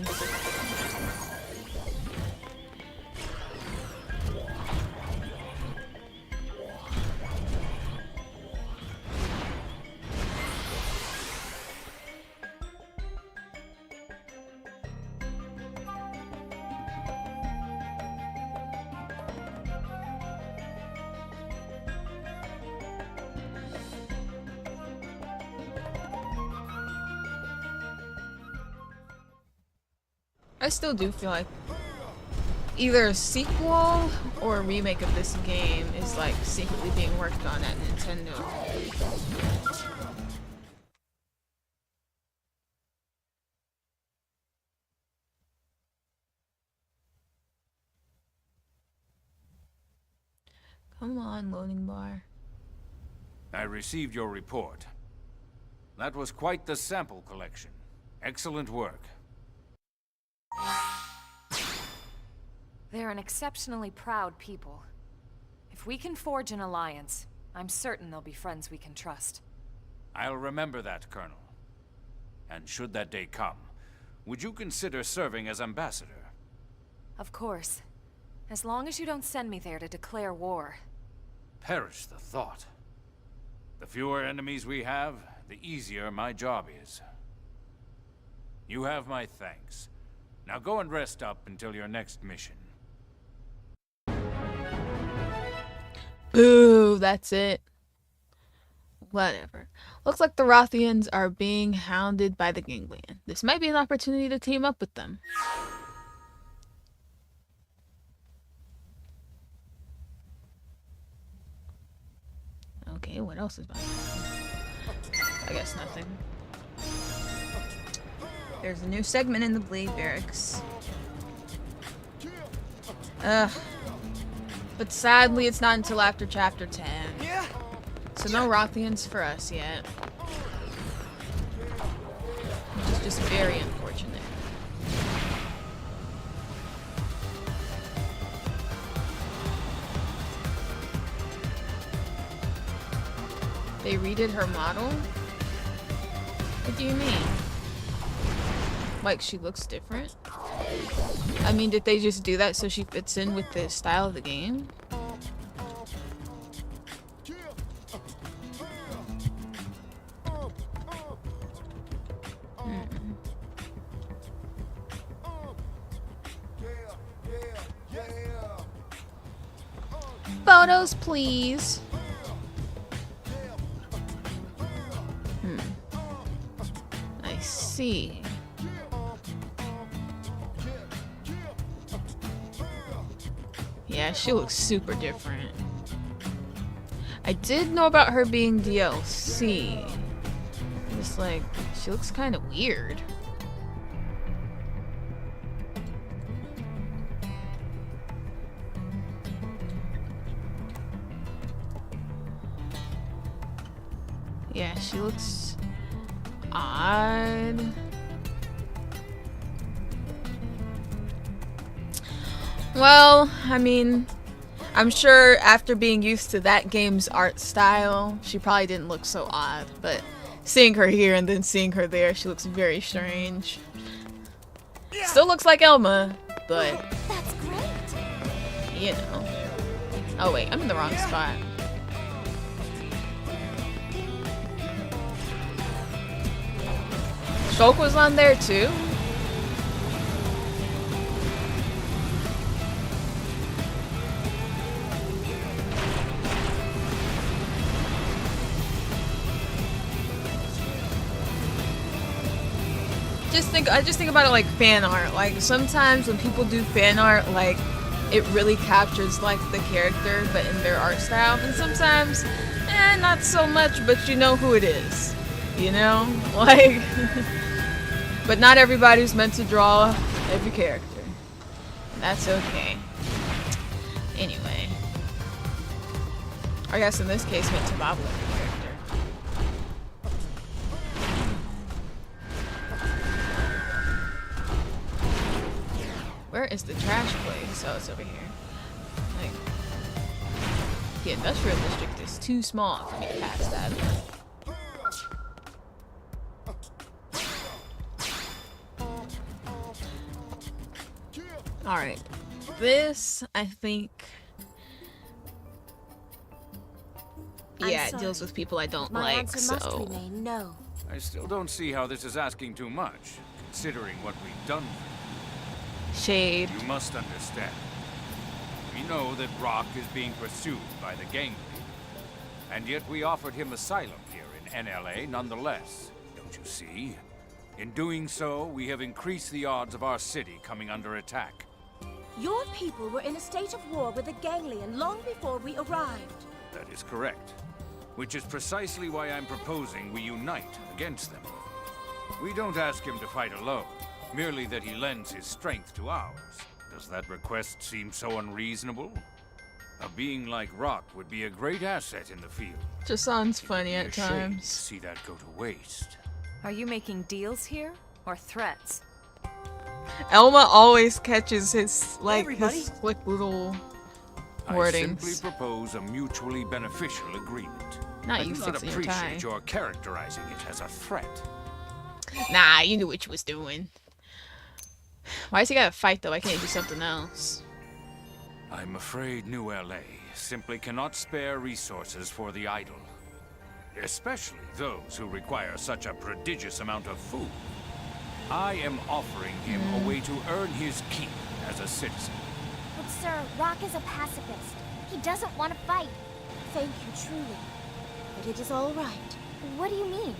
I still do feel like either a sequel or a remake of this game is like secretly being worked on at Nintendo. Come on, loading bar. I received your report. That was quite the sample collection. Excellent work. They're an exceptionally proud people. If we can forge an alliance, I'm certain they'll be friends we can trust. I'll remember that, Colonel. And should that day come, would you consider serving as ambassador? Of course. As long as you don't send me there to declare war. Perish the thought. The fewer enemies we have, the easier my job is. You have my thanks. Now go and rest up until your next mission. Boo, that's it. Whatever. Looks like the Rothians are being hounded by the Ganglion. This might be an opportunity to team up with them. Okay, what else is behind? I guess nothing. There's a new segment in the Blade Barracks. Ugh. But sadly, it's not until after Chapter 10. So no Rothians for us yet. Which is just very unfortunate. They redid her model? What do you mean? Like, she looks different? I mean, did they just do that so she fits in with the style of the game? Photos, please. I see. Yeah, she looks super different. I did know about her being DLC. Just like, she looks kind of weird. Yeah, she looks odd. Well, I mean, I'm sure after being used to that game's art style, she probably didn't look so odd, but seeing her here and then seeing her there, she looks very strange. Still looks like Elma, but That's great. you know. Oh wait, I'm in the wrong spot. Shulk was on there too? I just think about it like fan art. Like sometimes when people do fan art, like it really captures like the character, but in their art style. And sometimes, not so much, but you know who it is. You know, like. But not everybody's meant to draw every character. That's okay. Anyway, I guess in this case, meant to bobble every character. Where is the trash place? Oh, it's over here. Like, the industrial district is too small for me to pass that. Alright. This, I think... Yeah, it deals with people I don't like, so... No. I still don't see how this is asking too much, considering what we've done. Shade. You must understand. We know that Rock is being pursued by the gang leader, and yet we offered him asylum here in NLA nonetheless. Don't you see? In doing so, we have increased the odds of our city coming under attack. Your people were in a state of war with the Ganglion long before we arrived. That is correct. Which is precisely why I'm proposing we unite against them. We don't ask him to fight alone, merely that he lends his strength to ours. Does that request seem so unreasonable? A being like Rock would be a great asset in the field. Just sounds funny at It'd be a shame to times. see that go to waste. Are you making deals here or threats? Elma always catches his, like, his slick little I wordings. simply propose a mutually beneficial agreement. Not I you do not fixing your tie. appreciate your characterizing it as a threat. Nah, you knew what you was doing. Why does he gotta fight though? I can't do something else. I'm afraid New LA simply cannot spare resources for the idle. Especially those who require such a prodigious amount of food. I am offering him a way to earn his keep as a citizen. But sir, Rock is a pacifist. He doesn't want to fight. Thank you, truly. But it is all right. What do you mean?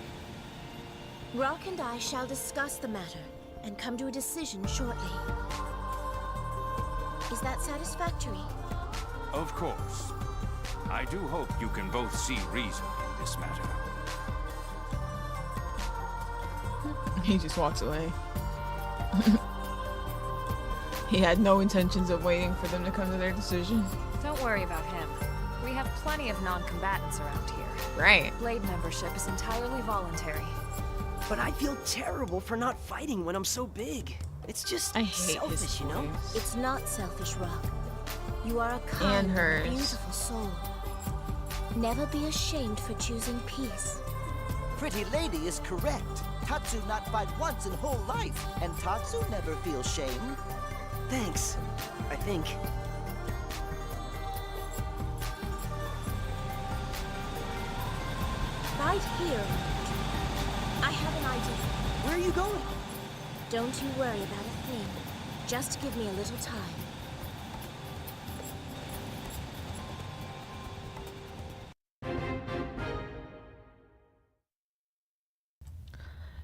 Rock and I shall discuss the matter and come to a decision shortly. Is that satisfactory? Of course. I do hope you can both see reason in this matter. He just walks away. He had no intentions of waiting for them to come to their decision. Don't worry about him. We have plenty of non-combatants around here. Right. Blade membership is entirely voluntary. But I feel terrible for not fighting when I'm so big. It's just I hate selfish, his you know? voice. It's not selfish, Rock. You are a kind And hers. beautiful soul. Never be ashamed for choosing peace. Pretty lady is correct. Tatsu not fight once in whole life, and Tatsu never feels shame. Thanks, I think. Right here. I have an idea. Where are you going? Don't you worry about a thing. Just give me a little time.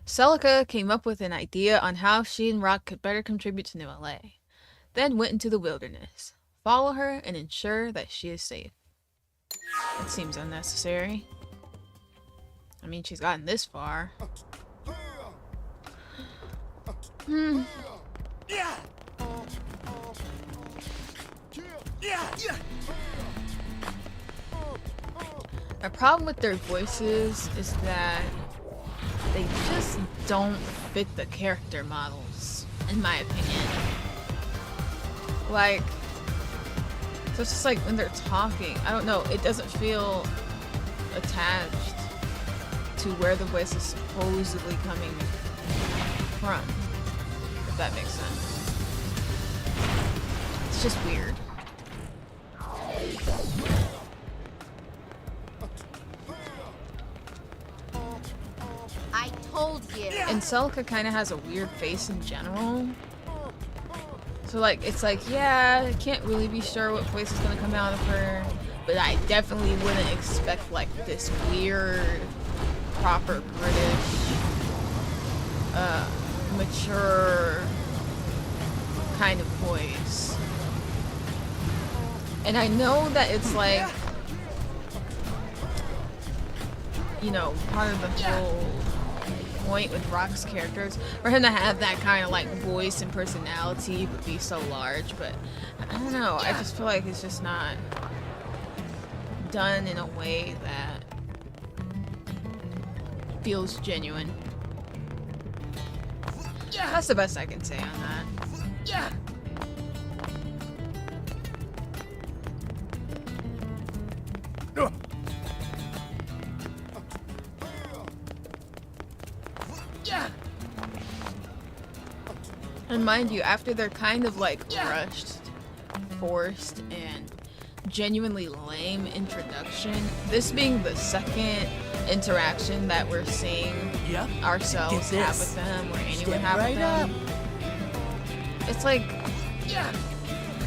Celica came up with an idea on how she and Rock could better contribute to New LA, then went into the wilderness. Follow her and ensure that she is safe. That seems unnecessary. I mean, she's gotten this far. My problem with their voices is that they just don't fit the character models, in my opinion. Like, so it's just like when they're talking, I don't know, it doesn't feel attached to where the voice is supposedly coming from, if that makes sense. It's just weird. I told you. And Celica kind of has a weird face in general. So like, it's like, yeah, I can't really be sure what voice is gonna come out of her, but I definitely wouldn't expect like this weird, proper British, mature kind of voice. And I know that it's like, you know, part of the whole point with Rock's characters for him to have that kind of like voice and personality but be so large, but I don't know, I just feel like it's just not done in a way that feels genuine. That's the best I can say on that. And mind you, after their kind of like rushed, forced, and genuinely lame introduction, this being the second interaction that we're seeing ourselves have with them, or anyone have with them, it's like,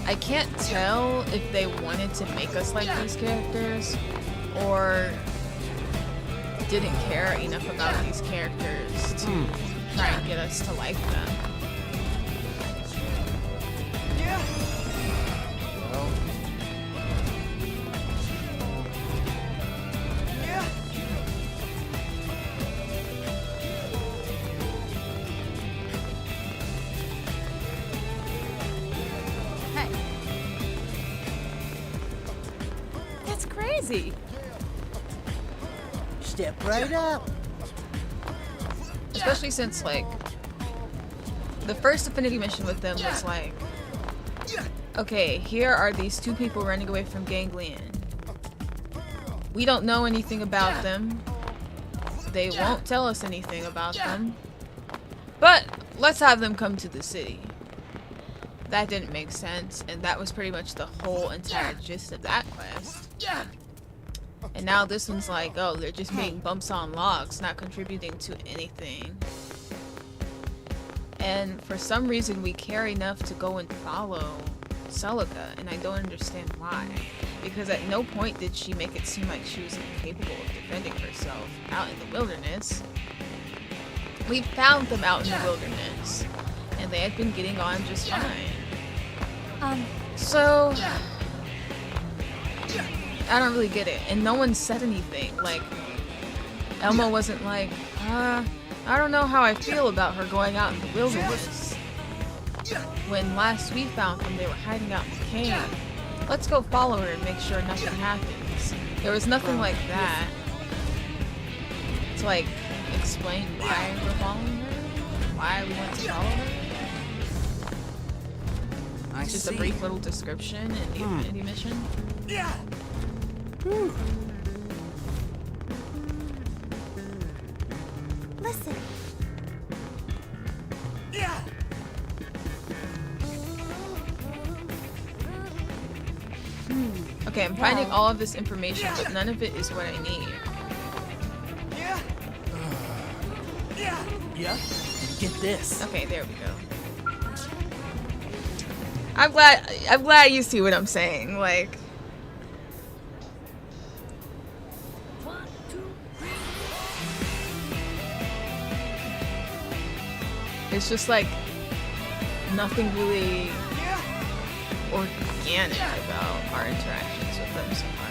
I can't tell if they wanted to make us like these characters, or didn't care enough about these characters to try and get us to like them. That's crazy. Step right up. Especially since, like, the first Affinity mission with them was like, okay, here are these two people running away from Ganglion. We don't know anything about them. They won't tell us anything about them. But let's have them come to the city. That didn't make sense, and that was pretty much the whole entire gist of that quest. And now this one's like, oh, they're just being bumps on logs, not contributing to anything. And for some reason, we care enough to go and follow Celica, and I don't understand why. Because at no point did she make it seem like she was incapable of defending herself out in the wilderness. We found them out in the wilderness, and they had been getting on just fine. So I don't really get it, and no one said anything. Like, Elmo wasn't like, I don't know how I feel about her going out in the wilderness. When last we found them, they were hiding out in the cave. Let's go follow her and make sure nothing happens. There was nothing like that to, like, explain why we're following her, why we want to follow her. It's just a brief little description in the Affinity mission. Listen. Okay, I'm finding all of this information, but none of it is what I need. Yeah? And get this. Okay, there we go. I'm glad you see what I'm saying. Like, it's just like nothing really organic about our interactions with them so far.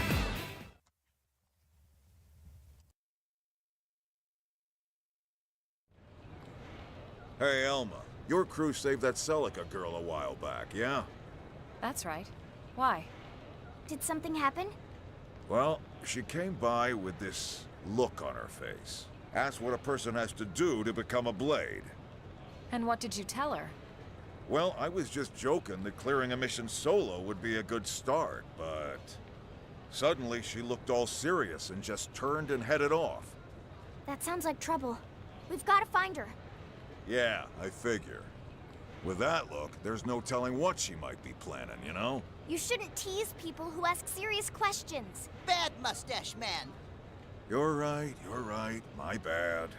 Hey, Elma. Your crew saved that Celica girl a while back, yeah? That's right. Why? Did something happen? Well, she came by with this look on her face. Asked what a person has to do to become a blade. And what did you tell her? Well, I was just joking that clearing a mission solo would be a good start, but... Suddenly, she looked all serious and just turned and headed off. That sounds like trouble. We've got to find her. Yeah, I figure. With that look, there's no telling what she might be planning, you know? You shouldn't tease people who ask serious questions. Bad mustache man. You're right, my bad.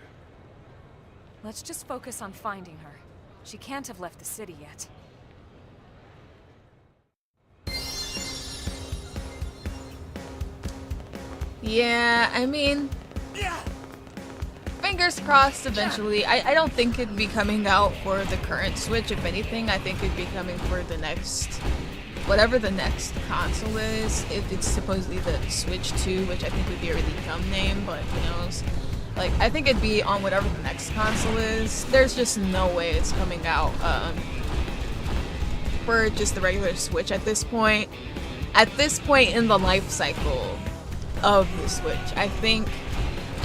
Let's just focus on finding her. She can't have left the city yet. Yeah, I mean, fingers crossed eventually. I don't think it'd be coming out for the current Switch. If anything, I think it'd be coming for the next, whatever the next console is. If it's supposedly the Switch 2, which I think would be a really dumb name, but who knows. Like, I think it'd be on whatever the next console is. There's just no way it's coming out for just the regular Switch at this point. At this point in the life cycle of the Switch, I think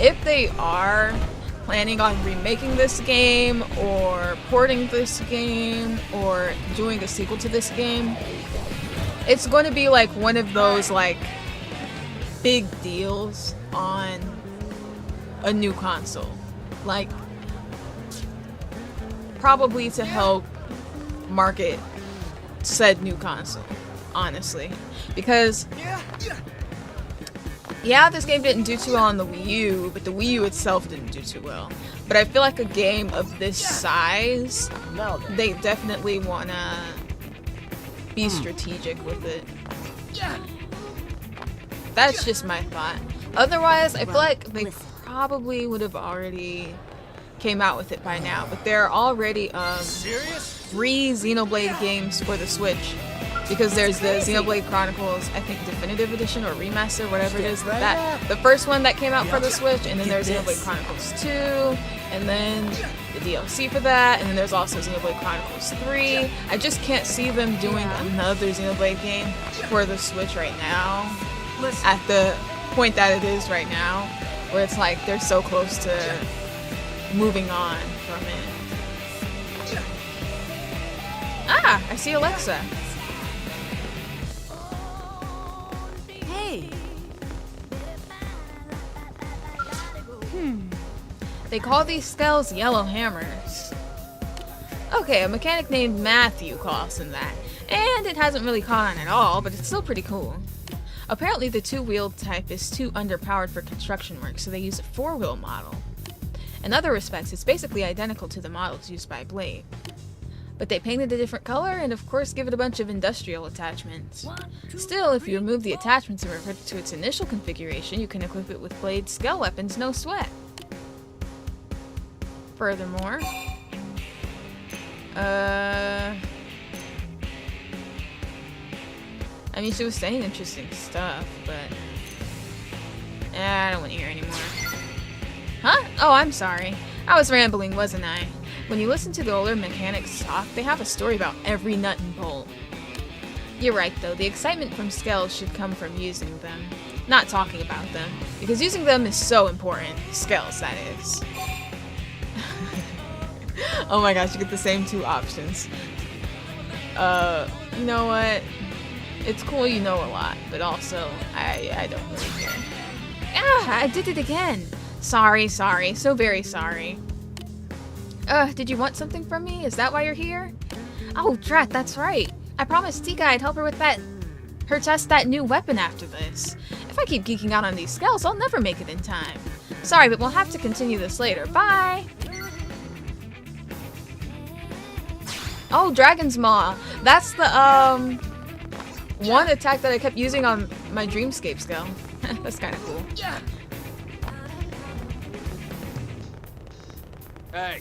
if they are planning on remaking this game or porting this game or doing a sequel to this game, it's going to be like one of those like big deals on a new console, like probably to help market said new console, honestly, because yeah, this game didn't do too well on the Wii U, but the Wii U itself didn't do too well. But I feel like a game of this size, they definitely want to be strategic with it. That's just my thought. Otherwise, I feel like they probably would have already came out with it by now. But there are already 3 Xenoblade games for the Switch. Because there's the Xenoblade Chronicles, I think Definitive Edition or Remaster, whatever it is, that the first one that came out for the Switch, and then there's Xenoblade Chronicles 2, and then the DLC for that, and then there's also Xenoblade Chronicles 3. I just can't see them doing another Xenoblade game for the Switch right now, at the point that it is right now, where it's like they're so close to moving on from it. Ah, I see Alexa. They call these skulls yellow hammers. Okay, a mechanic named Matthew calls them that. And it hasn't really caught on at all, but it's still pretty cool. Apparently the 2-wheel type is too underpowered for construction work, so they use a 4-wheel model. In other respects, it's basically identical to the models used by Blade. But they painted a different color and of course give it a bunch of industrial attachments. Still, if you remove the attachments and revert it to its initial configuration, you can equip it with Blade's scale weapons, no sweat. Furthermore, I mean, she was saying interesting stuff, but I don't want to hear anymore. Huh? Oh, I'm sorry. I was rambling, wasn't I? When you listen to the older mechanics talk, they have a story about every nut and bolt. You're right, though. The excitement from scales should come from using them, not talking about them, because using them is so important. Scales, that is. Oh my gosh, you get the same 2 options. You know what? It's cool you know a lot, but also, I don't really care. Ah, I did it again! Sorry, so very sorry. Did you want something from me? Is that why you're here? Oh, drat, that's right. I promised Tika I'd help her with her test that new weapon after this. If I keep geeking out on these scales, I'll never make it in time. Sorry, but we'll have to continue this later. Bye! Oh, Dragon's Maw. That's the, one attack that I kept using on my Dreamscape skill. That's kind of cool. Hey.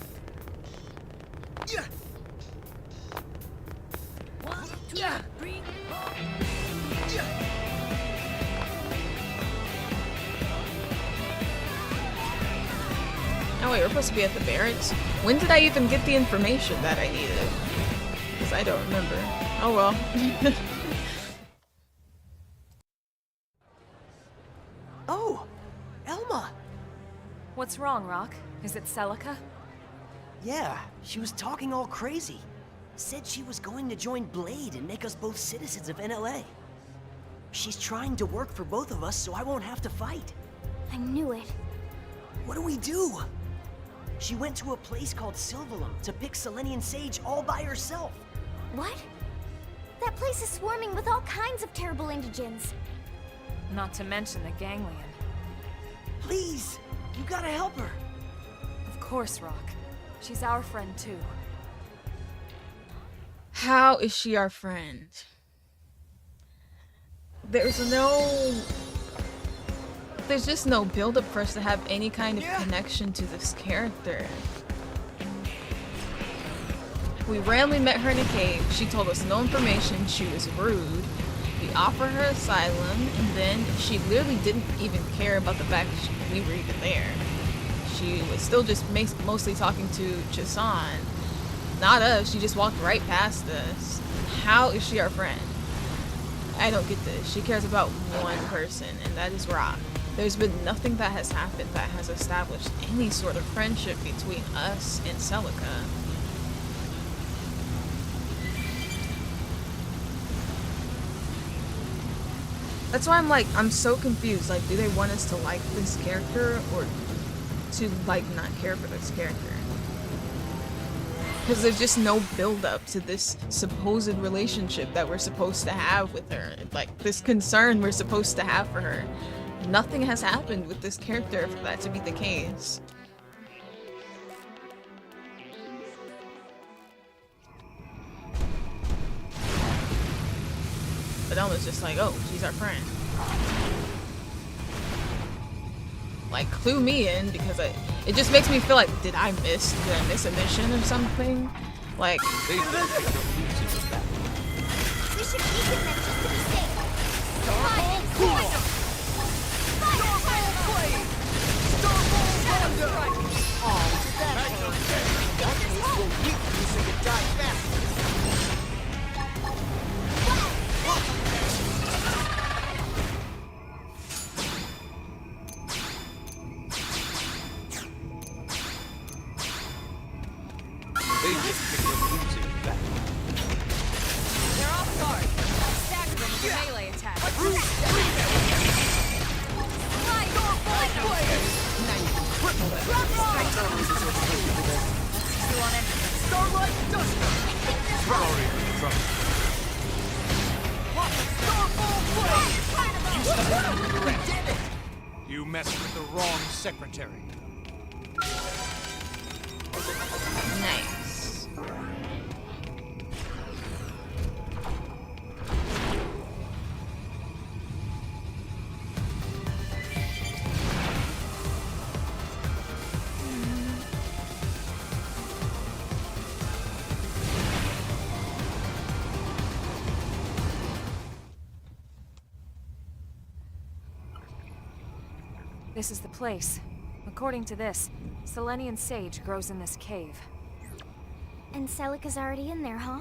Oh wait, we're supposed to be at the barracks? When did I even get the information that I needed? Because I don't remember. Oh well. What's wrong, Rock? Is it Celica? Yeah, she was talking all crazy. Said she was going to join Blade and make us both citizens of NLA. She's trying to work for both of us so I won't have to fight. I knew it. What do we do? She went to a place called Sylvalum to pick Selenian Sage all by herself. What? That place is swarming with all kinds of terrible indigents. Not to mention the ganglion. Please, you gotta help her. Of course, Rock. She's our friend too. How is she our friend? There's just no build-up for us to have any kind of connection to this character. We randomly met her in a cave. She told us no information. She was rude. We offered her asylum, and then she literally didn't even care about the fact that we were even there. She was still just mostly talking to Chasan, not us. She just walked right past us. How is she our friend? I don't get this. She cares about one person, and that is Rock. There's been nothing that has happened that has established any sort of friendship between us and Celica. That's why I'm so confused. Like, do they want us to like this character or to like not care for this character? Because there's just no build up to this supposed relationship that we're supposed to have with her. Like, this concern we're supposed to have for her. Nothing has happened with this character for that to be the case. But Elma's just like, oh, she's our friend. Like, clue me in, because it just makes me feel like, did I miss a mission or something? Like, We should weaken them just to be safe. They're off guard. Stack them with a melee attack. Starlight Duster! Sorry for the trouble. We did it! You messed with the wrong secretary. nice. This is the place. According to this, Selenian sage grows in this cave. And Celica's already in there, huh?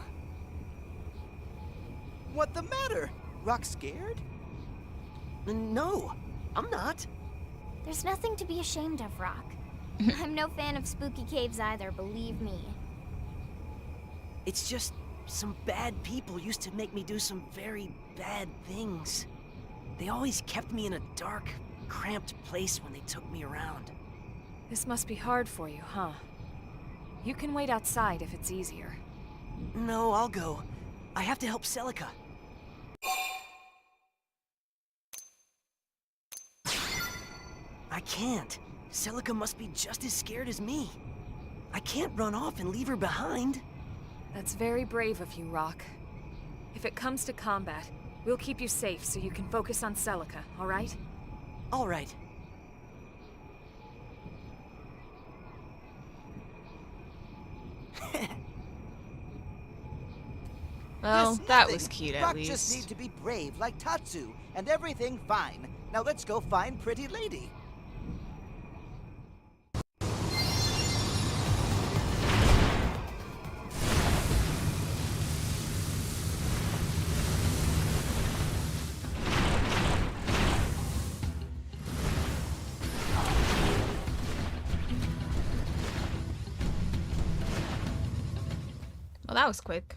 What the matter? Rock scared? No, I'm not. There's nothing to be ashamed of, Rock. I'm no fan of spooky caves either, believe me. It's just some bad people used to make me do some very bad things. They always kept me in a dark, cramped place when they took me around. This must be hard for you, huh? You can wait outside if it's easier. No, I'll go. I have to help Celica. I can't. Celica must be just as scared as me. I can't run off and leave her behind. That's very brave of you, Rock. If it comes to combat, we'll keep you safe so you can focus on Celica, all right? All right. Well, that was cute at Rock least. just need to be brave like Tatsu, and everything fine. Now let's go find Pretty Lady. Well, that was quick.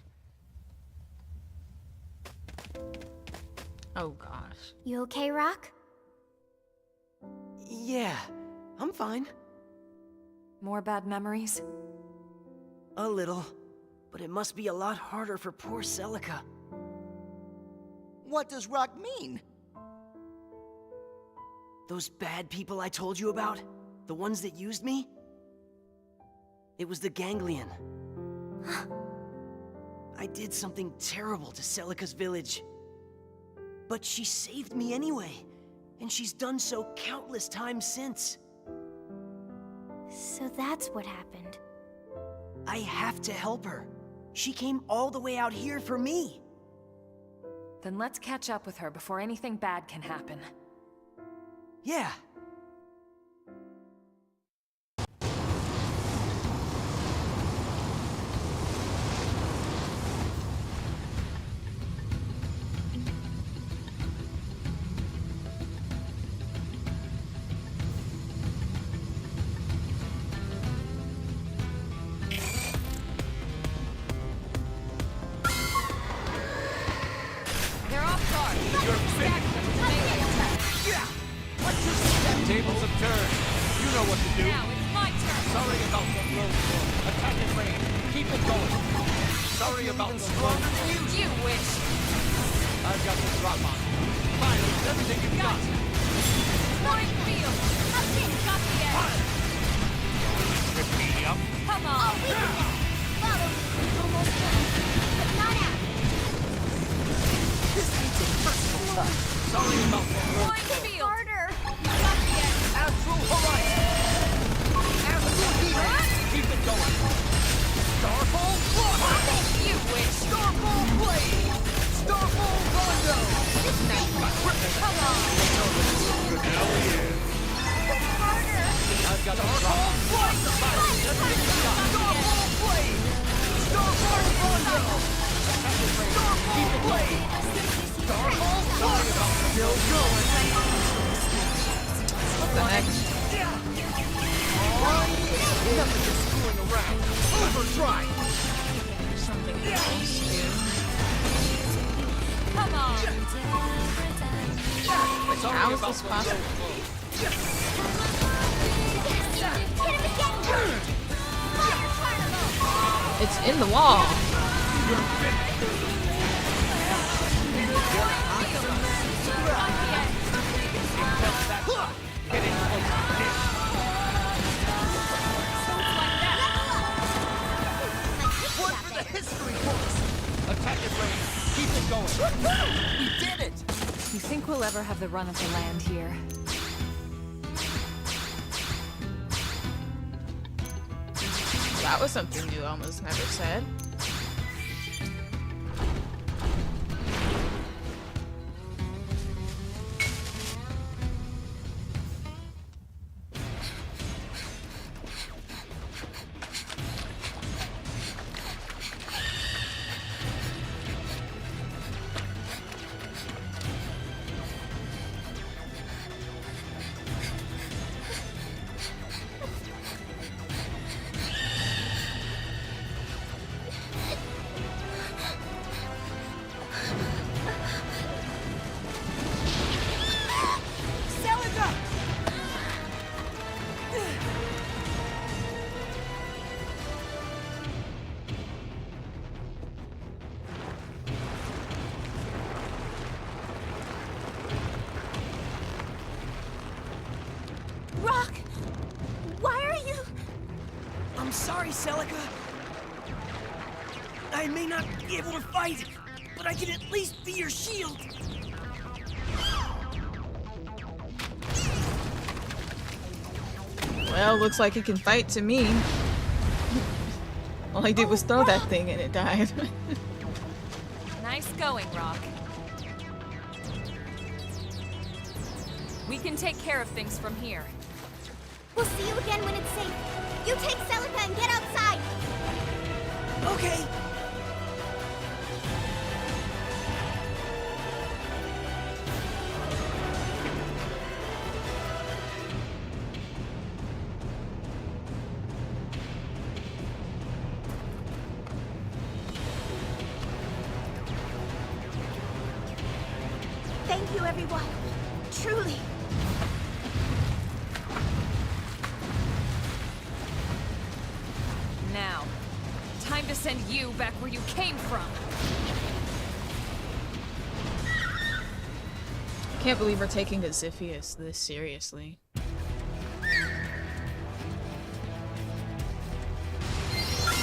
Oh gosh. You okay, Rock? Yeah, I'm fine. More bad memories? A little. But it must be a lot harder for poor Celica. What does Rock mean? Those bad people I told you about? The ones that used me? It was the Ganglion. I did something terrible to Celica's village. But she saved me anyway. And she's done so countless times since. So that's what happened. I have to help her. She came all the way out here for me. Then let's catch up with her before anything bad can happen. Yeah. They're off guard. You're finished. Tables have turned. You know what to do. Now it's my turn. Sorry about the road. Attack at range. Keep it going. Sorry about the road. You wish. I've got the drop on. Finally, everything you've got. Flying field. Got the edge. Trip me up. Come on. Follow me. Almost done. But not out. This makes it personal touch. Sorry about the road. Flying field. Harder. Got the edge. Astral Horizon. Astral Heat. Keep it going. Starfall Blast. You wish. Starfall Blade. Starfall Rondo. Come on. Hell yeah. Harder. I've got Starfall Blast. Starfall Blade. Starfall Rondo. Starfall Blade. Starfall Blast. Still going. What the heck? Enough of this fooling around. Overdrive. There's something else, dude. Come on. How is this possible? It's in the wall. One for the history books! Attack at range. Keep it going. We did it! You think we'll ever have the run of the land here? That was something you almost never said. Rock! Why are you... I'm sorry, Celica. I may not be able to fight, but I can at least be your shield. Well, looks like it can fight to me. All I did was throw that thing and it died. Nice going, Rock. We can take care of things from here. We'll see you again when it's safe. You take Celica and get outside. Okay. Thank you, everyone. Truly. Now, time to send you back where you came from. I can't believe we're taking the Xiphius this seriously.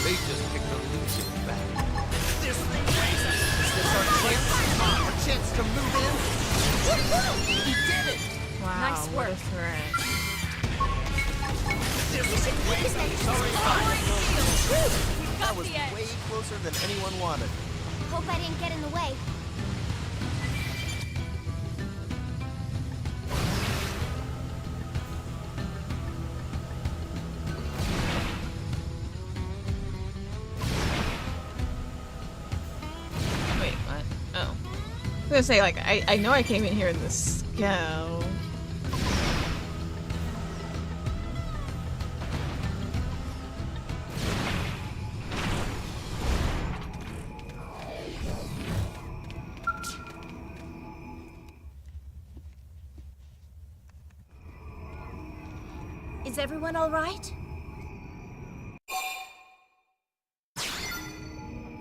They just picked a losing battle. This thing raised us. Is this our chance? Our chance to move in? Woohoo! We did it! Wow, Nice what a work. threat. This thing raised us. Sorry, that was the edge. way closer than anyone wanted. Hope I didn't get in the way. Wait, what? Oh. I was gonna say, like, I know I came in here in the scout. Is everyone all right?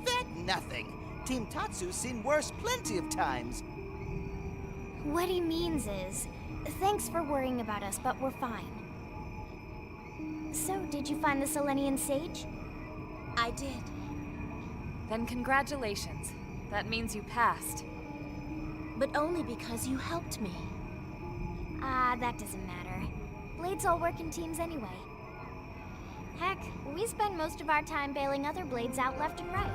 That nothing. Team Tatsu's seen worse plenty of times. What he means is, thanks for worrying about us, but we're fine. So, did you find the Selenian sage? I did. Then congratulations. That means you passed. But only because you helped me. Ah, that doesn't matter. Blades all work in teams anyway. Heck, we spend most of our time bailing other blades out left and right.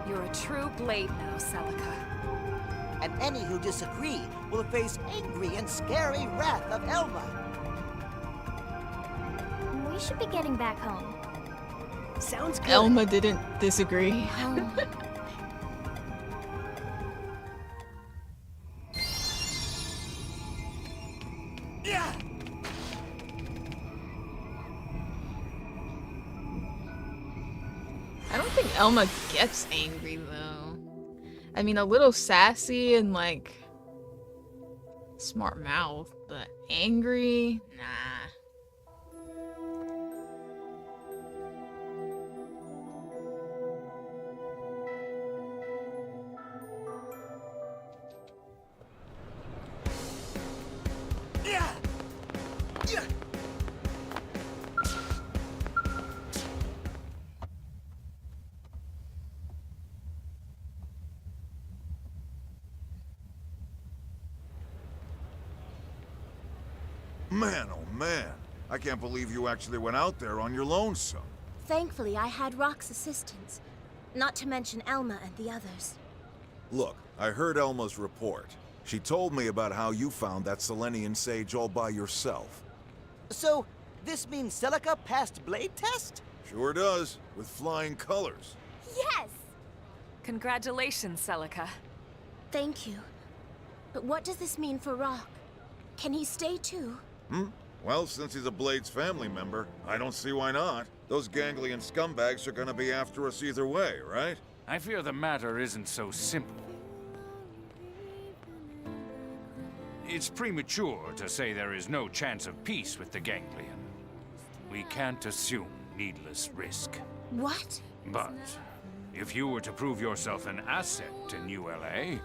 You're a true blade now, Celica. And any who disagree will face angry and scary wrath of Elma. We should be getting back home. Sounds good. Elma didn't disagree. Home. Yeah. I don't think Elma gets angry though. I mean, a little sassy and like smart mouth, but angry? Nah. Yeah. Yeah. Man, oh man. I can't believe you actually went out there on your lonesome. Thankfully, I had Rock's assistance. Not to mention Elma and the others. Look, I heard Elma's report. She told me about how you found that Selenian sage all by yourself. So, this means Celica passed blade test? Sure does, with flying colors. Yes! Congratulations, Celica. Thank you. But what does this mean for Rock? Can he stay too? Well, since he's a Blade's family member, I don't see why not. Those ganglion scumbags are gonna be after us either way, right? I fear the matter isn't so simple. It's premature to say there is no chance of peace with the ganglion. We can't assume needless risk. What? But if you were to prove yourself an asset to New LA,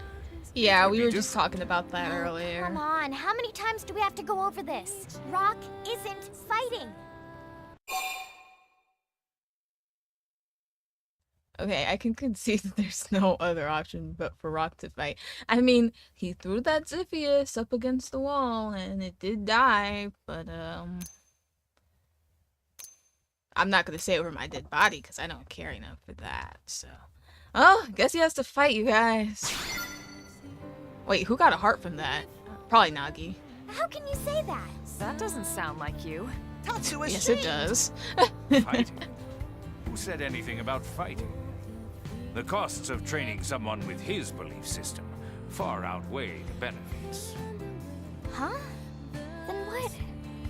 Yeah, we were just talking about that Come earlier. on, how many times do we have to go over this? Rock isn't fighting. Okay, I can concede that there's no other option but for Rock to fight. I mean, he threw that Xiphius up against the wall and it did die, but I'm not gonna say over my dead body because I don't care enough for that, so. Oh, guess he has to fight you guys. Wait, who got a heart from that? Probably Nagi. How can you say that? That doesn't sound like you. Tatsu is Yes, it does. fighting? Who said anything about fighting? The costs of training someone with his belief system far outweigh the benefits. Huh? Then what?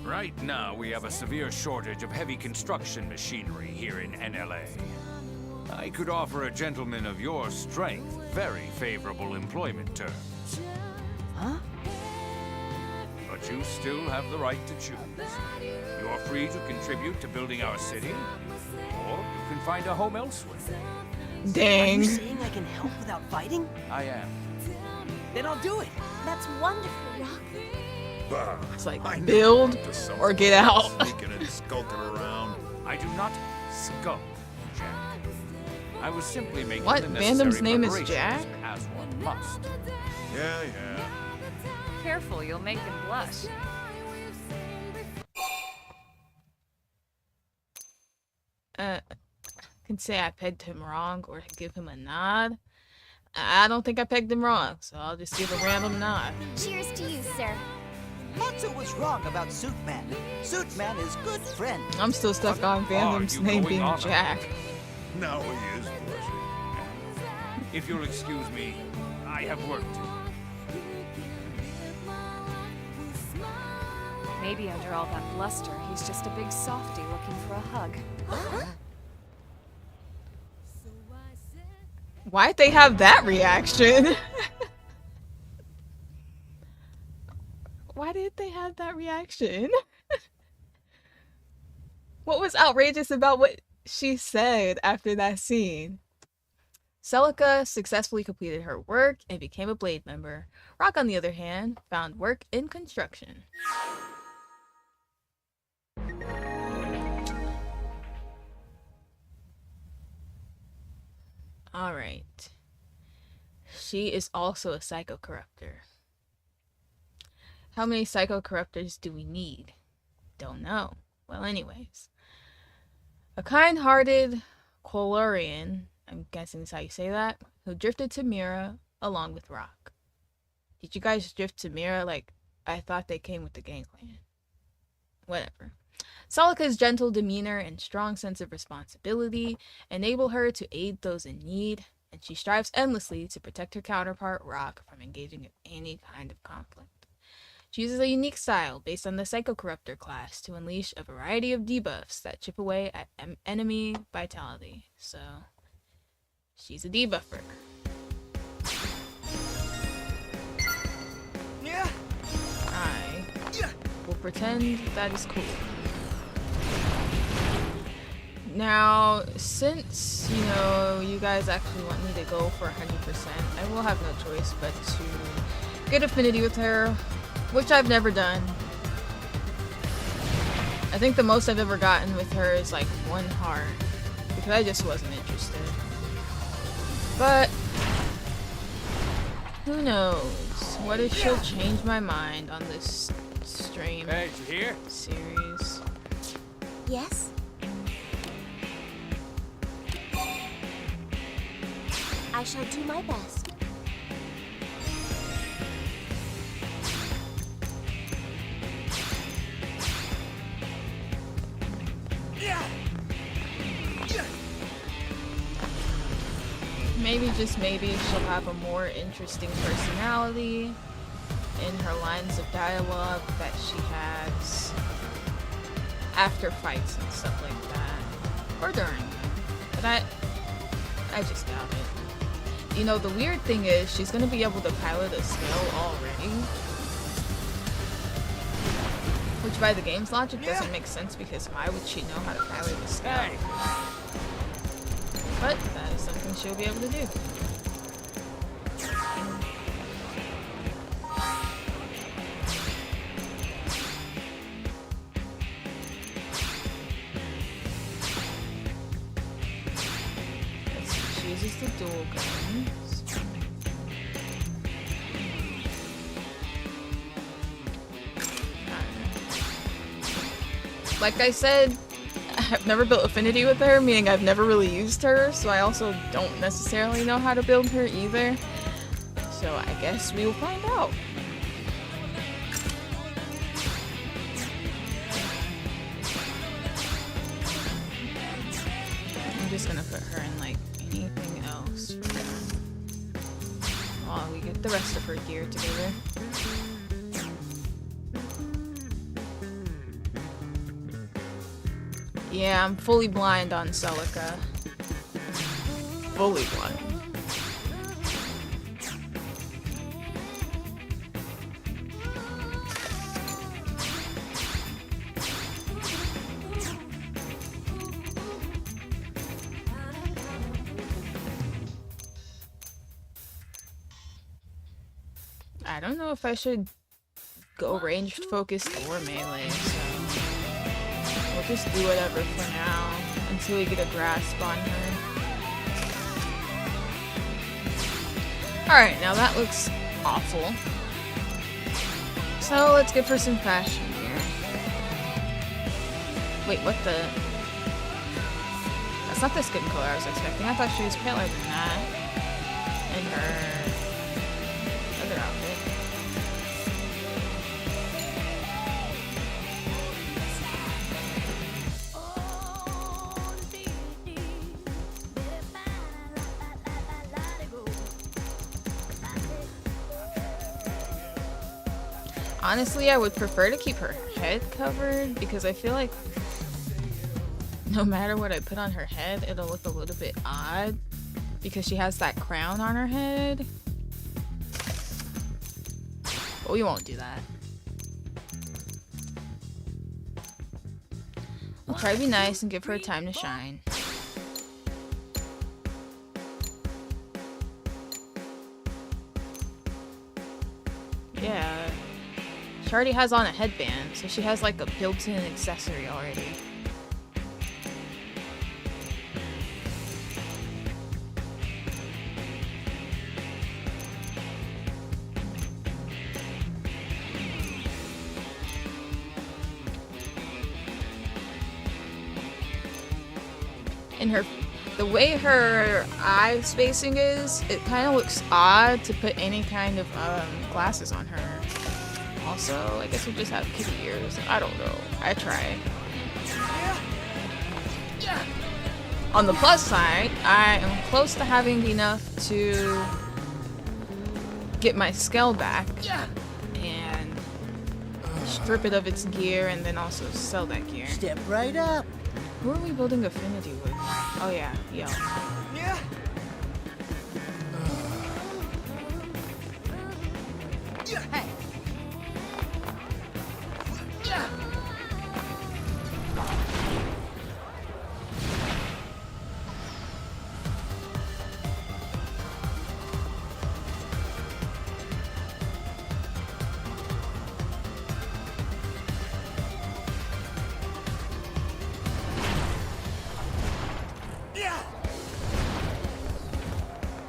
Right now, we have a severe shortage of heavy construction machinery here in NLA. I could offer a gentleman of your strength very favorable employment terms. Huh? But you still have the right to choose. You're free to contribute to building our city, or you can find a home elsewhere. Dang. Are you saying I can help without fighting? I am. Then I'll do it. That's wonderful, Rock. Bah, It's like I knew build to something or get out. Sneaking and skulking around. I do not skulk, Jack. I was simply making What? the Vandom's necessary name is preparations, Jack? as one must. Yeah. Careful, you'll make him blush. Can say I pegged him wrong or give him a nod. I don't think I pegged him wrong, so I'll just give a random nod. Cheers to you, sir. Matsu was wrong about Suitman. Suitman is good friend. I'm still stuck on Vandom's name being Jack. Now he is blushing. If you'll excuse me, I have work to do. Maybe under all that bluster, he's just a big softy looking for a hug. Why'd they have that reaction? Why did they have that reaction? What was outrageous about what she said after that scene? Celica successfully completed her work and became a Blade member. Rock, on the other hand, found work in construction. Alright. She is also a psycho-corruptor. How many psycho-corruptors do we need? Don't know. Well, anyways. A kind-hearted Colorian, I'm guessing is how you say that, who drifted to Mira along with Rock. Did you guys drift to Mira? Like, I thought they came with the gang clan. Whatever. Celica's gentle demeanor and strong sense of responsibility enable her to aid those in need, and she strives endlessly to protect her counterpart, Rock, from engaging in any kind of conflict. She uses a unique style based on the Psycho-Corruptor class to unleash a variety of debuffs that chip away at enemy vitality. So, she's a debuffer. I will pretend that is cool. Now, since, you know, you guys actually want me to go for 100%, I will have no choice but to get affinity with her, which I've never done. I think the most I've ever gotten with her is like 1 heart, because I just wasn't interested. But who knows? What if she'll change my mind on this stream series? Yes? I shall do my best. Maybe, just maybe, she'll have a more interesting personality in her lines of dialogue that she has after fights and stuff like that. Or during them. But I just doubt it. You know, the weird thing is, she's gonna be able to pilot a scale already. Which by the game's logic doesn't make sense, because why would she know how to pilot a scale? But that is something she'll be able to do. Let's see, she uses the dual guns. Like I said, I've never built affinity with her, meaning I've never really used her, so I also don't necessarily know how to build her either. So I guess we will find out. I'm just gonna put her in like anything else for now, while we get the rest of her gear together. Yeah, I'm fully blind on Celica. fully won. I don't know if I should go ranged, focused, or melee, so we'll just do whatever for now until we get a grasp on her. Alright, now that looks awful. So let's give her some fashion here. Wait, what the? That's not the skin color I was expecting. I thought she was paler than that. In her other outfit. Honestly, I would prefer to keep her head covered because I feel like no matter what I put on her head, it'll look a little bit odd because she has that crown on her head. But we won't do that. We'll try to be nice and give her time to shine. Yeah. She already has on a headband, so she has like a built-in accessory already. And the way her eye spacing is, it kind of looks odd to put any kind of glasses on her. Also, I guess we just have kitty ears. I don't know. I tried. On the plus side, I am close to having enough to get my Skell back and strip it of its gear and then also sell that gear. Step right up. Who are we building affinity with? Oh yeah, yo. Yeah. Hey.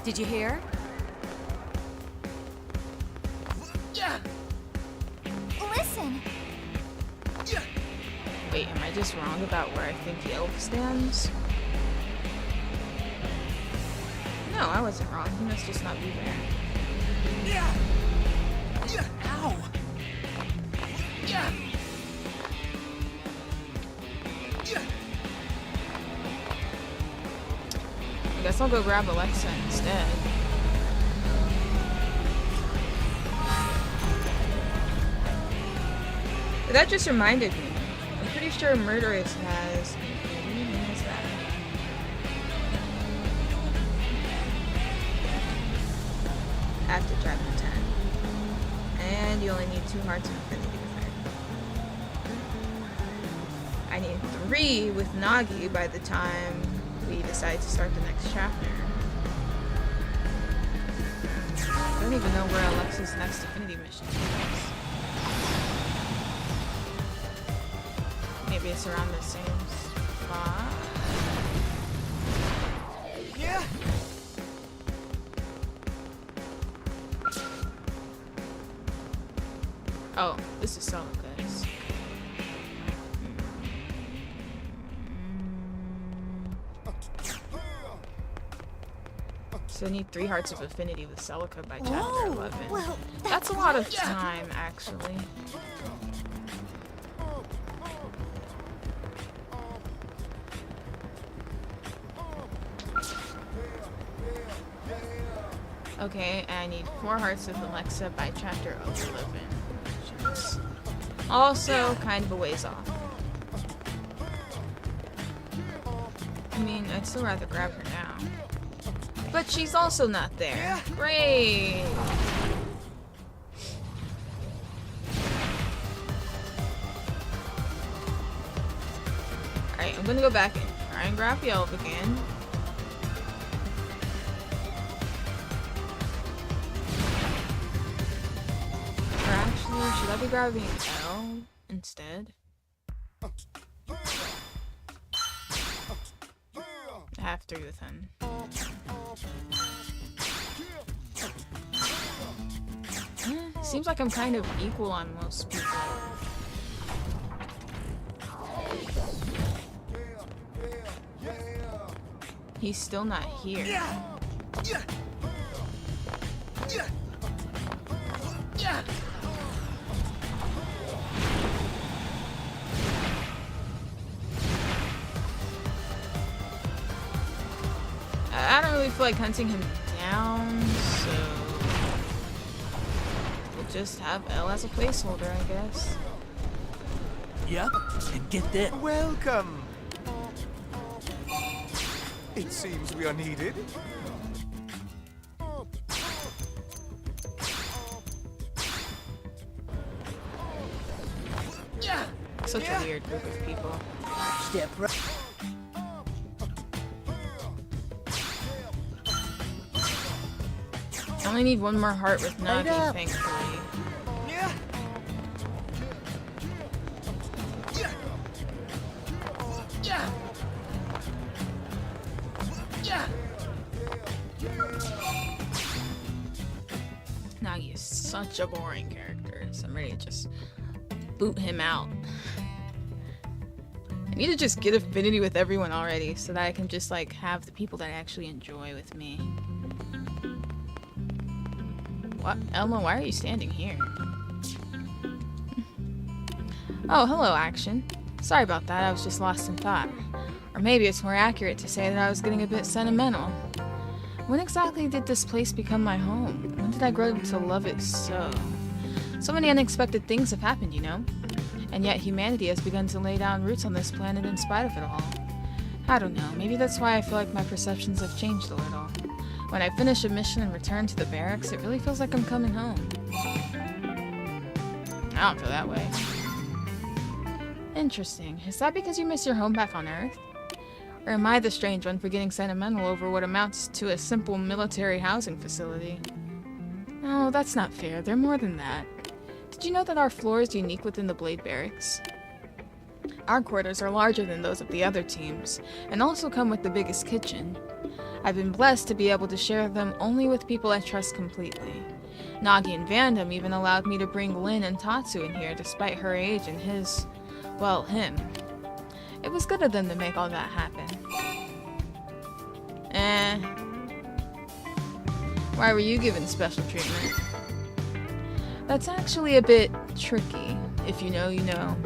Did you hear? Listen. Wait, am I just wrong about where I think the elf stands? No, I wasn't wrong. He must just not be there. Ow! I guess I'll go grab Alexa instead. That just reminded me. I'm pretty sure Murderous has... What is that? After chapter 10. And you only need 2 hearts of affinity with her. I need 3 with Nagi by the time we decide to start the next chapter. I don't even know where Alexa's next affinity mission is. Maybe it's around the same spot. Yeah. Oh, this is Celica's. So I need 3 hearts of affinity with Celica by chapter 11. Well, that's a lot of time, actually. Okay, I need 4 hearts of Alexa by chapter 11. Which is also kind of a ways off. I mean, I'd still rather grab her now. But she's also not there. Great. Alright, I'm gonna go back and try and grab Yelp again. Or actually, should I be grabbing L instead? I have to with him. Seems like I'm kind of equal on most people. He's still not here. I don't really feel like hunting him down, so we'll just have L as a placeholder, I guess. Yep, and get this. Welcome. It seems we are needed. Such a weird group of people. Step right. I only need one more heart with Nagi, thankfully. Nagi is such a boring character, so I'm ready to just boot him out. I need to just get affinity with everyone already so that I can just like have the people that I actually enjoy with me. What? Elmo, why are you standing here? Oh, hello, Action. Sorry about that, I was just lost in thought. Or maybe it's more accurate to say that I was getting a bit sentimental. When exactly did this place become my home? When did I grow to love it so? So many unexpected things have happened, you know? And yet humanity has begun to lay down roots on this planet in spite of it all. I don't know, maybe that's why I feel like my perceptions have changed a little. When I finish a mission and return to the barracks, it really feels like I'm coming home. I don't feel that way. Interesting. Is that because you miss your home back on Earth? Or am I the strange one for getting sentimental over what amounts to a simple military housing facility? No, that's not fair. They're more than that. Did you know that our floor is unique within the Blade Barracks? Our quarters are larger than those of the other teams, and also come with the biggest kitchen. I've been blessed to be able to share them only with people I trust completely. Nagi and Vandam even allowed me to bring Lin and Tatsu in here despite her age and his, well, him. It was good of them to make all that happen. Why were you given special treatment? That's actually a bit tricky. If you know, you know.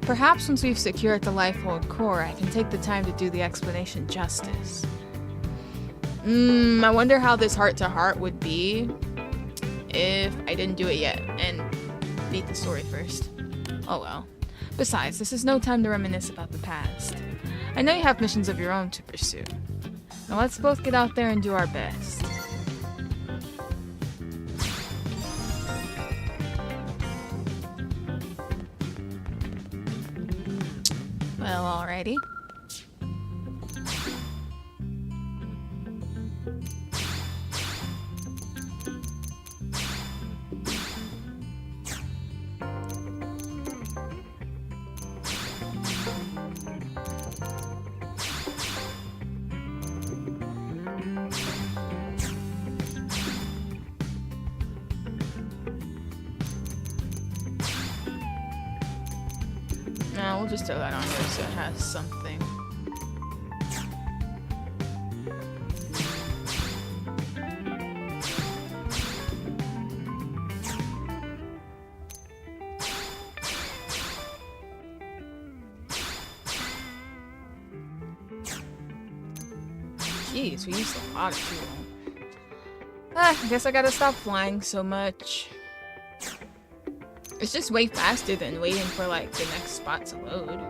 Perhaps once we've secured the Lifehold core, I can take the time to do the explanation justice. I wonder how this heart-to-heart would be if I didn't do it yet and beat the story first. Oh well. Besides, this is no time to reminisce about the past. I know you have missions of your own to pursue. Now let's both get out there and do our best. Well, alrighty. We'll just throw that on here so it has something. Jeez, we used a lot of fuel. I guess I gotta stop flying so much. It's just way faster than waiting for, like, the next spot to load.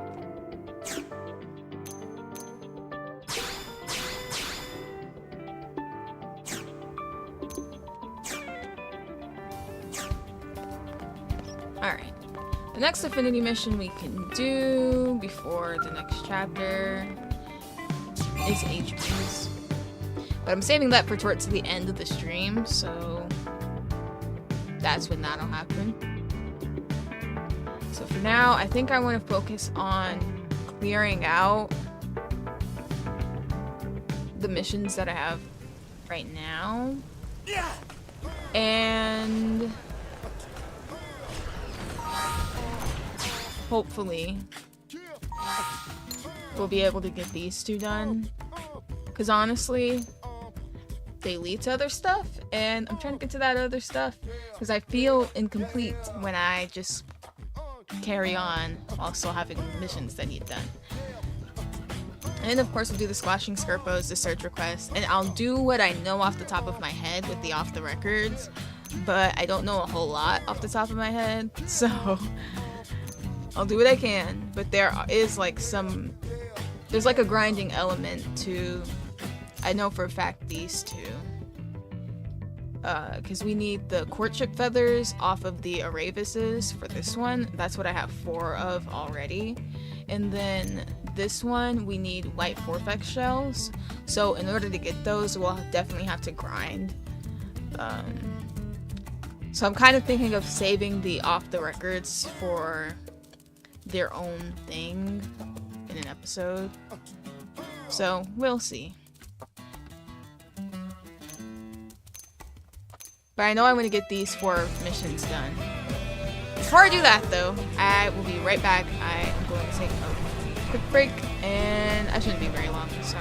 Alright. The next affinity mission we can do before the next chapter is HPs. But I'm saving that for towards the end of the stream, so that's when that'll happen. So for now, I think I want to focus on clearing out the missions that I have right now. And hopefully we'll be able to get these two done. Because honestly, they lead to other stuff, and I'm trying to get to that other stuff because I feel incomplete when I just carry on while still having missions that need done. And of course, we'll do the squashing Scarpos, the search requests, and I'll do what I know off the top of my head with the off the records, but I don't know a whole lot off the top of my head, so I'll do what I can. But there is like there's like a grinding element to, I know for a fact, these two. Because we need the courtship feathers off of the Aravises for this one. That's what I have 4 of already. And then this one, we need white Forfex shells. So in order to get those, we'll definitely have to grind. So I'm kind of thinking of saving the off the records for their own thing in an episode. So we'll see. But I know I want to get these 4 missions done. Before I do that though, I will be right back. I am going to take a quick break, and I shouldn't be very long, so.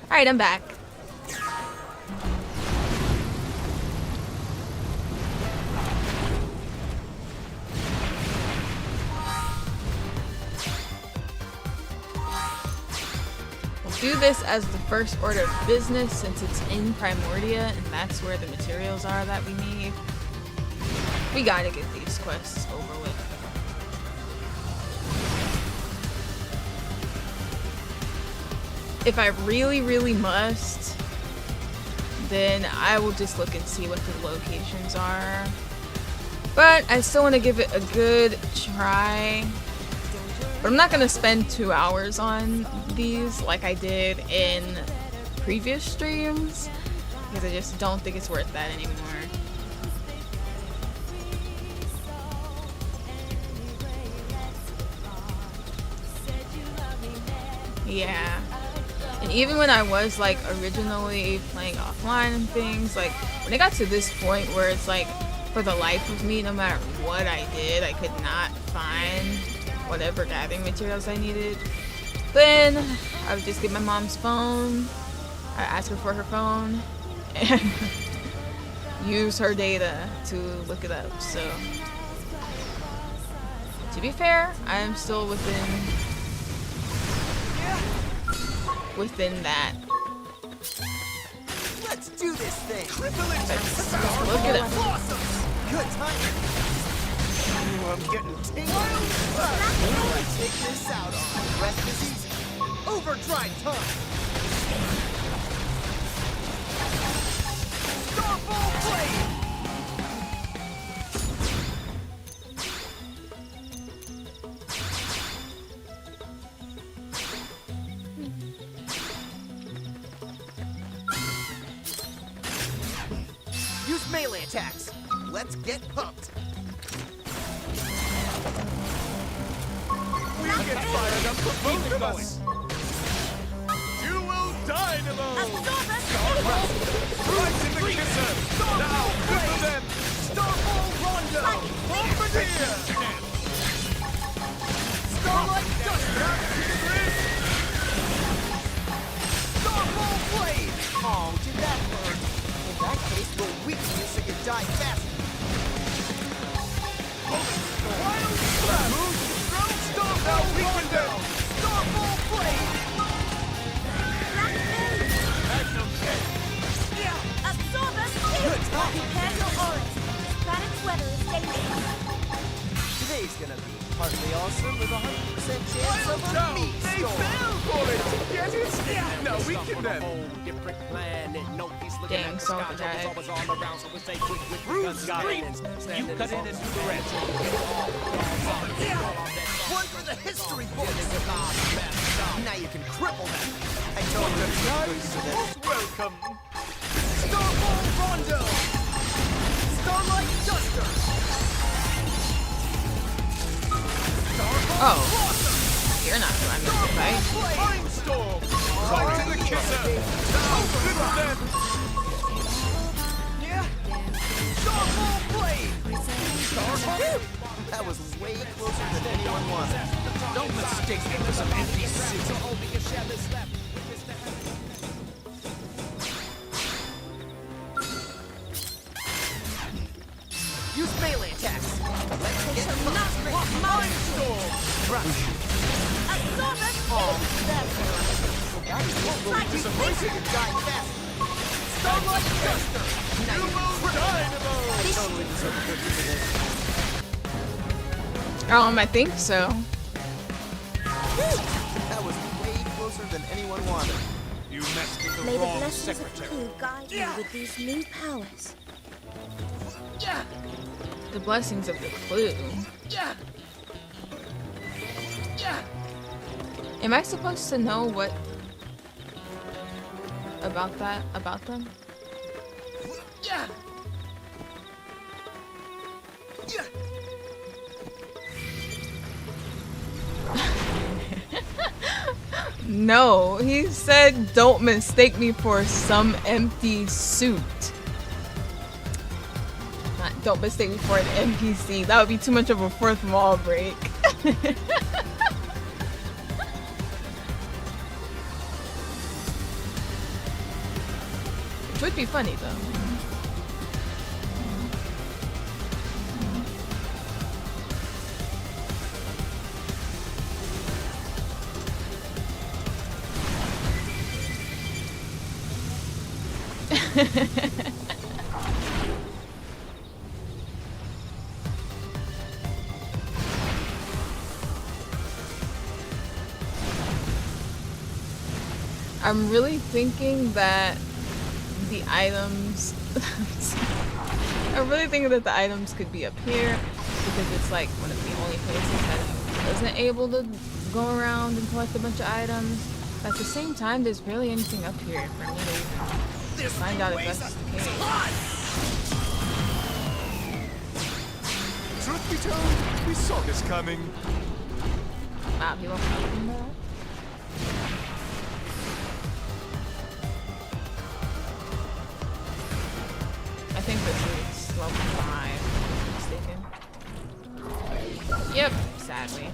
Alright, I'm back. We'll do this as the first order of business since it's in Primordia and that's where the materials are that we need. We gotta get these quests over with. If I really, really must, then I will just look and see what the locations are. But I still want to give it a good try. But I'm not going to spend 2 hours on these like I did in previous streams, because I just don't think it's worth that anymore. Yeah. And even when I was like originally playing offline and things, like when it got to this point where it's like for the life of me, no matter what I did, I could not find whatever gathering materials I needed. Then I would just get my mom's phone, I ask her for her phone, and use her data to look it up. So to be fair, I am still within that. Let's do this thing. Let's look it up. Awesome. Good timing. Oh, I'm getting tingling. Who do I take this out on? Rest is easy. Overdrive time. Starball blade. Use melee attacks. Let's get pumped. We get fired up for both of us. You will dynamo. Right in the kisser. Now, good for them. Starball Rondo. Bombardier. Starlight Duster. Starball Blade. Oh, did that hurt? In that case, we'll weaken you so you die faster. Wild Slap! Starball now weaken them! Starball Blade! Magnum Hit! Yeah! Absorber! Good time! Prepare your auras. This planet's weather is dangerous. Today's gonna be partly awesome with a 100% chance of a Down. me They storm. fell for it! Get it? Yeah! Now weaken them! Dang, so bad. Bruce Street! You cut in and do the rest. One for the history books! Now you can cripple them. I told you I'm used to this. Most welcome! Starball Rondo! Starlight Duster! Oh, you're not who I'm meant to fight. Mindstorm! Right in the kisser! Now good for them! Starball Blade! Starball? That was way closer than anyone wanted. Don't mistake me for some empty suit. Use melee attacks. Let's get Mindstorm! Crush. Oh, that hurt. That is disappointing. You die fast. Starlight Duster! Now you will dynamo! I totally deserve a cookie for this. I think so. That was way closer than anyone wanted. You messed with the May the wrong blessings of secretary. Q guide you with these new powers. The blessings of the clue. Am I supposed to know what about them? No, he said don't mistake me for some empty suit. Don't mistake me for an NPC. That would be too much of a fourth wall break. Which would be funny though. I'm really thinking that the items I'm really thinking that the items could be up here because it's like one of the only places that isn't able to go around and collect a bunch of items. At the same time, there's barely anything up here for me to even find out if that's the case. Truth be told, we saw this coming. Wow, people talking about? think this is level 5, if I'm not mistaken. Yep, sadly.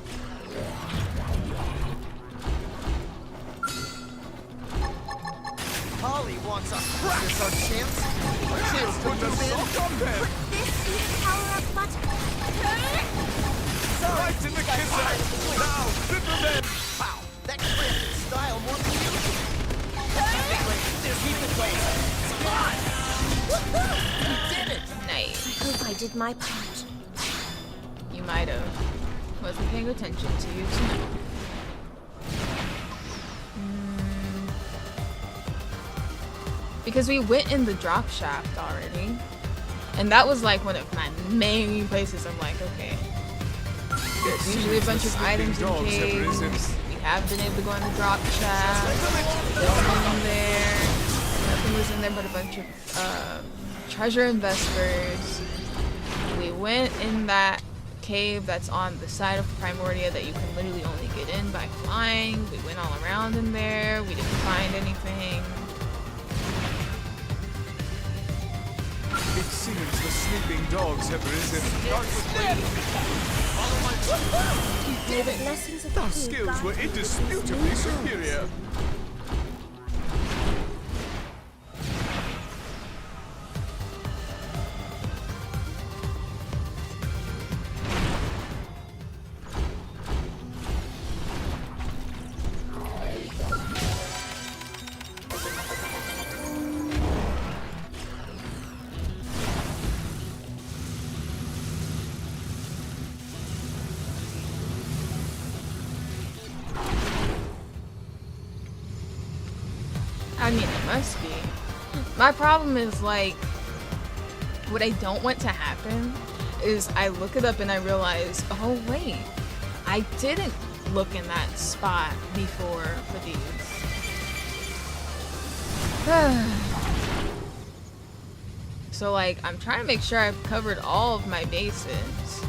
Holly wants a crack. Is this our chance? A chance to move in. Put this in the power-up button. Sorry, Right in the kisser! Now, flipper them! Wow, that crit in style more than usual. Keep it going. Come on! Woohoo! We did it! Nice. Hope I did my part. You might have. Wasn't paying attention to you tonight. Because we went in the drop shaft already. And that was like one of my main places. I'm like, okay. There's usually a bunch of items in caves. We have been able to go in the drop shaft. Nothing in there. Nothing was in there but a bunch of treasure and vespers. We went in that cave that's on the side of Primordia that you can literally only get in by flying. We went all around in there. We didn't find anything. It seems the sleeping dogs have risen. Start with me. May the blessings of the Those skills were indisputably superior. I mean, it must be. My problem is, like, what I don't want to happen is I look it up and I realize, oh wait, I didn't look in that spot before for these. So, like, I'm trying to make sure I've covered all of my bases.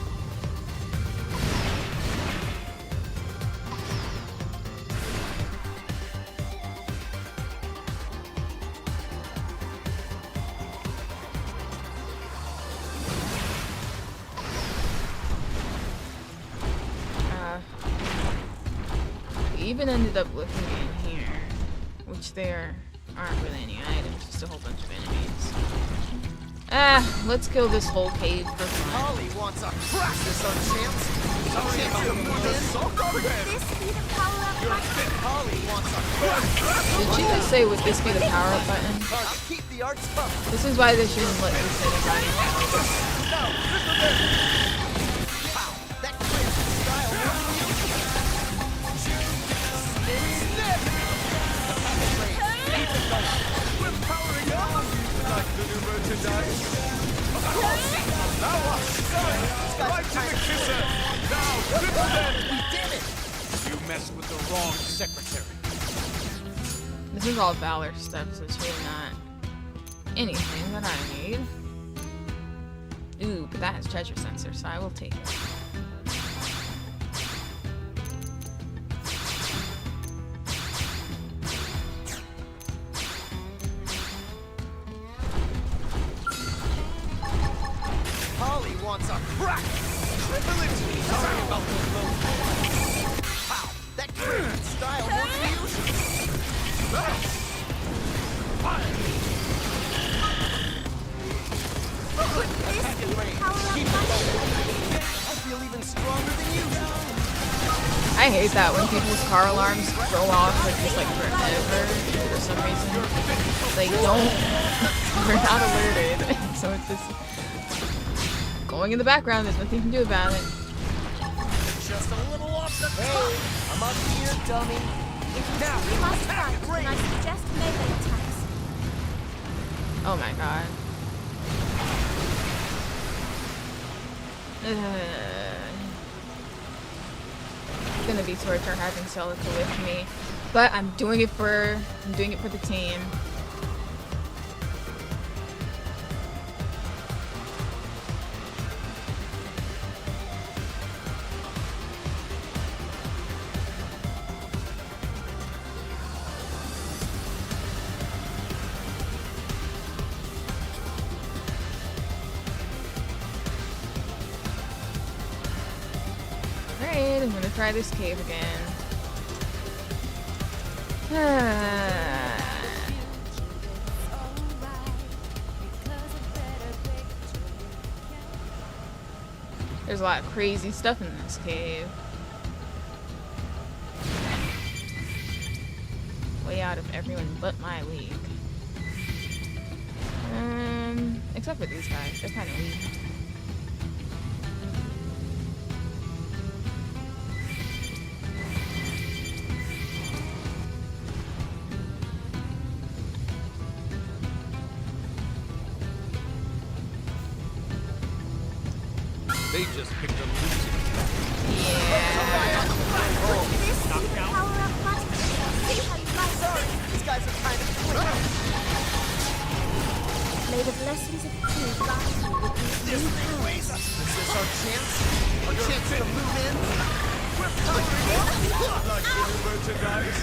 Even ended up looking in here, which there aren't really any items, just a whole bunch of enemies. Let's kill this whole cave for fun. Holly wants a crack. Is this our chance? Sorry about the move in. This be the power-up button. Holly wants a crack. Did she just say, would this be the power-up button? I'll keep the arts pumped. This is why they shouldn't let this anybody. Wow, that crit in style more than usual. We're powering up! Like the new merchandise. Now what? Right to the kisser! Now, flipper them! We did it! You messed with the wrong secretary. This is all Valor stuff, so it's really not anything that I need. Ooh, but that has treasure sensor, so I will take it. Holly wants a crack! Triple it! Sorry about the move. Wow, that crit in style more than usual. Put this in the power-up button. I feel even stronger than usual. I hate that when people's car alarms go off like just like forever for some reason. They don't, they're not alerted, so it's just going in the background. There's nothing you can do about it. Just a little off the top. I'm up here, dummy. Now, We must attack fight, and I suggest melee attacks. Oh my god. It's gonna be torture having Celica with me, but I'm doing it for the team. I'm gonna try this cave again. There's a lot of crazy stuff in this cave. Way out of everyone but my league. Except for these guys, they're kind of weak. They just picked a losing. Sorry, these guys are kind of quick. May the blessings of King guide you with these new powers. Is this our chance? Our chance to move in? We're powering up! Like the new merchandise.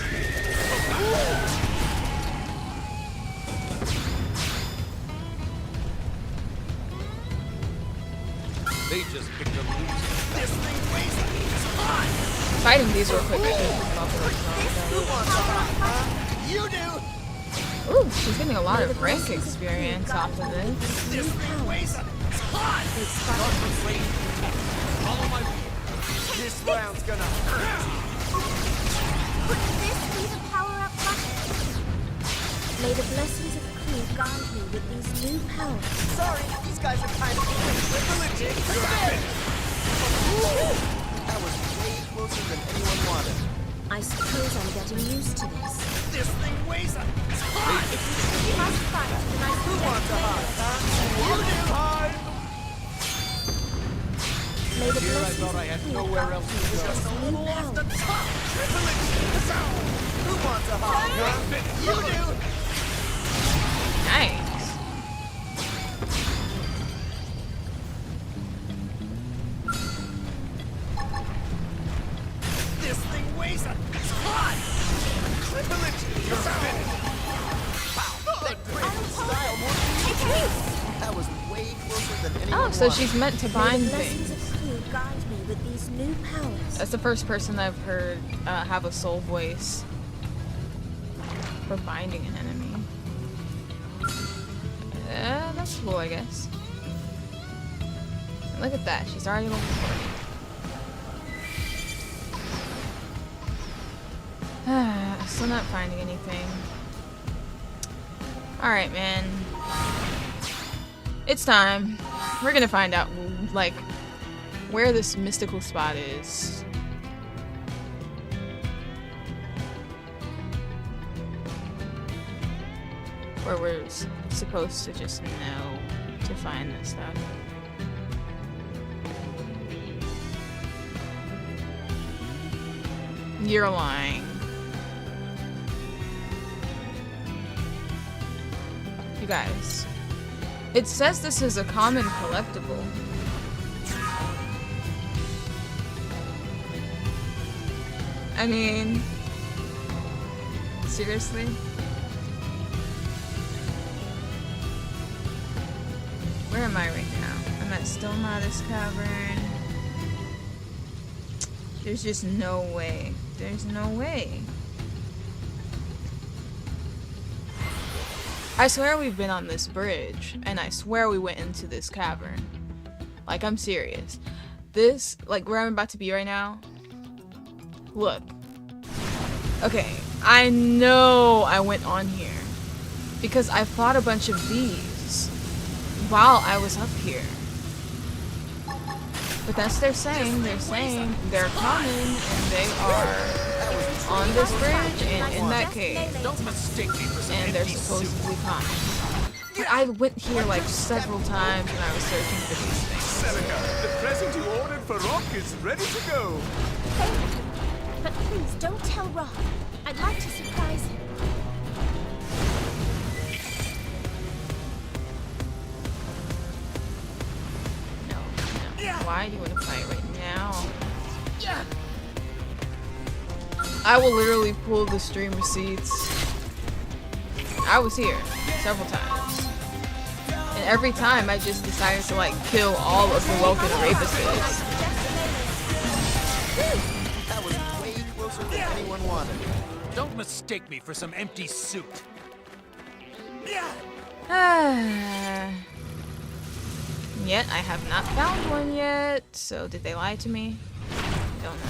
They just picked a losing. This thing weighs a ton! Fighting these real quick. Who wants a ride, huh? You do! Ooh, she's getting a lot of rank experience off of this. This thing weighs a ton! Follow my lead. This round's gonna hurt. Could this be the power-up button? May the blessings of King guide me with these new powers. Sorry, these guys are kind of quick. That was way closer than anyone wanted. I suppose I'm getting used to this. This thing weighs a ton! We must fight, and I Who wants a hug, huh? You do! May the Here I blessings thought I of had King nowhere guide else me to with go. these new powers. Who wants a hug, huh? You do! Nice. This thing weighs a ton! Triple it! You're finished! Wow, that great style, that was way closer than anyone Oh, so wanted. she's meant to May bind the things. blessings of King guide me with these new powers. That's the first person I've heard have a soul voice for binding an enemy. That's cool, I guess. Look at that, she's already level 40. Still not finding anything. Alright, man. It's time. We're gonna find out, like, where this mystical spot is. Where we're supposed to just know to find this stuff. You're lying. You guys. It says this is a common collectible. I mean, seriously? Where am I right now? I'm at Stillmodest Cavern. There's just no way. There's no way. I swear we've been on this bridge, and I swear we went into this cavern. Like, I'm serious. This, like, where I'm about to be right now. Look. Okay, I know I went on here. Because I fought a bunch of these while I was up here. But that's they're saying they're coming and they are on this bridge and in that cave. Don't mistake me for some And they're empty supposedly coming. But I went here like several times when I was searching for these things. Seneca, the present you ordered for Rock is ready to go. Thank you. But please don't tell Rock. I'd like to surprise him. Why do you want to fight right now? I will literally pull the stream receipts. I was here several times. And every time I just decided to like kill all of the Welkin Arabises. anyone wanted. Don't mistake me for some empty suit. Yet I have not found one yet. So did they lie to me? Don't know.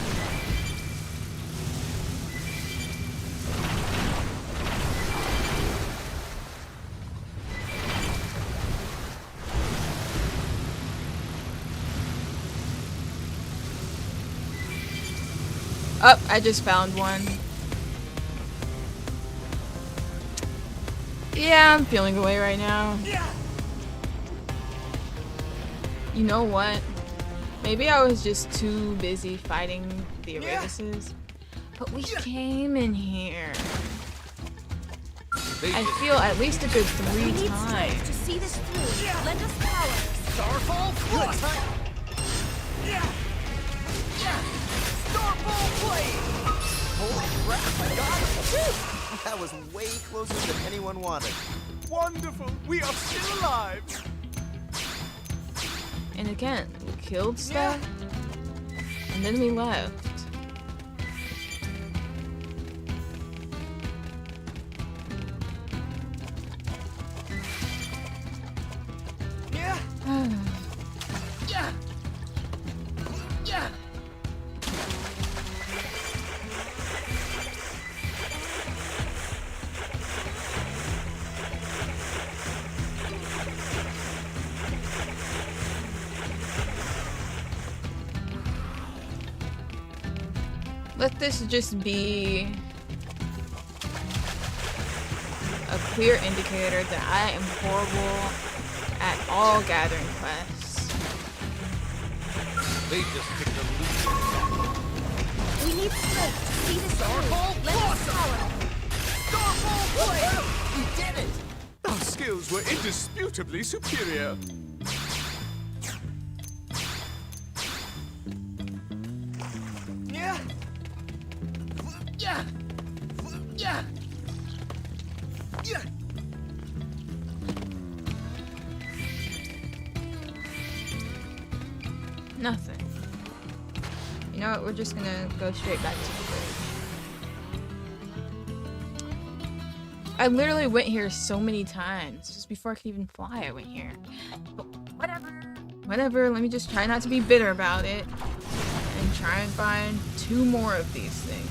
Oh, I just found one. Yeah, I'm feeling away right now. You know what? Maybe I was just too busy fighting the Aridises. But we came in here. I feel at least a good 3 times. To see this through, lend us power. Starfall Thrust! Starfall Blade! Holy crap, I got it! That was way closer than anyone wanted. Wonderful! We are still alive! And again, we killed stuff, and then we left. Let this just be a clear indicator that I am horrible at all gathering quests. They just picked a loot. We need strength to see this Starfall through. Lend us power. Starfall Blade! We did it! Our skills were indisputably superior. Nothing. You know what? We're just gonna go straight back to the bridge. I literally went here so many times. Just before I could even fly, I went here. But whatever. Whatever. Let me just try not to be bitter about it. And try and find 2 more of these things.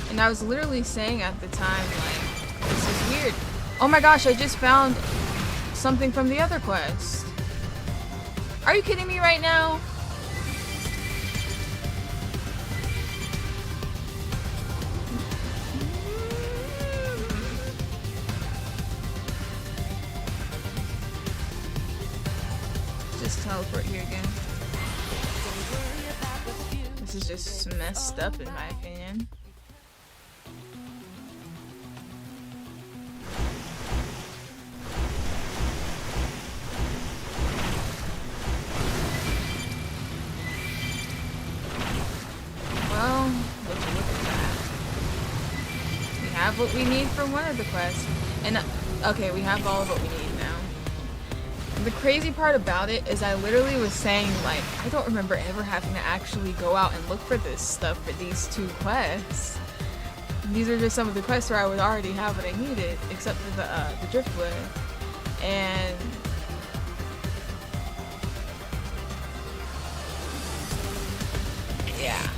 And I was literally saying at the time, like, this is weird. Oh my gosh, I just found something from the other quest. Are you kidding me right now? Just teleport here again. This is just messed up in my opinion. Well, would you look at that? We have what we need for one of the quests. And, okay, we have all of what we need now. The crazy part about it is I literally was saying, like, I don't remember ever having to actually go out and look for this stuff for these 2 quests. These are just some of the quests where I would already have what I needed, except for the driftwood. And yeah.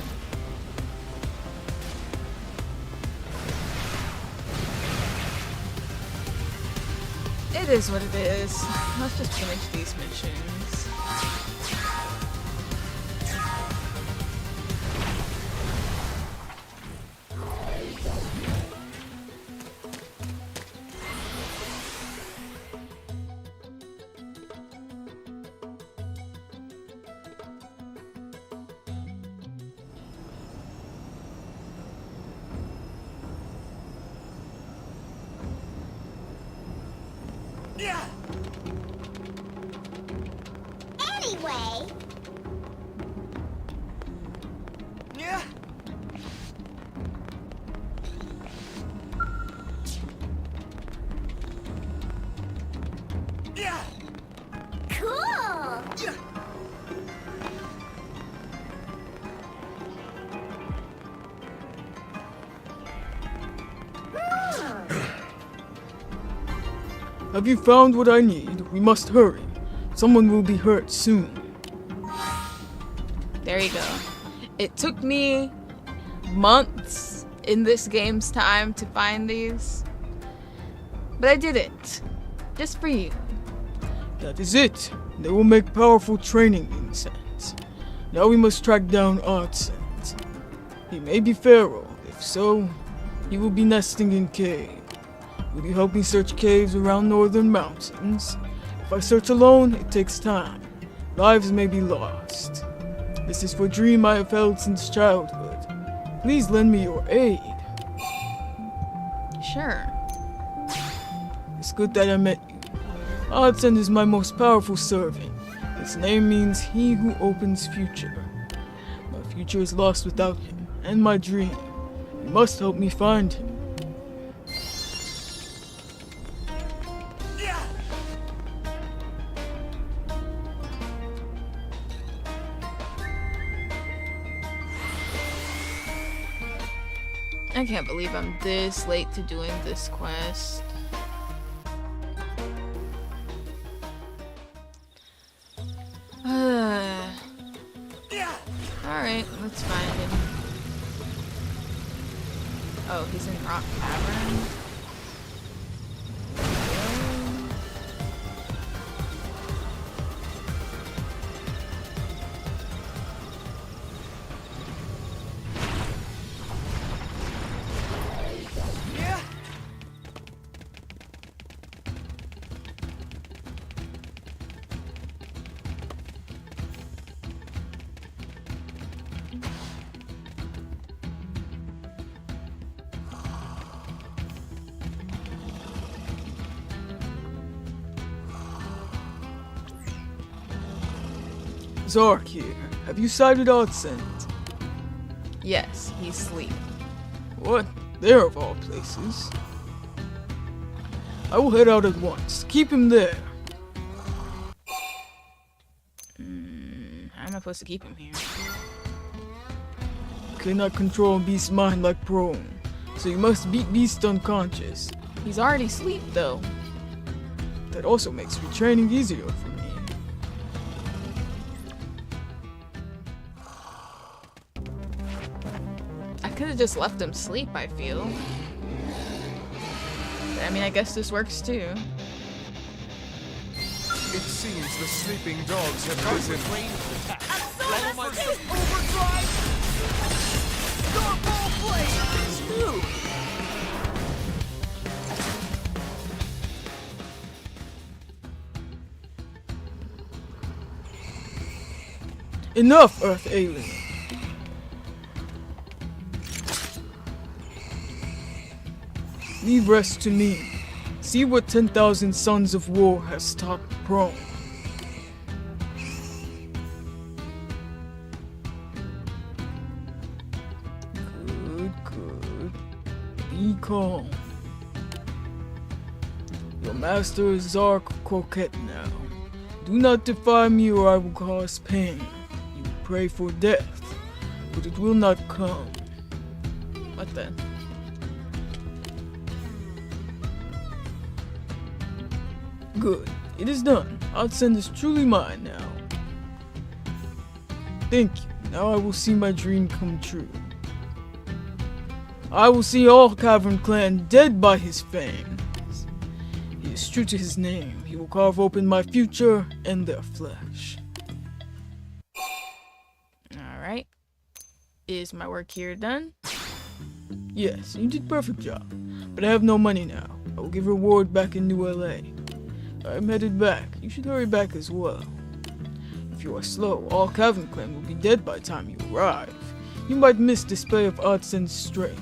It is what it is. Let's just finish these missions. Anyway. Have you found what I need? We must hurry. Someone will be hurt soon. There you go. It took me months in this game's time to find these. But I did it. Just for you. That is it. They will make powerful training incense. Now we must track down Ardsent. He may be Pharaoh. If so, he will be nesting in cave. Will you help me search caves around northern mountains? If I search alone, it takes time. Lives may be lost. This is for a dream I have held since childhood. Please lend me your aid. Sure. It's good that I met you. Ardsent is my most powerful servant. His name means he who opens future. My future is lost without him, and my dream. You must help me find him. I can't believe I'm this late to doing this quest. Alright, let's find him. Oh, he's in Rock Cavern. Zark here. Have you sighted Ardsent? Yes, he's asleep. What? There of all places. I will head out at once. Keep him there. How am I supposed to keep him here? You cannot control Beast's mind like Prone, so you must beat Beast unconscious. He's already asleep, though. That also makes retraining easier for me. I could have just left him sleep, I feel. But, I mean, I guess this works too. It seems the sleeping dogs have risen. Overdrive! Starfall Blade! Enough, Earth alien. Leave rest to me. See what 10,000 Sons of War has stopped Prone. Good. Be calm. Your master is Zark Coquette now. Do not defy me or I will cause pain. You pray for death, but it will not come. What then? Good. It is done. Ardsent is truly mine now. Thank you. Now I will see my dream come true. I will see all Cavern Clan dead by his fangs. He is true to his name. He will carve open my future and their flesh. Alright. Is my work here done? Yes, you did a perfect job. But I have no money now. I will give reward back in New LA. I'm headed back. You should hurry back as well. If you are slow, all Cavern Clan will be dead by the time you arrive. You might miss display of Ardsent's strength.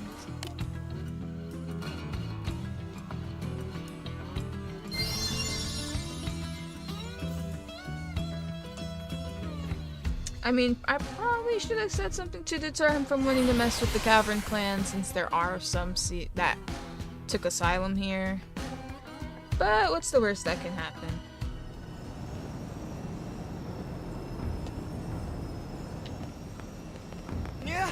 I mean, I probably should have said something to deter him from wanting to mess with the Cavern Clan, since there are some that took asylum here. But what's the worst that can happen? Yeah.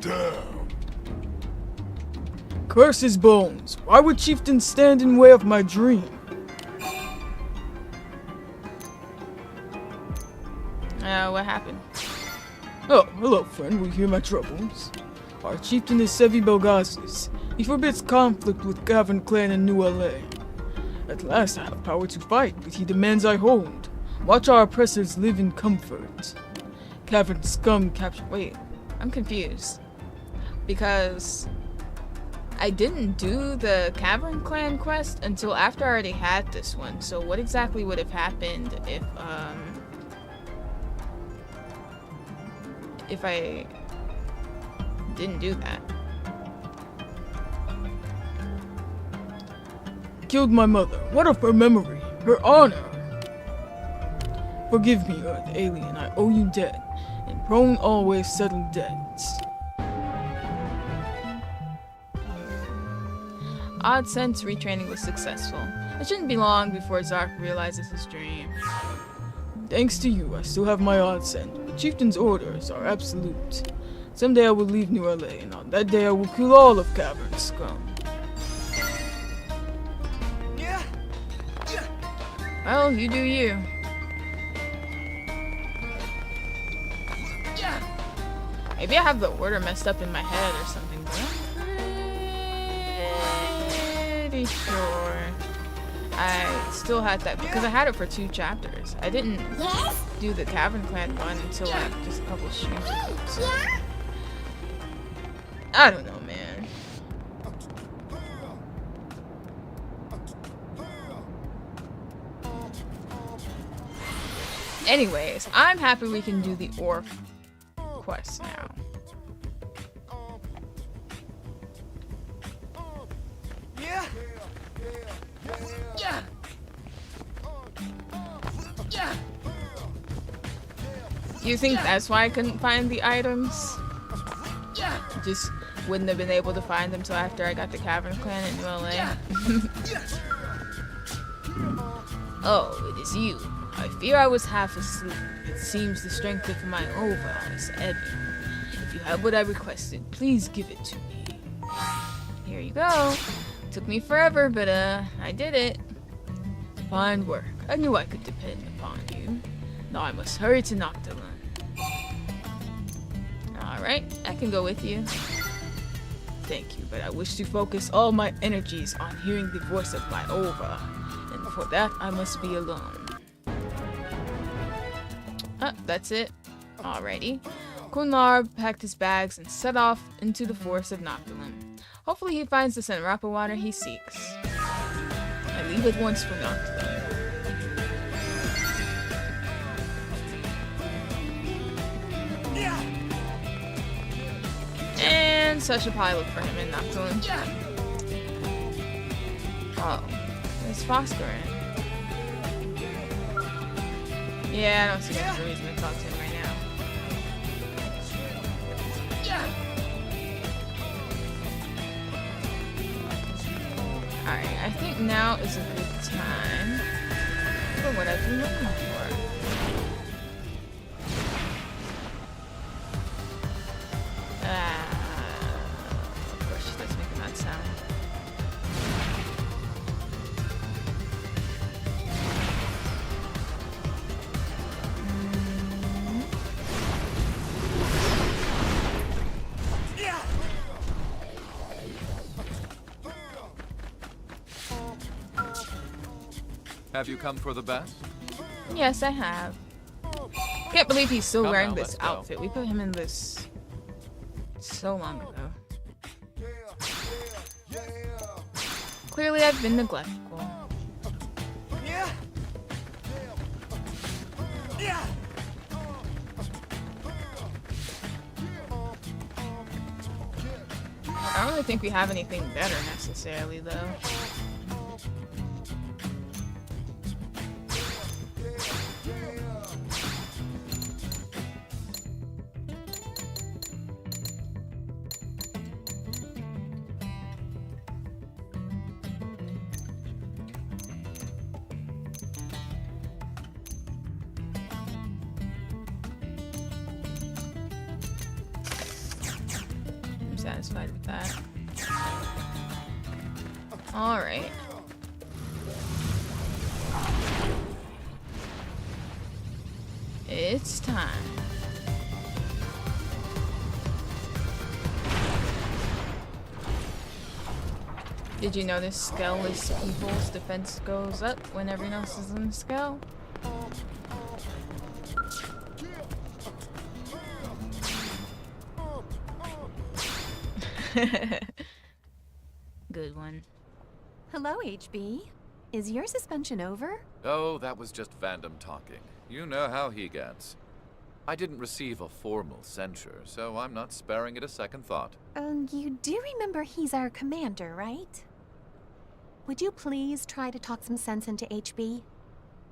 Damn. Curse his bones. Why would chieftains stand in way of my dream? What happened? Oh, hello, friend. Will you hear my troubles? Our chieftain is Sevi Belgazis. He forbids conflict with Cavern clan in New LA. At last I have power to fight, but he demands I hold. Watch our oppressors live in comfort. Cavern scum capture. Wait, I'm confused. Because I didn't do the Cavern Clan quest until after I already had this one. So what exactly would have happened if I didn't do that? Killed my mother. What of her memory? Her honor? Forgive me, Earth alien. I owe you debt. And prone always settle debts. Odd sense retraining was successful. It shouldn't be long before Zark realizes his dream. Thanks to you, I still have my odd scent, but Chieftain's orders are absolute. Someday I will leave New LA, and on that day I will kill all of Cavern's scum. Well, you do you. Maybe I have the order messed up in my head or something, but I'm pretty sure I still had that because I had it for 2 chapters. I didn't do the Cavern Clan one until like just a couple streams ago. So. I don't know, man. Anyways, I'm happy we can do the Orc quest now. You think that's why I couldn't find the items? Just wouldn't have been able to find them till after I got the Cavern Clan in New LA. Oh, it is you. I fear I was half asleep. It seems the strength of my ova is ebbing. If you have what I requested, please give it to me. Here you go. Took me forever, but I did it. Fine work. I knew I could depend upon you. Now I must hurry to Noctilum. Alright, I can go with you. Thank you, but I wish to focus all my energies on hearing the voice of my ova. And for that, I must be alone. That's it. Alrighty. Kunlar packed his bags and set off into the forest of Noctilum. Hopefully he finds the Senrapa water he seeks. I leave at once for Noctilum. And so I should probably look for him in Noctilum. Oh, there's Phoscorin. Yeah, I don't see much reason to talk to him right now. Alright, I think now is a good time for what I've been looking for. Of course she starts making that sound. Have you come for the best? Yes, I have. Can't believe he's still Come wearing now, this let's go. outfit. We put him in this so long ago. Clearly, I've been neglectful. I don't really think we have anything better necessarily, though. satisfied with that. Alright. It's time. Did you notice scaleless people's defense goes up when everyone else is in the scale? Good one. Hello, HB. Is your suspension over? Oh, that was just Vandam talking. You know how he gets. I didn't receive a formal censure, so I'm not sparing it a second thought. You do remember he's our commander, right? Would you please try to talk some sense into HB?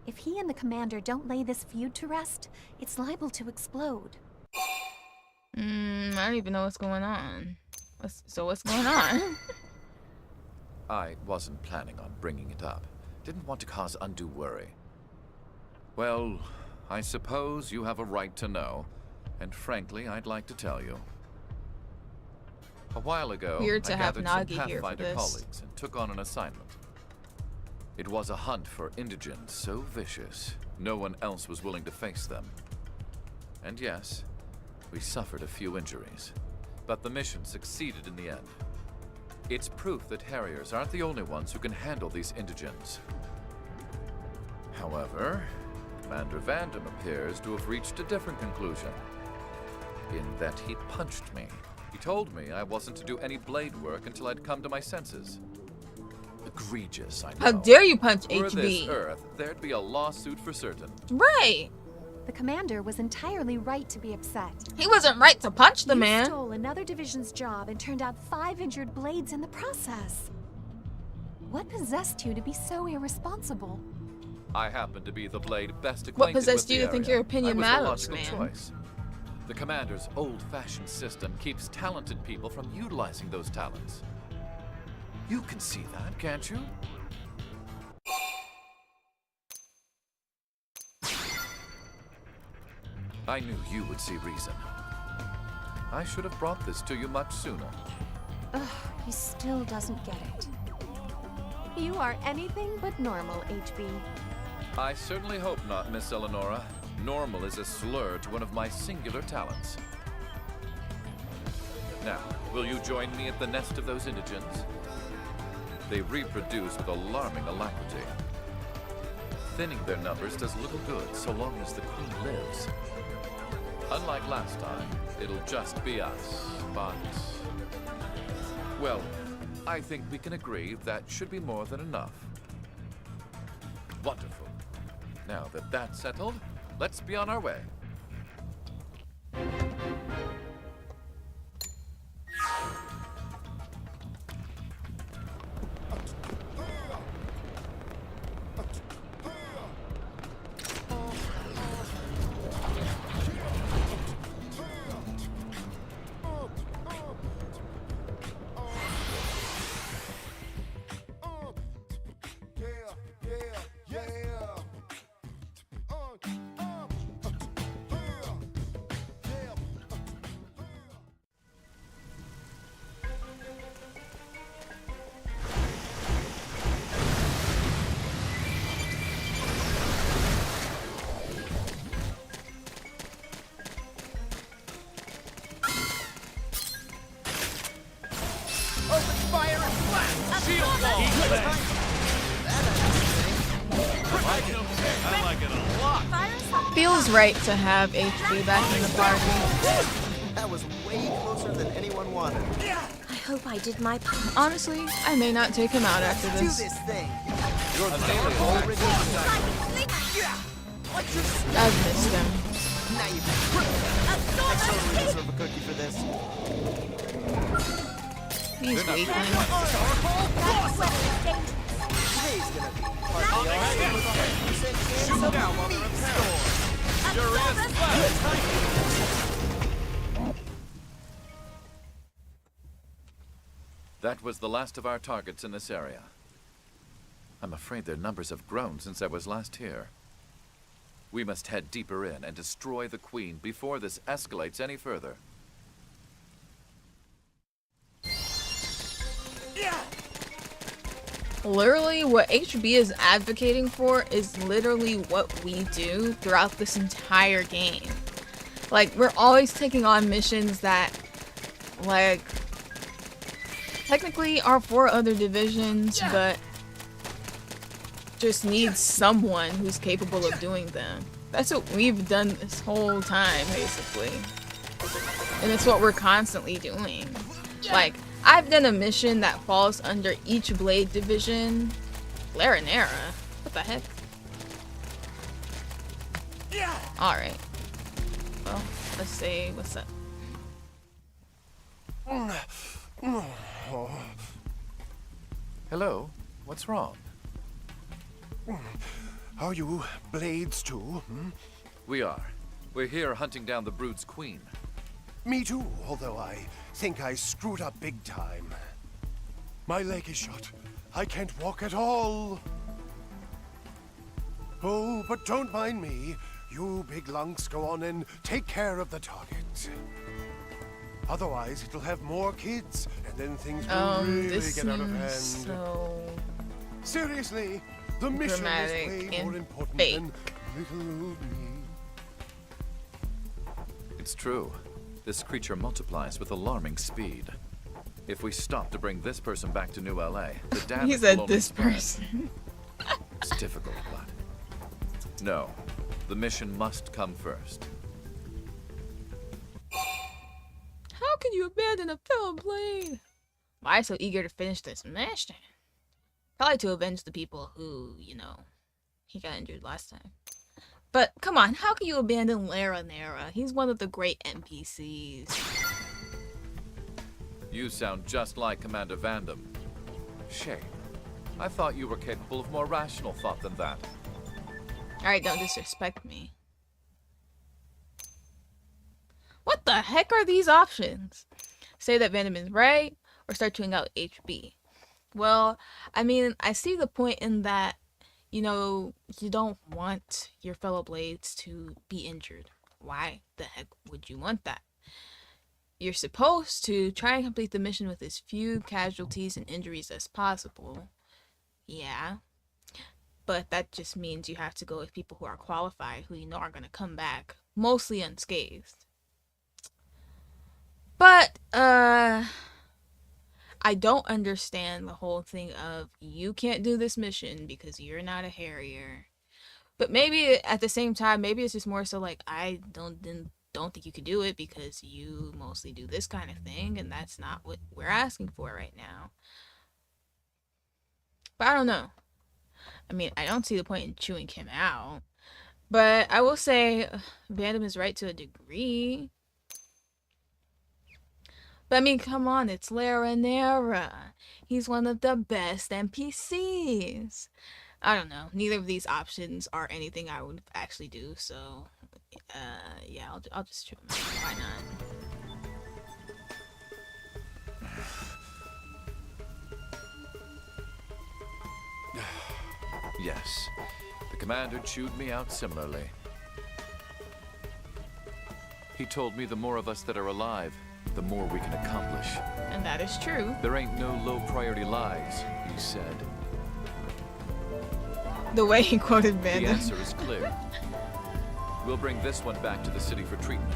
If he and the commander don't lay this feud to rest, it's liable to explode. I don't even know what's going on. What's going on? I wasn't planning on bringing it up. Didn't want to cause undue worry. Well, I suppose you have a right to know, and frankly, I'd like to tell you. A while ago, Weird to I have gathered some Nagi here for Pathfinder this. colleagues and took on an assignment. It was a hunt for indigents so vicious, no one else was willing to face them. And yes, we suffered a few injuries, but the mission succeeded in the end. It's proof that Harriers aren't the only ones who can handle these indigents. However, Commander Vandam appears to have reached a different conclusion, in that he punched me. He told me I wasn't to do any blade work until I'd come to my senses. Egregious, I know. How dare you punch Were HB? this Earth, there'd be a lawsuit for certain. Right. The commander was entirely right to be upset. He wasn't right to punch the You man. stole another division's job and turned out 5 injured blades in the process. What possessed you to be so irresponsible? I happen to be the blade best acquainted What possessed with you the to think area. your opinion I was matters, the logical man? choice. The commander's old-fashioned system keeps talented people from utilizing those talents. You can see that, can't you? I knew you would see reason. I should have brought this to you much sooner. Ugh, he still doesn't get it. You are anything but normal, HB. I certainly hope not, Miss Eleonora. Normal is a slur to one of my singular talents. Now, will you join me at the nest of those indigents? They reproduce with alarming alacrity. Thinning their numbers does little good so long as the queen lives. Unlike last time, it'll just be us, but... Well, I think we can agree that should be more than enough. Wonderful. Now that that's settled, let's be on our way. Feels right to have HB back in the party. That was way closer than anyone wanted. I hope I did my part. Honestly, I may not take him out after Do this. this thing. You're the already I've missed him. Now you I totally deserve a cookie for this. He's weak. Today's gonna be party Shoot down while they're in store. That was the last of our targets in this area. I'm afraid their numbers have grown since I was last here. We must head deeper in and destroy the Queen before this escalates any further. Literally, what HB is advocating for is literally what we do throughout this entire game. Like, we're always taking on missions that, like, technically are for other divisions, but just need someone who's capable of doing them. That's what we've done this whole time, basically. And it's what we're constantly doing. Like, I've done a mission that falls under each Blade division. Laranera? What the heck? Alright. Well, let's see. What's up? Hello? What's wrong? Are you Blades too? Hmm? We are. We're here hunting down the Brood's queen. Me too, although I think I screwed up big time. My leg is shot. I can't walk at all. Oh, but don't mind me. You big lunks go on and take care of the target. Otherwise, it'll have more kids, and then things will really get out of hand. So seriously, the mission dramatic is way and more important fake. than little old me. It's true. This creature multiplies with alarming speed. If we stop to bring this person back to New LA, the damage He said will only this spread. person. It's difficult, but... No. The mission must come first. How can you abandon a fellow Blade? Why so eager to finish this mission? Probably to avenge the people who, you know, he got injured last time. But come on, how can you abandon Laranera? He's one of the great NPCs. You sound just like Commander Vandam. Shame. I thought you were capable of more rational thought than that. Alright, don't disrespect me. What the heck are these options? Say that Vandam is right, or start tuning out HB. Well, I mean, I see the point in that, you know, you don't want your fellow Blades to be injured. Why the heck would you want that? You're supposed to try and complete the mission with as few casualties and injuries as possible. Yeah. But that just means you have to go with people who are qualified, who you know are going to come back, mostly unscathed. But, I don't understand the whole thing of you can't do this mission because you're not a Harrier. But maybe at the same time, maybe it's just more so like I don't think you could do it because you mostly do this kind of thing, and that's not what we're asking for right now. But I don't know. I mean, I don't see the point in chewing him out. But I will say Vandam is right to a degree. But I mean, come on, it's Laranera. He's one of the best NPCs. I don't know. Neither of these options are anything I would actually do, so yeah, I'll just shoot him. Why not? Yes. The commander chewed me out similarly. He told me the more of us that are alive, the more we can accomplish. And that is true. There ain't no low priority lives, he said. The way he quoted Vandam. The answer is clear. We'll bring this one back to the city for treatment.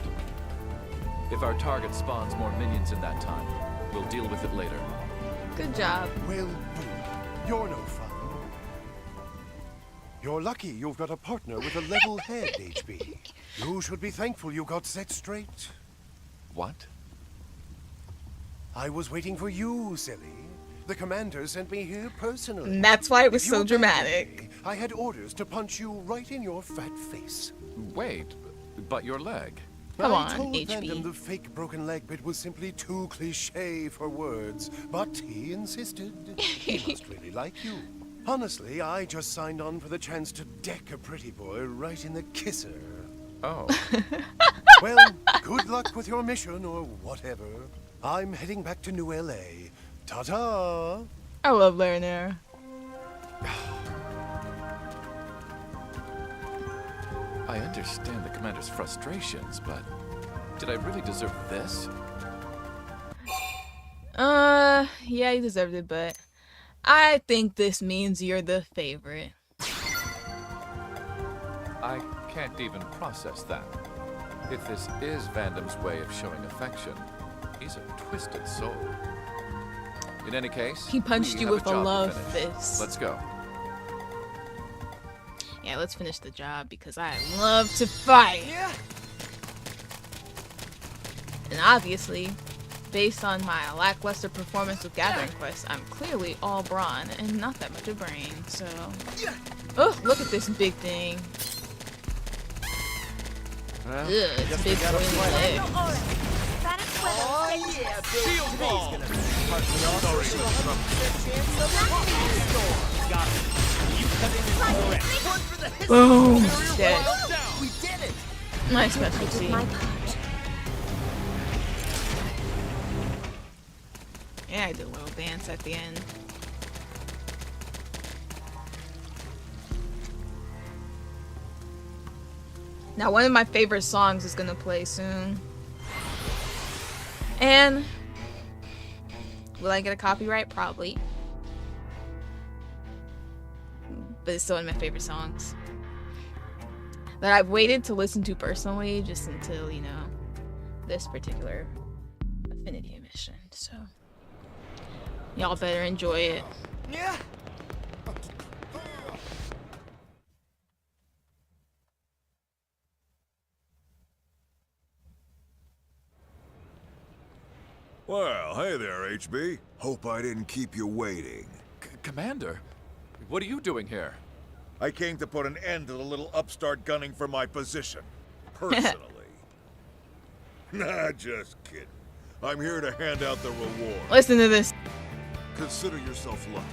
If our target spawns more minions in that time, we'll deal with it later. Good job. Well, you're no fun. You're lucky you've got a partner with a level head, HB. You should be thankful you got set straight. What? I was waiting for you, silly. The commander sent me here personally. And that's why it was If you so abandoned dramatic. me, I had orders to punch you right in your fat face. Wait, but your leg. Come on, I told HB. Vandam the fake broken leg bit was simply too cliché for words, but he insisted. He must really like you. Honestly, I just signed on for the chance to deck a pretty boy right in the kisser. Oh. Well, good luck with your mission or whatever. I'm heading back to New LA. Ta-ta! I love Laranera. I understand the commander's frustrations, but did I really deserve this? Yeah, he deserved it, but I think this means you're the favorite. I can't even process that. If this is Vandam's way of showing affection, he's a twisted soul. In any case, He punched we you have with a job to love finish. fist. Let's go. Yeah, let's finish the job because I love to fight. And obviously, based on my lackluster performance with Gathering Quest, I'm clearly all brawn and not that much of brain, so... Oh, look at this big thing. Well, Ugh, it's big pointy leg. Oh yeah, baby. Shield ball. Today's gonna be partly all Sorry, so Mr. I'll have a chance of got it. You come in and correct. One for the history. Boom. Superior Dead. one down. We did it. Nice specialty. Yeah, I did a little dance at the end. Now, one of my favorite songs is gonna play soon. And will I get a copyright? Probably. But it's still one of my favorite songs that I've waited to listen to personally just until, you know, this particular affinity mission. So y'all better enjoy it. Yeah. Well, hey there, HB. Hope I didn't keep you waiting. Commander, what are you doing here? I came to put an end to the little upstart gunning for my position. Personally. Nah, just kidding. I'm here to hand out the reward. Listen to this. Consider yourself lucky.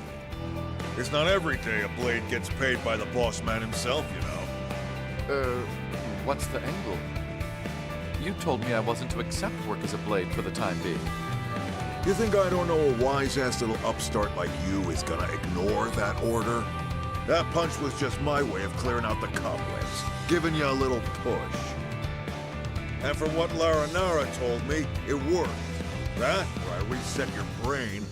It's not every day a blade gets paid by the boss man himself, you know. What's the angle? You told me I wasn't to accept work as a blade for the time being. You think I don't know a wise-ass little upstart like you is gonna ignore that order? That punch was just my way of clearing out the cobwebs, giving you a little push. And from what Laranara told me, it worked. That, or I reset your brain.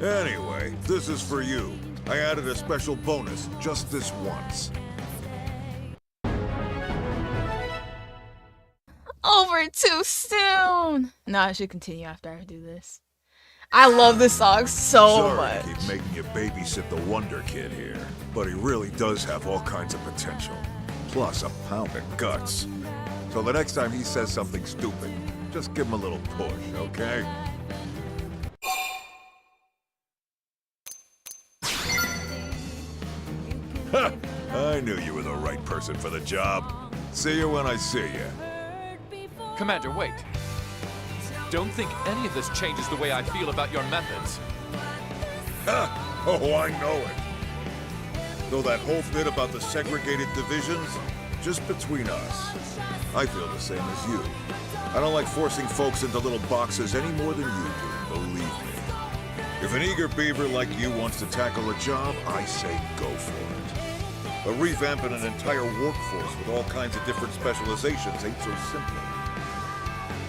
Anyway, this is for you. I added a special bonus just this once. Over too soon. No, I should continue after I do this. I love this song so much. Sorry to keep making you babysit the Wonder Kid here, but he really does have all kinds of potential. Plus a pound of guts. So the next time he says something stupid, just give him a little push, okay? Ha! I knew you were the right person for the job. See you when I see you. Commander, wait. Don't think any of this changes the way I feel about your methods. Ha! Oh, I know it. Though that whole bit about the segregated divisions, just between us, I feel the same as you. I don't like forcing folks into little boxes any more than you do, believe me. If an eager beaver like you wants to tackle a job, I say go for it. But revamping an entire workforce with all kinds of different specializations ain't so simple.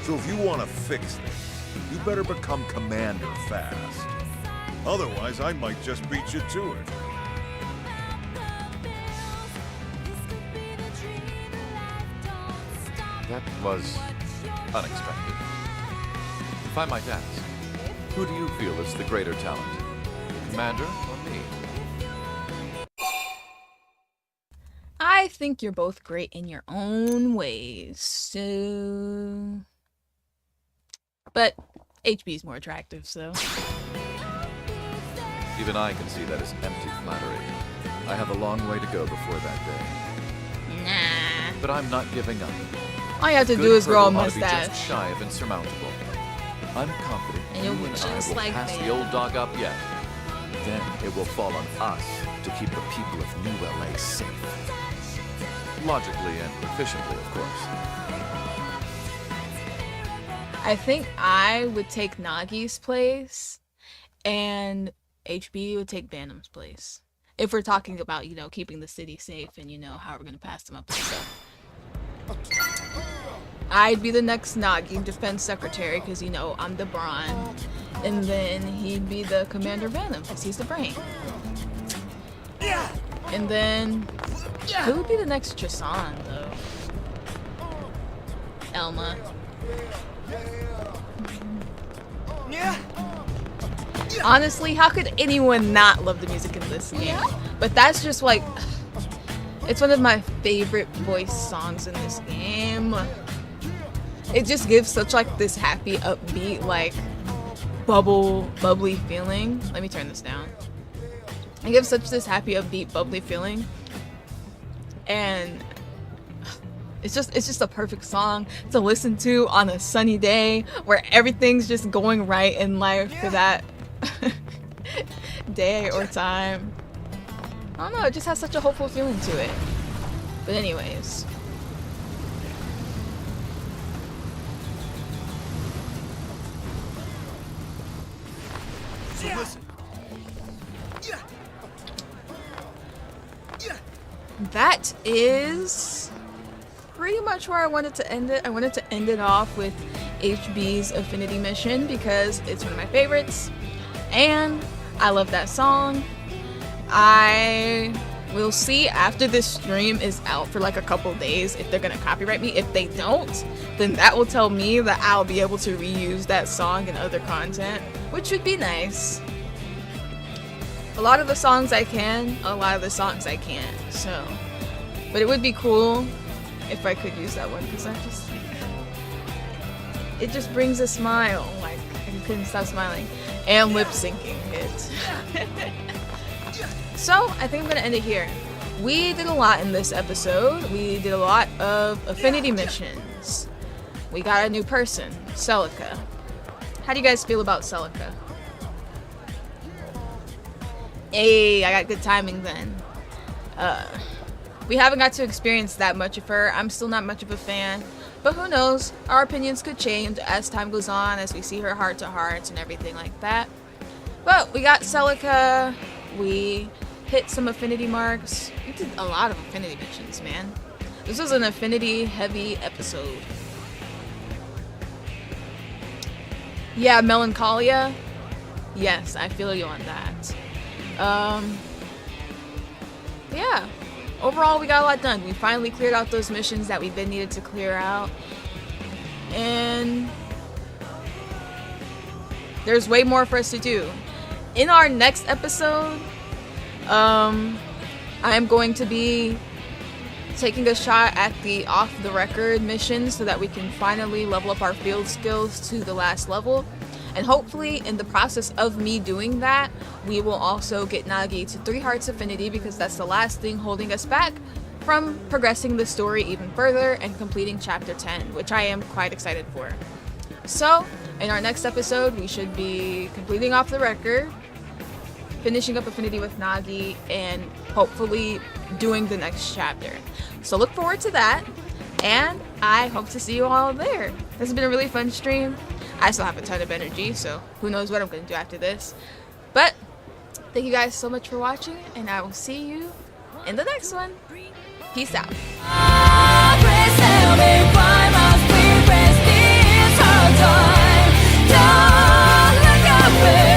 So if you want to fix things, you better become commander fast. Otherwise, I might just beat you to it. That was unexpected. If I might ask, who do you feel is the greater talent? The commander or me? I think you're both great in your own ways. So, but HB is more attractive, so. Even I can see that as empty flattery. I have a long way to go before that day. Nah. But I'm not giving up. All you have to Good do is grow a Colonel ought to be mustache. just shy of insurmountable. I'm confident And you'll you be and I just will like pass me. the old dog up yet. Then it will fall on us to keep the people of New LA safe. Logically and efficiently, of course. I think I would take Nagi's place, and HB would take Bantam's place. If we're talking about, you know, keeping the city safe and, you know, how we're gonna pass them up and stuff. I'd be the next Nagi defense secretary because, you know, I'm the brawn. And then he'd be the Commander Venom, because he's the brain. And then, who would be the next Jason, though? Elma. Honestly, how could anyone not love the music in this game? But that's just like, it's one of my favorite voice songs in this game. It just gives such like this happy, upbeat, like bubbly feeling. Let me turn this down. It gives such this happy, upbeat, bubbly feeling. And it's just a perfect song to listen to on a sunny day where everything's just going right in life for that day or time. I don't know, it just has such a hopeful feeling to it. But anyways. So listen. That is pretty much where I wanted to end it. I wanted to end it off with HB's Affinity Mission because it's one of my favorites and I love that song. I will see after this stream is out for like a couple days if they're gonna copyright me. If they don't, then that will tell me that I'll be able to reuse that song in other content, which would be nice. A lot of the songs I can, a lot of the songs I can't, so. But it would be cool if I could use that one, because it just brings a smile, like, I couldn't stop smiling. And lip syncing it. So, I think I'm gonna end it here. We did a lot in this episode. We did a lot of affinity missions. We got a new person, Celica. How do you guys feel about Celica? Hey, I got good timing then. We haven't got to experience that much of her. I'm still not much of a fan, but who knows? Our opinions could change as time goes on, as we see her heart-to-hearts and everything like that. But we got Celica. We hit some affinity marks. We did a lot of affinity missions, man. This was an affinity-heavy episode. Yeah, Melancholia. Yes, I feel you on that. Yeah, overall we got a lot done. We finally cleared out those missions that we've been needed to clear out, and there's way more for us to do. In our next episode, I am going to be taking a shot at the off-the-record missions so that we can finally level up our field skills to the last level. And hopefully, in the process of me doing that, we will also get Nagi to 3 Hearts Affinity, because that's the last thing holding us back from progressing the story even further and completing Chapter 10, which I am quite excited for. So, in our next episode, we should be completing Off the Record, finishing up Affinity with Nagi, and hopefully doing the next chapter. So look forward to that, and I hope to see you all there. This has been a really fun stream. I still have a ton of energy, so who knows what I'm going to do after this. But thank you guys so much for watching, and I will see you in the next one. Peace out. Don't look up.